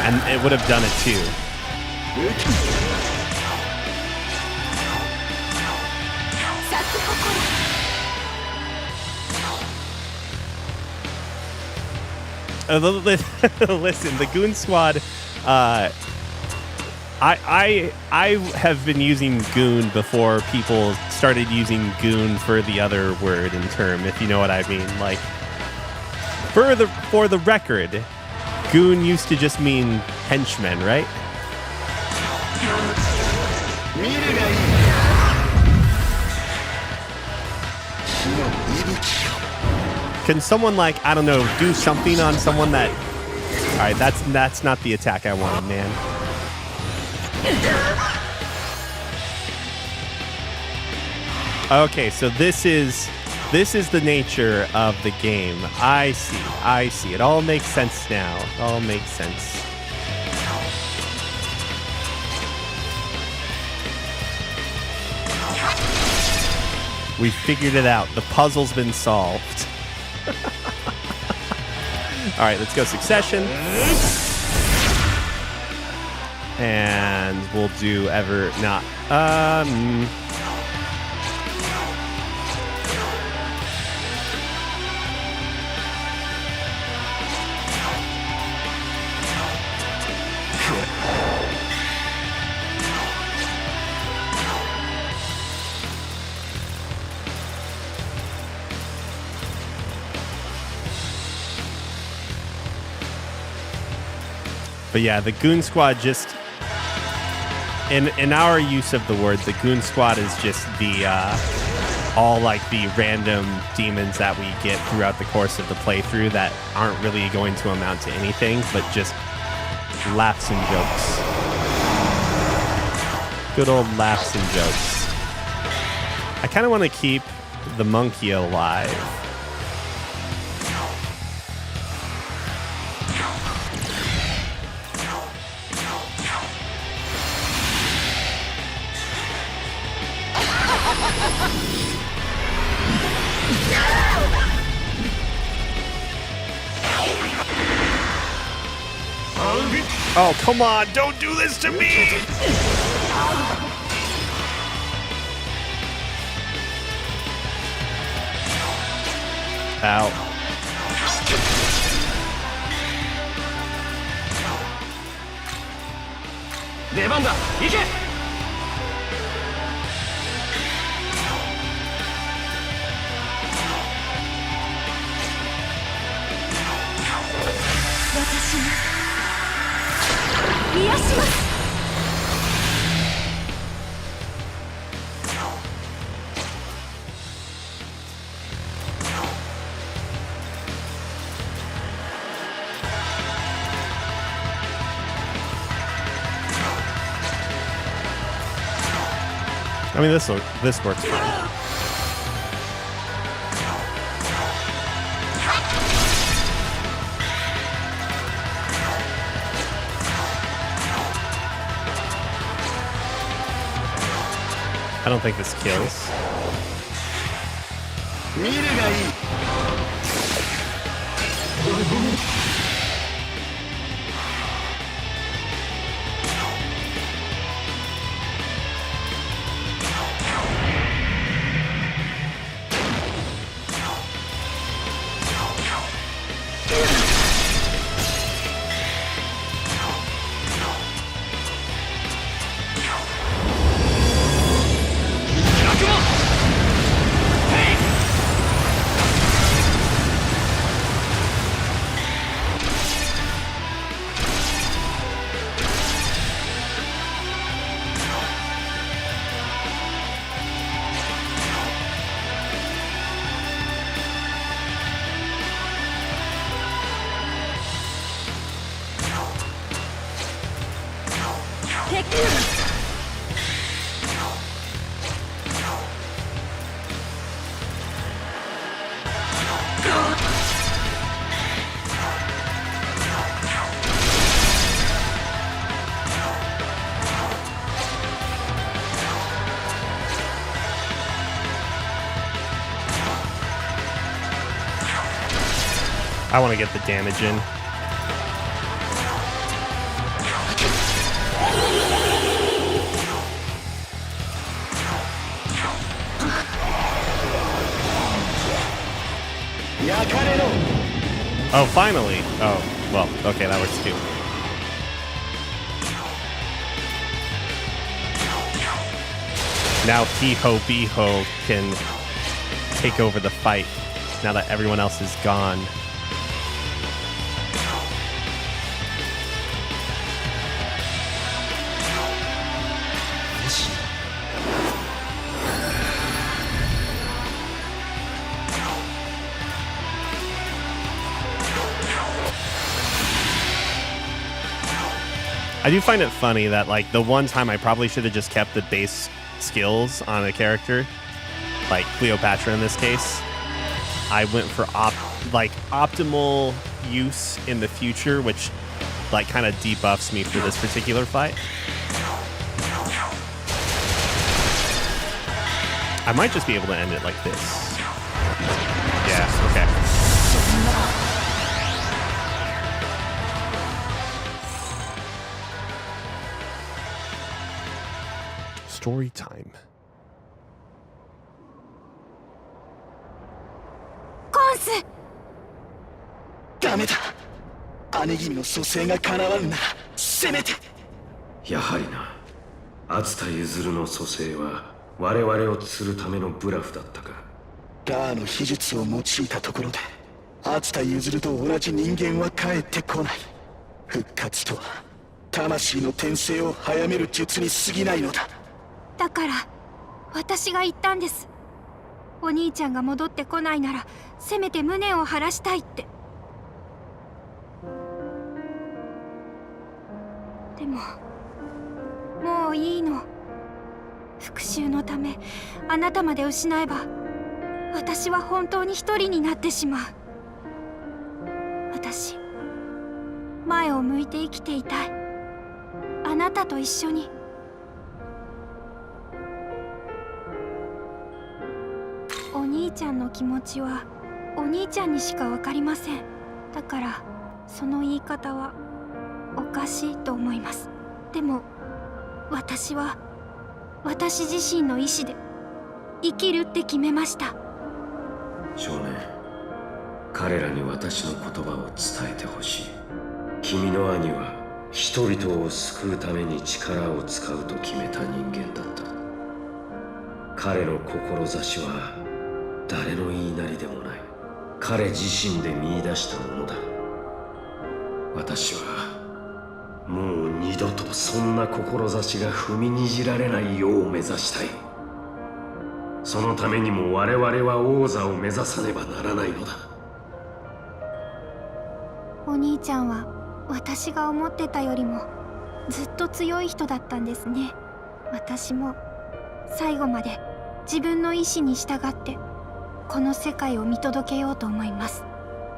And it would have done it too. Listen, the Goon Squad, I have been using Goon before people started using Goon for the other word and term, if you know what I mean. Like, for the record, Goon used to just mean henchmen, right? Can someone, like, I don't know, do something on someone that... Alright, that's not the attack I wanted, man. Okay, so this is the nature of the game. I see. It all makes sense now. It all makes sense. We figured it out. The puzzle's been solved. All right, let's go Succession. And we'll do ever not. But yeah, the goon squad just in our use of the word, the goon squad is just the all like the random demons that we get throughout the course of the playthrough that aren't really going to amount to anything, but just laughs and jokes. Good old laughs and jokes. I kind of want to keep the monkey alive. Oh, come on, don't do this to me! Ow. I mean, this works fine. I don't think this kills. I want to get the damage in. Oh, finally. Oh, well, okay, that works too. Now He-Ho Be-Ho can take over the fight now that everyone else is gone. I do find it funny that, like, the one time I probably should have just kept the base skills on a character, like Cleopatra in this case, I went for optimal use in the future, which, like, kind of debuffs me for this particular fight. I might just be able to end it like this. Yeah, okay. Story time. コンス。ダメだ。姉君の蘇生が叶わんならせめて。やはりな。熱田譲の蘇生は我々を釣るためのブラフだったか。ラーの秘術を用いたところで熱田譲と同じ人間は帰ってこない。復活とは魂の転生を早める術に過ぎないのだ。だから私が言ったんです。お兄ちゃんが戻ってこないならせめて無念を晴らしたいって。でももういいの。復讐のためあなたまで失えば私は本当に一人になってしまう。私前を向いて生きていたい。あなたと一緒に。お兄ちゃんの気持ちはお兄ちゃんにしか分かりません。だからその言い方はおかしいと思います。でも私は私自身の意志で生きるって決めました。少年、彼らに私の言葉を伝えてほしい。君の兄は人々を救うために力を使うと決めた人間だった。彼の志は誰の言いなりでもない。彼自身で見出したものだ。私はもう二度とそんな志が踏みにじられないよう目指したい。そのためにも我々は王座を目指さねばならないのだ。お兄ちゃんは私が思ってたよりもずっと強い人だったんですね。私も最後まで自分の意志に従ってこの世界を見届けようと思います。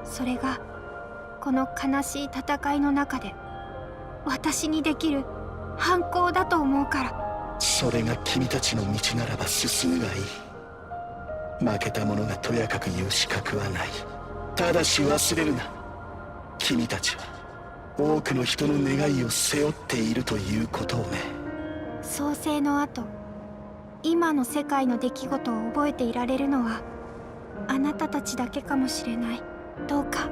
それがこの悲しい戦いの中で私にできる反抗だと思うから。それが君たちの道ならば進むがいい。負けた者がとやかく言う資格はない。ただし忘れるな、君たちは多くの人の願いを背負っているということをね。創世の後、今の世界の出来事を覚えていられるのはあなたたちだけかもしれない。どうか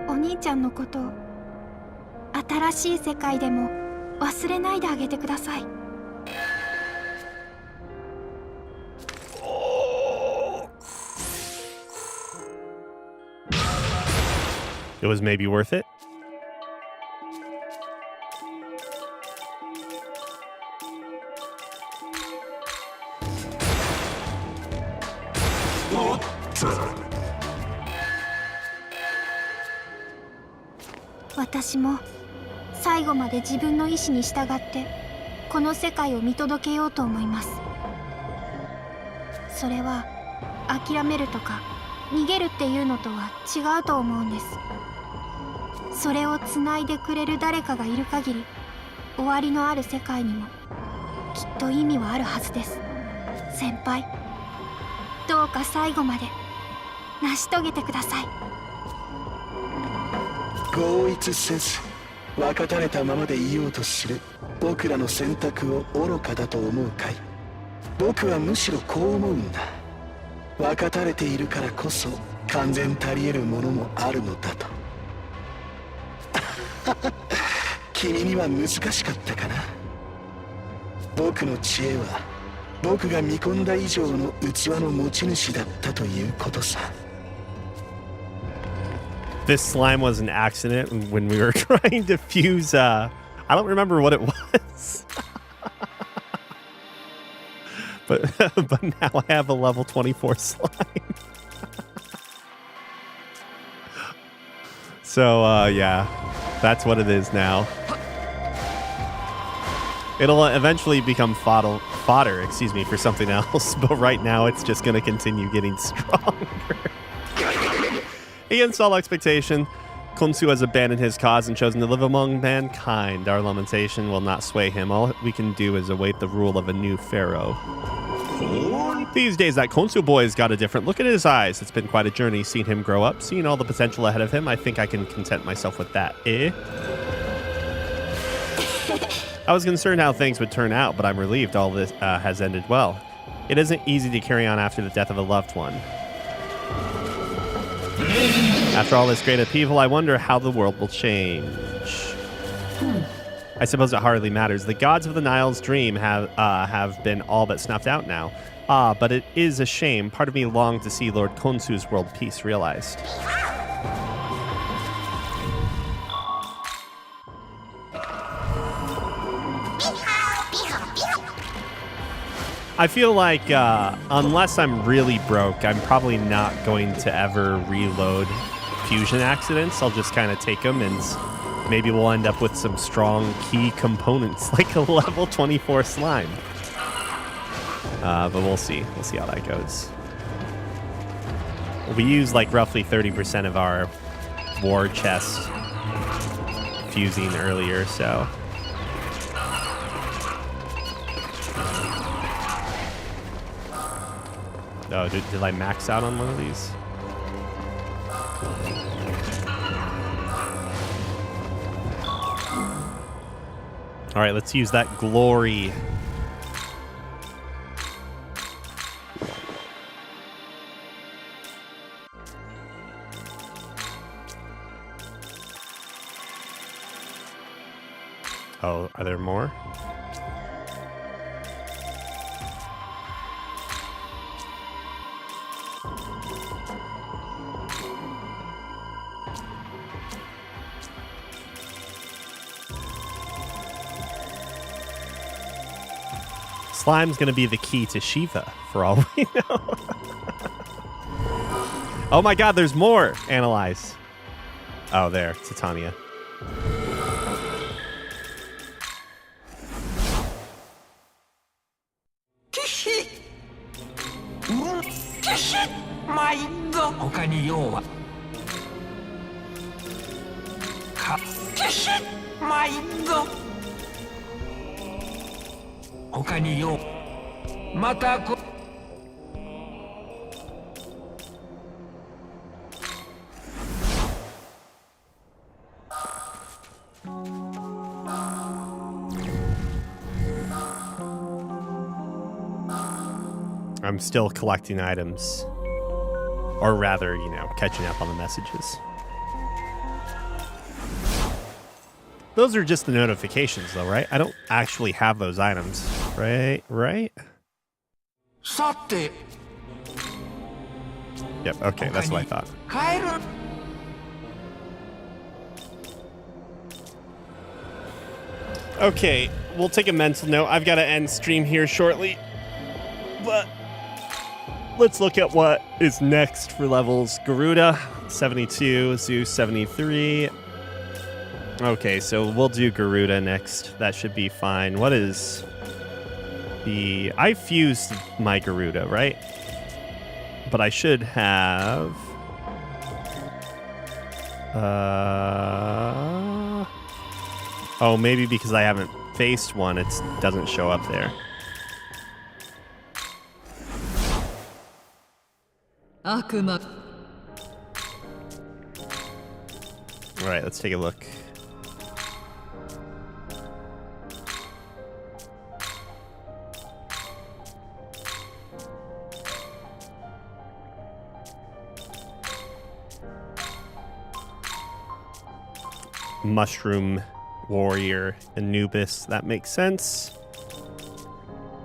お兄ちゃんのことを新しい世界でも忘れないであげてください。It was maybe worth it.「私も最後まで自分の意志に従ってこの世界を見届けようと思います。それは諦めるとか逃げるっていうのとは違うと思うんです。それをつないでくれる誰かがいる限り終わりのある世界にもきっと意味はあるはずです。先輩、どうか最後まで成し遂げてください。合一せず分かたれたままでいようとする僕らの選択を愚かだと思うかい。僕はむしろこう思うんだ。分かたれているからこそ完全たり得るものもあるのだと。君には難しかったかな。僕の知恵は僕が見込んだ以上の器の持ち主だったということさ。This slime was an accident when we were trying to fuse, I don't remember what it was. but now I have a level 24 slime. So, yeah, that's what it is now. It'll eventually become fodder, for something else, but right now it's just going to continue getting stronger. Against all expectation, Khonsu has abandoned his cause and chosen to live among mankind. Our lamentation will not sway him. All we can do is await the rule of a new pharaoh. These days, that Khonsu boy's got a different look in his eyes. It's been quite a journey seeing him grow up, seeing all the potential ahead of him. I think I can content myself with that, eh? I was concerned how things would turn out, but I'm relieved all this has ended well. It isn't easy to carry on after the death of a loved one. After all this great upheaval, I wonder how the world will change. I suppose it hardly matters. The gods of the Nile's dream have been all but snuffed out now. But it is a shame. Part of me longed to see Lord Khonsu's world peace realized. I feel like unless I'm really broke, I'm probably not going to ever reload fusion accidents. I'll just kind of take them, and maybe we'll end up with some strong key components like a level 24 slime. But we'll see. We'll see how that goes. We use like roughly 30% of our war chest fusing earlier, so... Oh, did I max out on one of these? All right, let's use that glory. Oh, are there more? Slime's going to be the key to Shiva, for all we know. Oh my god, there's more! Analyze. Oh, there. Titania. I'm still collecting items. Or rather, you know, catching up on the messages. Those are just the notifications, though, right? I don't actually have those items, right? Right? Yep, okay, that's what I thought. Okay, we'll take a mental note. I've got to end stream here shortly. But let's look at what is next for levels. Garuda, 72. Zeus, 73. Okay, so we'll do Garuda next. That should be fine. What is the... I fused my Garuda, right? But I should have... Oh, maybe because I haven't faced one, it doesn't show up there. Akuma. All right, let's take a look. Mushroom warrior Anubis. That makes sense. Oh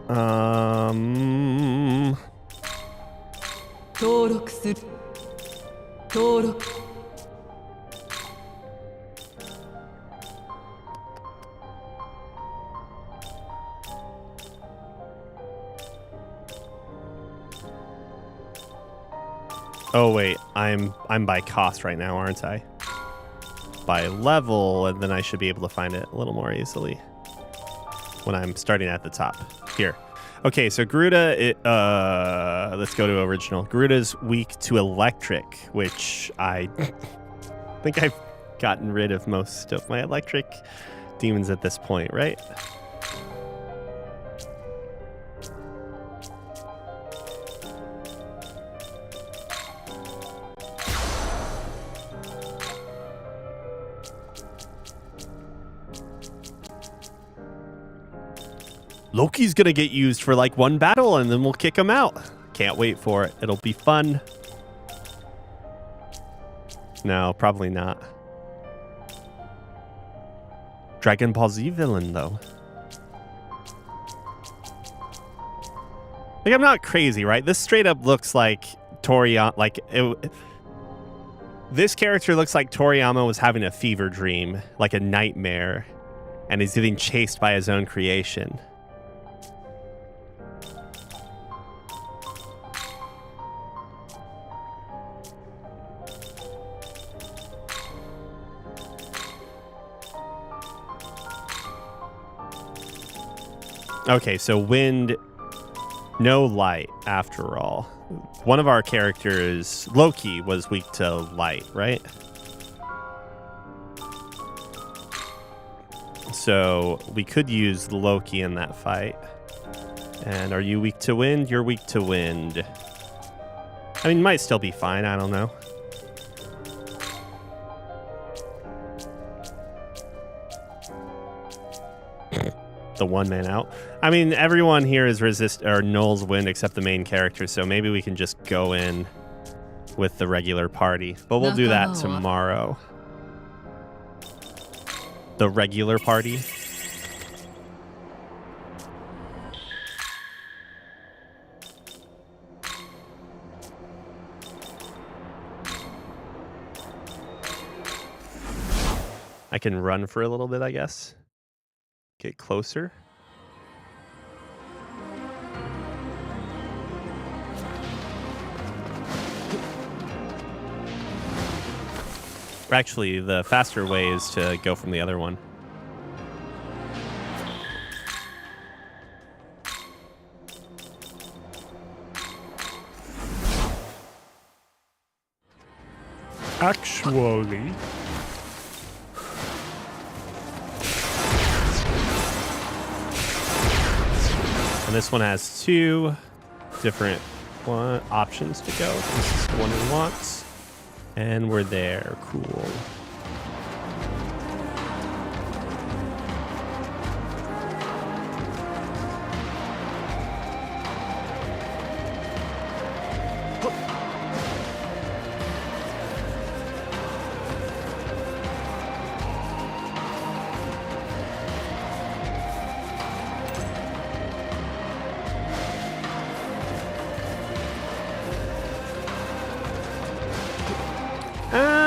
wait, I'm by cost right now, aren't I? By level, and then I should be able to find it a little more easily when I'm starting at the top. Here. Okay, so Garuda, let's go to original. Garuda's weak to electric, which I think I've gotten rid of most of my electric demons at this point, right? Loki's gonna get used for like one battle and then we'll kick him out. Can't wait for it. It'll be fun. No, probably not. Dragon Ball Z villain though. Like, I'm not crazy, right? This straight up looks like Toriyama. Like, this character looks like Toriyama was having a fever dream, like a nightmare, and he's getting chased by his own creation. Okay, so wind, no light after all. One of our characters, Loki, was weak to light, right? So we could use Loki in that fight. And are you weak to wind? You're weak to wind. I mean, might still be fine. I don't know. The one man out. I mean, everyone here is nulls wind except the main character, so maybe we can just go in with the regular party. But we'll do that tomorrow. The regular party. I can run for a little bit, I guess. Get closer. Actually, the faster way is to go from the other one. Actually... And this one has two different options to go. This is the one we want. And we're there. Cool.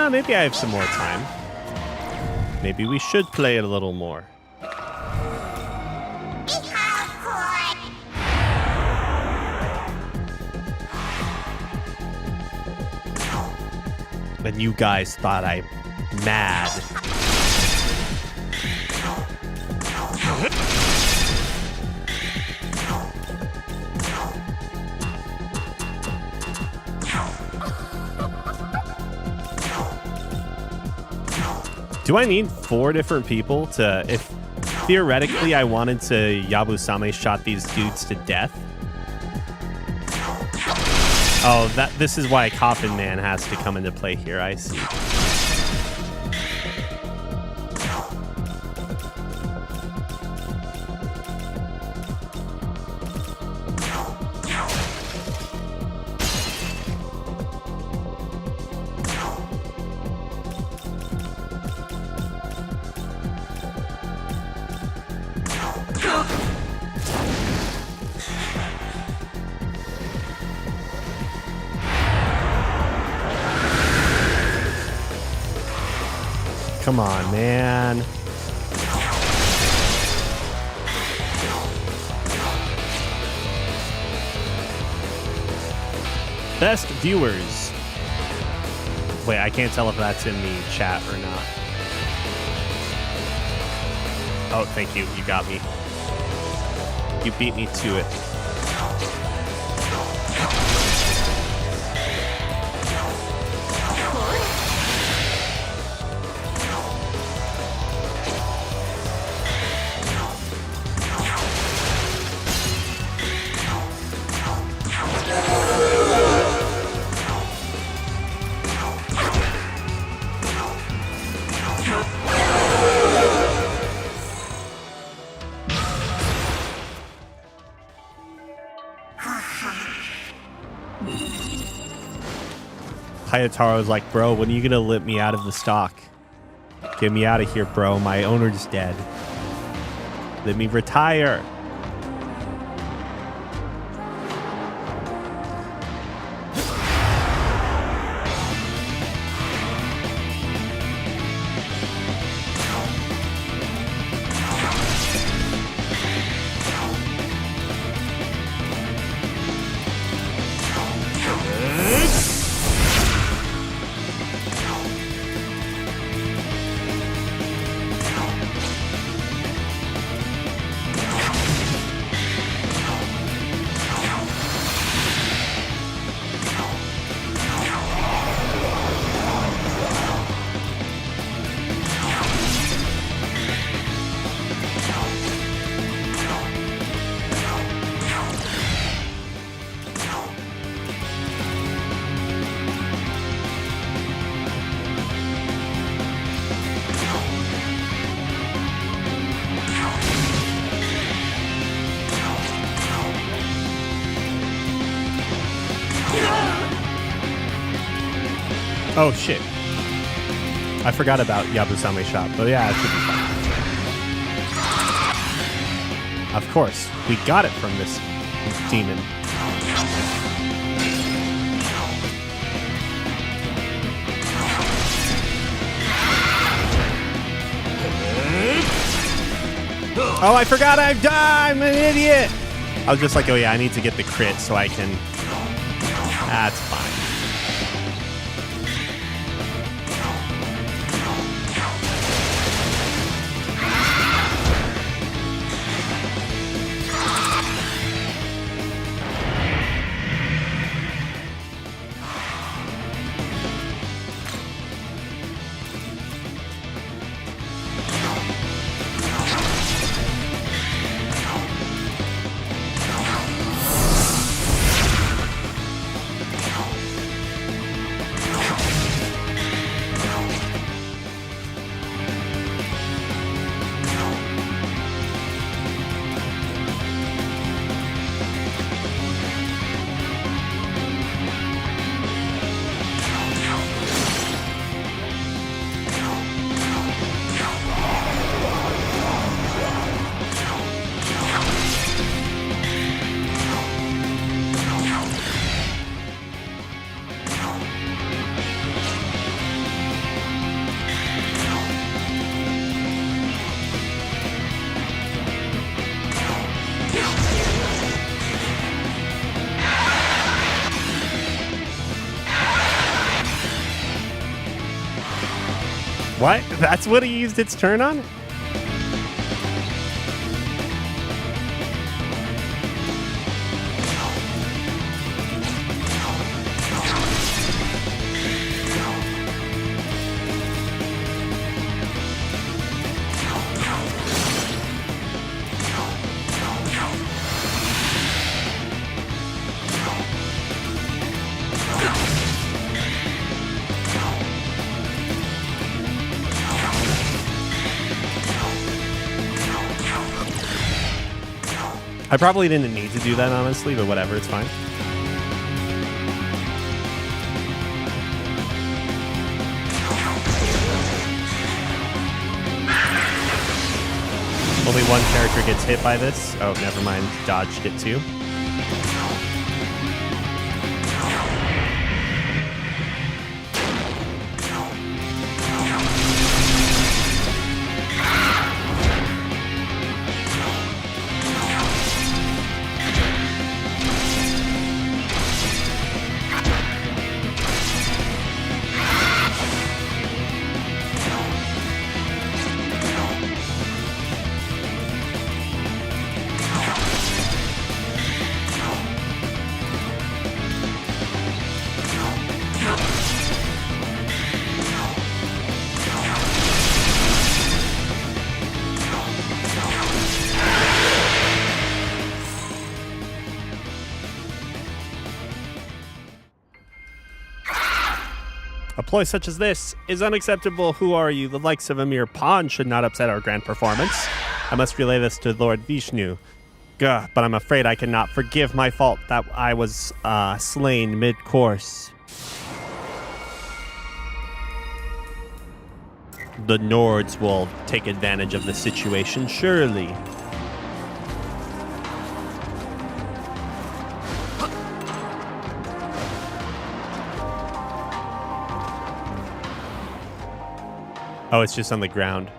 Maybe I have some more time. Maybe we should play it a little more. And you guys thought I'm mad. Do I need 4 different people to, if theoretically I wanted to Yabusame shot these dudes to death? Oh, this is why Coffin Man has to come into play here, I see. Come on, man. Best viewers. Wait, I can't tell if that's in the chat or not. Oh, thank you. You got me. You beat me to it. Hayataro's like, bro, when are you gonna let me out of the stock? Get me out of here, bro. My owner's dead. Let me retire. Oh, shit. I forgot about Yabusame shop, but yeah, it should be fine. Of course, we got it from this demon. Oh, I forgot I'm an idiot. I was just like, oh yeah, I need to get the crit so I can... That's fine. What? That's what he used its turn on? I probably didn't need to do that, honestly, but whatever, it's fine. Only one character gets hit by this. Oh, never mind. Dodged it too. A ploy such as this is unacceptable. Who are you? The likes of a mere pawn should not upset our grand performance. I must relay this to Lord Vishnu. Gah, but I'm afraid I cannot forgive my fault that I was slain mid-course. The Nords will take advantage of the situation, surely. Oh, it's just on the ground.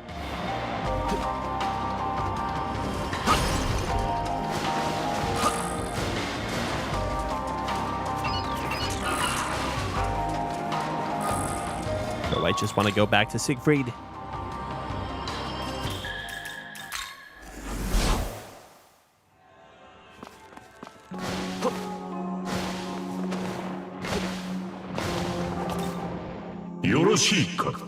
Oh, I just want to go back to Siegfried. Yoroshika.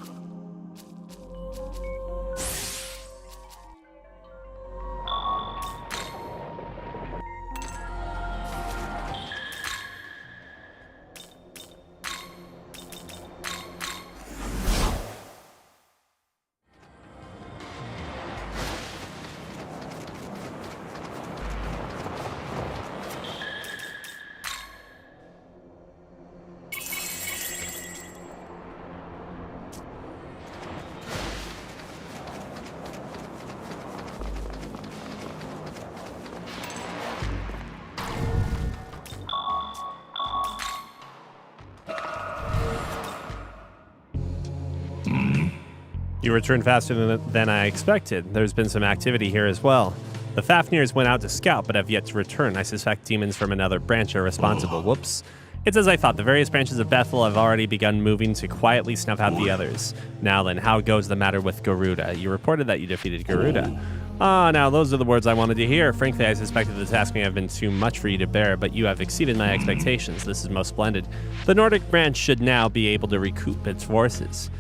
You returned faster than I expected. There's been some activity here as well. The Fafnirs went out to scout, but have yet to return. I suspect demons from another branch are responsible. Whoops. It's as I thought. The various branches of Bethel have already begun moving to quietly snuff out the others. Now then, how goes the matter with Garuda? You reported that you defeated Garuda. Ah, now those are the words I wanted to hear. Frankly, I suspected the task may have been too much for you to bear, but you have exceeded my expectations. This is most splendid. The Nordic branch should now be able to recoup its forces.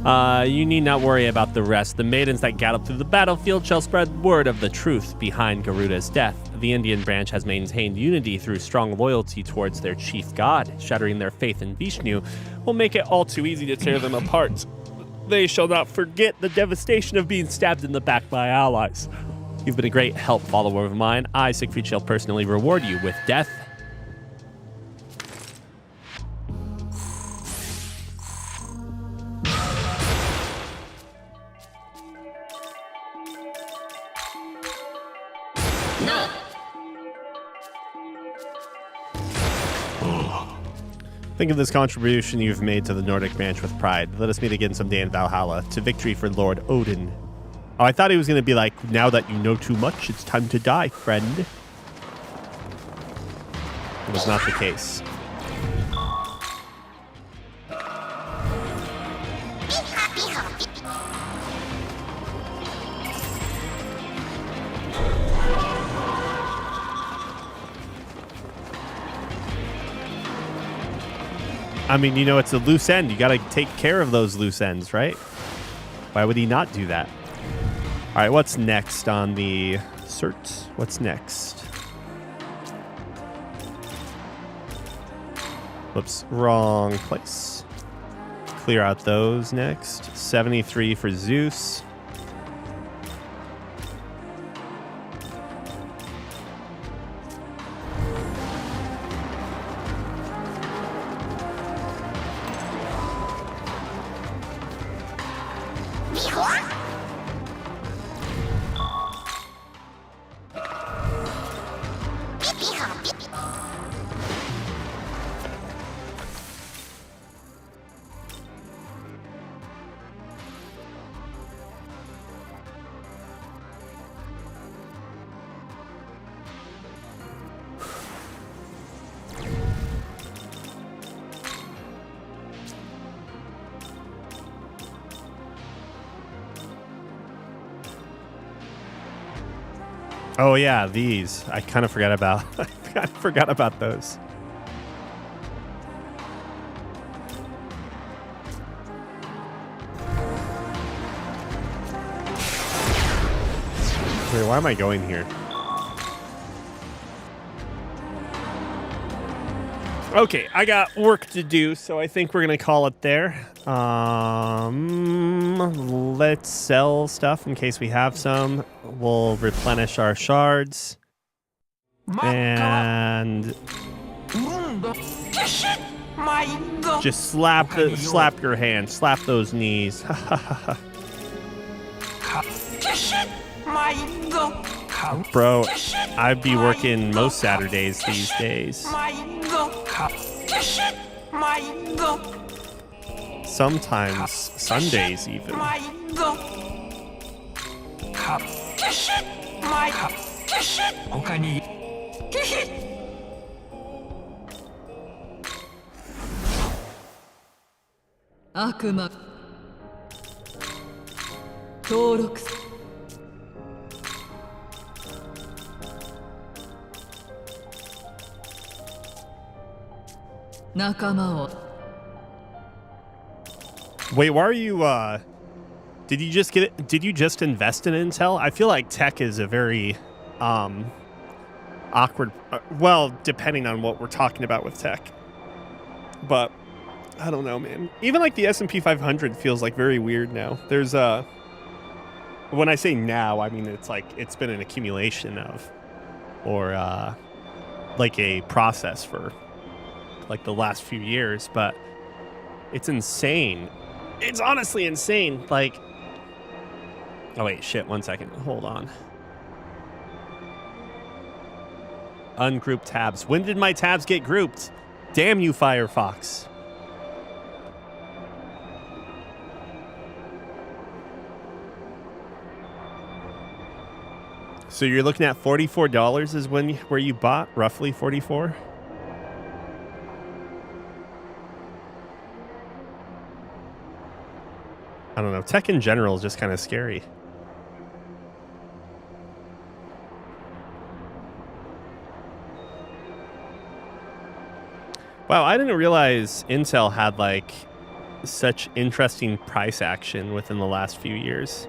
You need not worry about the rest. The maidens that gallop through the battlefield shall spread word of the truth behind Garuda's death. The Indian branch has maintained unity through strong loyalty towards their chief god. Shattering their faith in Vishnu will make it all too easy to tear them apart. They shall not forget the devastation of being stabbed in the back by allies. You've been a great help, follower of mine. I, Siegfried, shall personally reward you with death. Think of this contribution you've made to the Nordic branch with pride. Let us meet again someday in Valhalla. To victory for Lord Odin. Oh, I thought he was going to be like, now that you know too much, it's time to die, friend. It was not the case. I mean, you know, it's a loose end. You got to take care of those loose ends, right? Why would he not do that? All right, what's next on the cert? What's next? Whoops, wrong place. Clear out those next. 73 for Zeus. Oh yeah, these. I kind of forgot about. I forgot about those. Wait, why am I going here? Okay, I got work to do, so I think we're gonna call it there. Let's sell stuff in case we have some. We'll replenish our shards. And just slap your hand, slap those knees. Bro, I'd be working most Saturdays these days. Sometimes Sundays even. Akuma 登録仲間を Wait, why are you did you just invest in Intel? I feel like tech is a very awkward well, depending on what we're talking about with tech. But I don't know, man. Even like the S&P 500 feels like very weird now. There's when I say now, I mean it's like it's been an accumulation of or like a process for like the last few years, but it's insane. It's honestly insane. Like, oh wait, shit, 1 second. Hold on. Ungroup tabs. When did my tabs get grouped? Damn you, Firefox. So you're looking at $44 is where you bought, roughly 44. I don't know. Tech in general is just kind of scary. Wow, I didn't realize Intel had like such interesting price action within the last few years.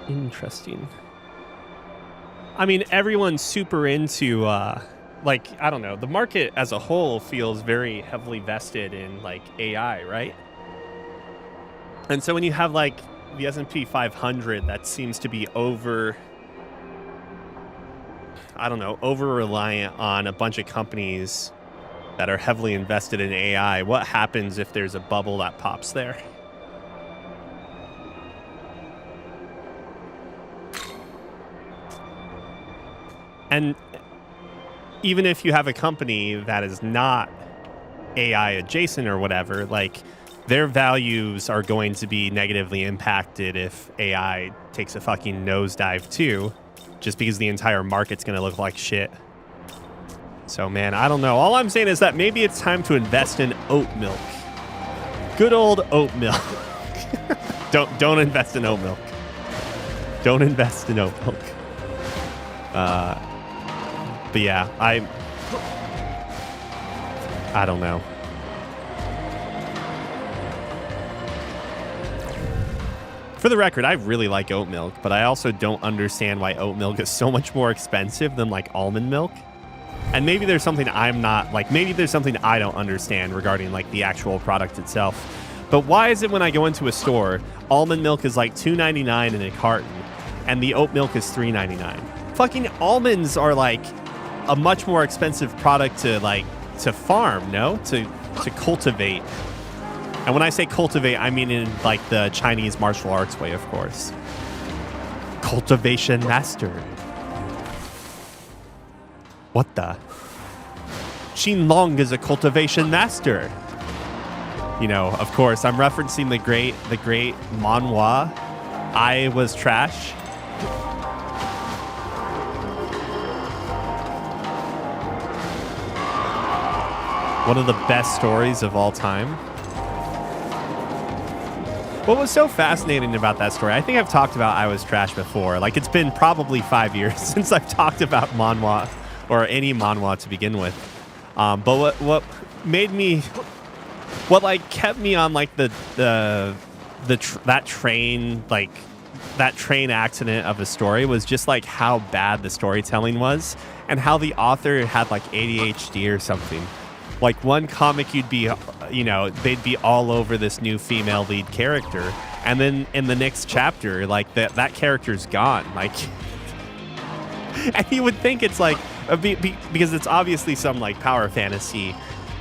Interesting. I mean, everyone's super into like, I don't know, the market as a whole feels very heavily vested in like AI, right? And so when you have like the S&P 500 that seems to be over reliant on a bunch of companies that are heavily invested in AI, what happens if there's a bubble that pops there? And even if you have a company that is not AI adjacent or whatever, like their values are going to be negatively impacted if AI takes a fucking nosedive too, just because the entire market's going to look like shit. So, man, I don't know. All I'm saying is that maybe it's time to invest in oat milk. Good old oat milk. Don't invest in oat milk. Don't invest in oat milk. But yeah, I don't know. For the record, I really like oat milk, but I also don't understand why oat milk is so much more expensive than like almond milk. And maybe there's something maybe there's something I don't understand regarding like the actual product itself. But why is it when I go into a store, almond milk is like $2.99 in a carton and the oat milk is $3.99? Fucking almonds are like a much more expensive product to farm, no? To cultivate. And when I say cultivate, I mean in like the Chinese martial arts way, of course. Cultivation master. What the? Qin Long is a cultivation master. You know, of course, I'm referencing the great manhwa, I Was Trash. One of the best stories of all time. What was so fascinating about that story, I think I've talked about I Was Trash before. Like, it's been probably 5 years since I've talked about manhwa, or any manhwa to begin with. But what made me, what like kept me on like that train accident of a story was just like how bad the storytelling was and how the author had like ADHD or something. Like one comic you'd be, they'd be all over this new female lead character. And then in the next chapter, like that character's gone. Like, and you would think it's like, because it's obviously some like power fantasy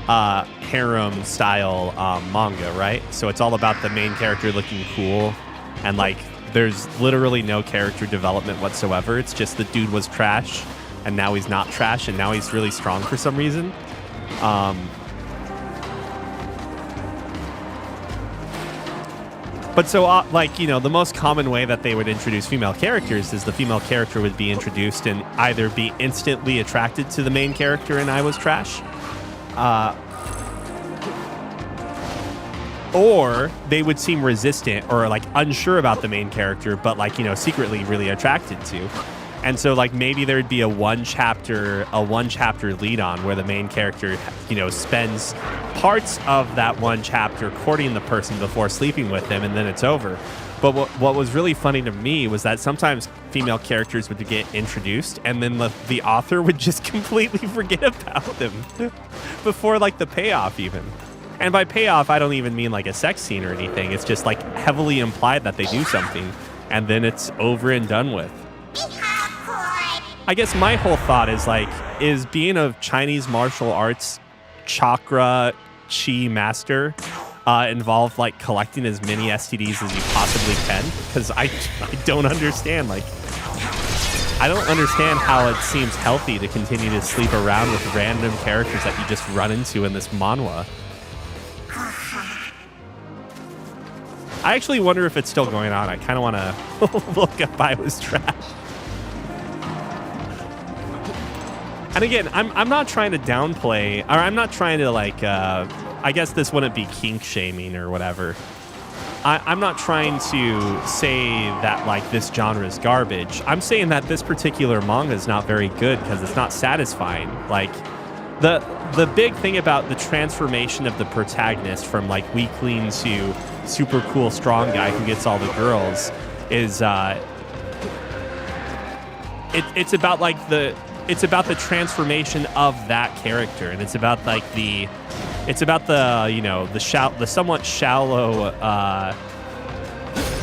harem style manga, right? So it's all about the main character looking cool, and like there's literally no character development whatsoever. It's just the dude was trash and now he's not trash and now he's really strong for some reason. But so, the most common way that they would introduce female characters is the female character would be introduced and either be instantly attracted to the main character in I Was Trash, or they would seem resistant or like unsure about the main character, but secretly really attracted to. And so maybe there'd be a one chapter lead on where the main character, spends parts of that one chapter courting the person before sleeping with them, and then it's over. But what was really funny to me was that sometimes female characters would get introduced and then the author would just completely forget about them before the payoff even. And by payoff, I don't even mean like a sex scene or anything. It's just heavily implied that they do something and then it's over and done with. I guess my whole thought is being a Chinese martial arts chakra chi master involved collecting as many STDs as you possibly can? Because I don't understand. I don't understand how it seems healthy to continue to sleep around with random characters that you just run into in this manhwa. I actually wonder if it's still going on. I kind of want to look up I Was Trash. And again, I'm not trying to downplay, or I'm not trying to like, I guess this wouldn't be kink shaming or whatever. I'm not trying to say that like this genre is garbage. I'm saying that this particular manga is not very good because it's not satisfying. Like the big thing about the transformation of the protagonist from like weakling to super cool strong guy who gets all the girls is it's about like the transformation of that character, and it's about like the you know the somewhat shallow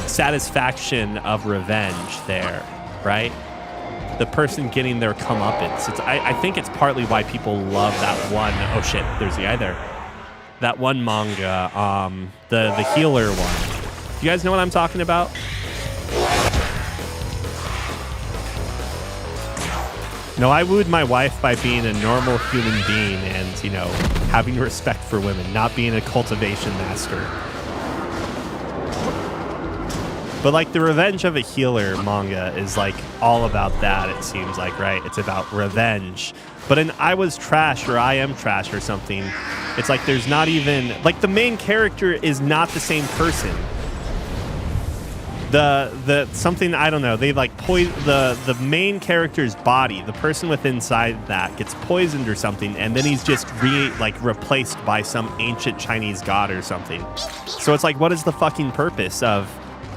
satisfaction of revenge there, right? The person getting their comeuppance. I think it's partly why people love that one. Oh shit, there's the guy there. That one manga, the healer one. You guys know what I'm talking about? No, I wooed my wife by being a normal human being and, you know, having respect for women, not being a cultivation master. But like the Revenge of a Healer manga is like all about that, it seems like, right? It's about revenge. But in I Was Trash or I Am Trash or something, it's like there's not even, like the main character is not the same person. The something, I don't know, they like the main character's body, the person with inside that gets poisoned or something, and then he's just replaced by some ancient Chinese god or something. So it's like, what is the fucking purpose of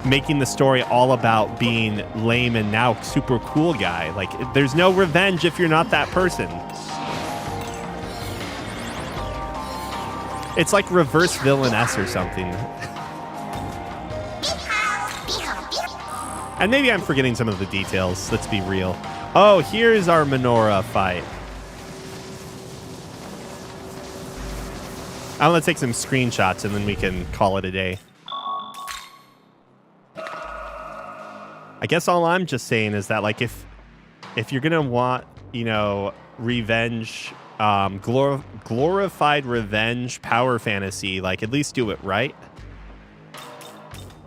making the story all about being lame and now super cool guy? Like, there's no revenge if you're not that person. It's like reverse villainess or something. And maybe I'm forgetting some of the details. Let's be real. Oh, here's our Menorah fight. I'm going to take some screenshots and then we can call it a day. I guess all I'm just saying is that, like, if you're going to want, you know, revenge, glorified revenge power fantasy, like, at least do it right.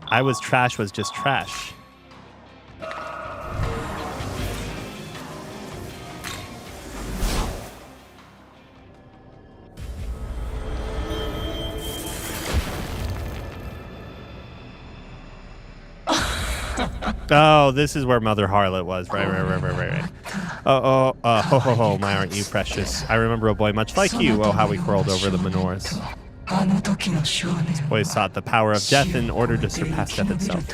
I Was Trash was just trash. Oh, this is where Mother Harlot was. Right. Ho, my aren't you precious? I remember a boy much like you. Oh, how we quarreled over the menorahs. This boy sought the power of death in order to surpass death itself.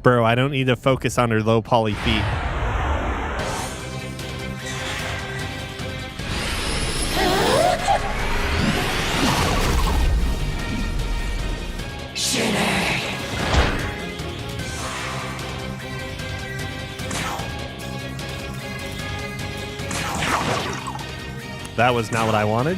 Bro, I don't need to focus on her low poly feet. That was not what I wanted.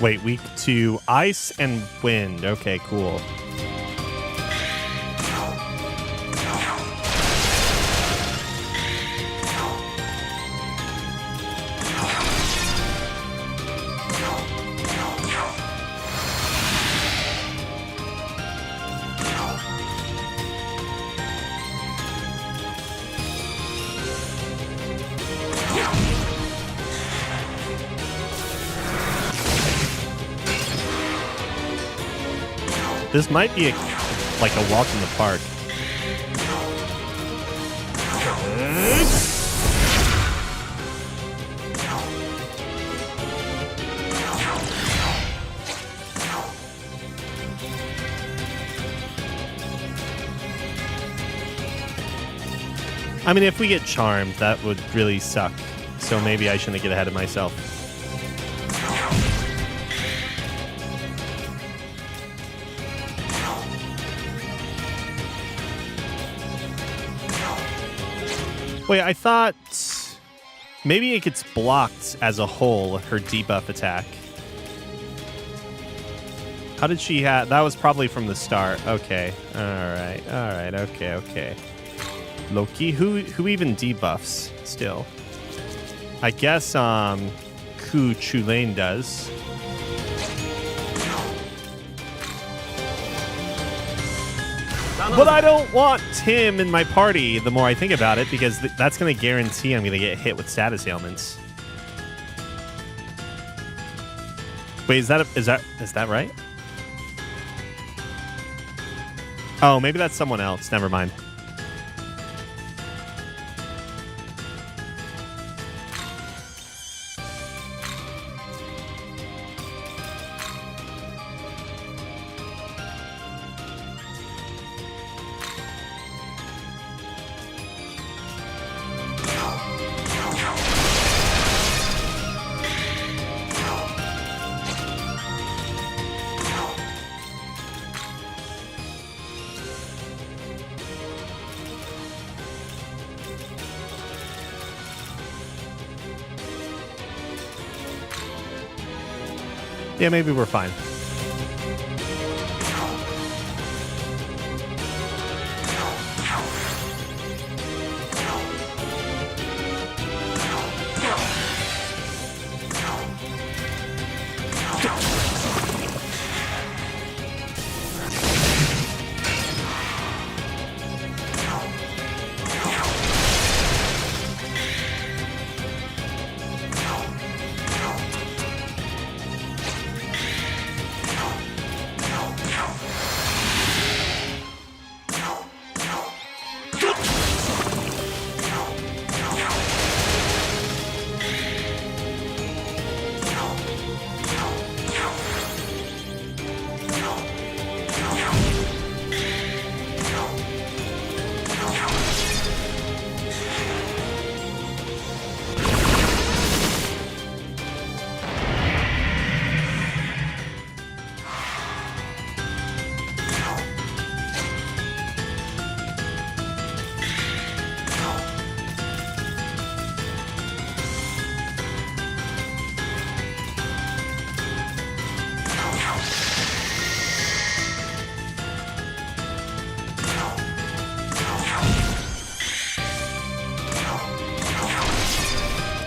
Wait, weak to ice and wind. Okay, cool. This might be like a walk in the park. I mean, if we get charmed, that would really suck. So maybe I shouldn't get ahead of myself. Wait, I thought maybe it gets blocked as a whole, her debuff attack. How did she have... That was probably from the start. Okay. All right. Okay. Loki, who even debuffs still? I guess Ku Chulain does. But I don't want him in my party the more I think about it, because that's going to guarantee I'm going to get hit with status ailments. Wait, is that right? Oh, maybe that's someone else. Never mind. Yeah, maybe we're fine.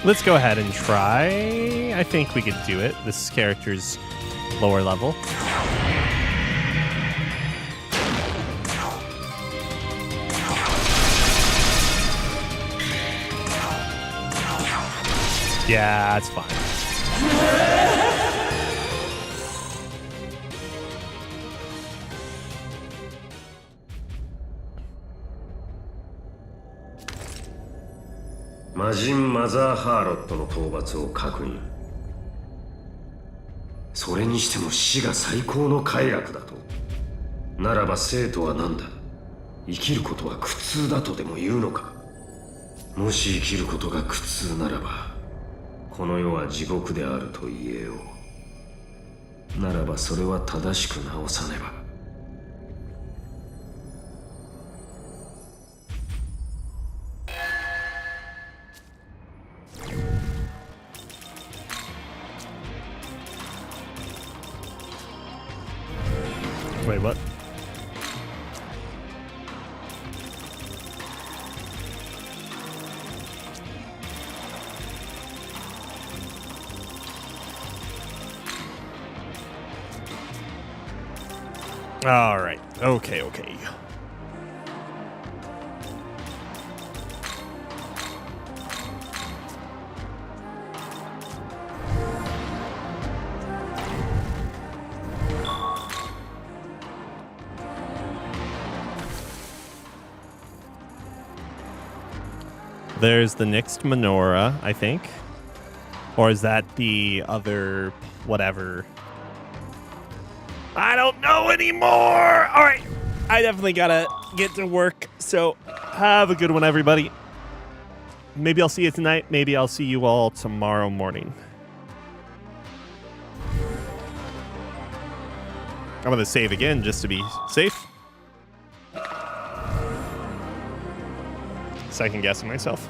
Let's go ahead and try. I think we could do it. This character's lower level. Yeah, that's fine.魔人マザーハーロットの討伐を確認。それにしても死が最高の快楽だと。ならば生徒は何だ。生きることは苦痛だとでも言うのか。もし生きることが苦痛ならば、この世は地獄であると言えよう。ならばそれは正しく直さねば。Wait, what? All right. Okay. There's the next menorah, I think. Or is that the other whatever? I don't know anymore. All right. I definitely gotta get to work. So have a good one, everybody. Maybe I'll see you tonight. Maybe I'll see you all tomorrow morning. I'm gonna save again just to be safe. Second guessing myself.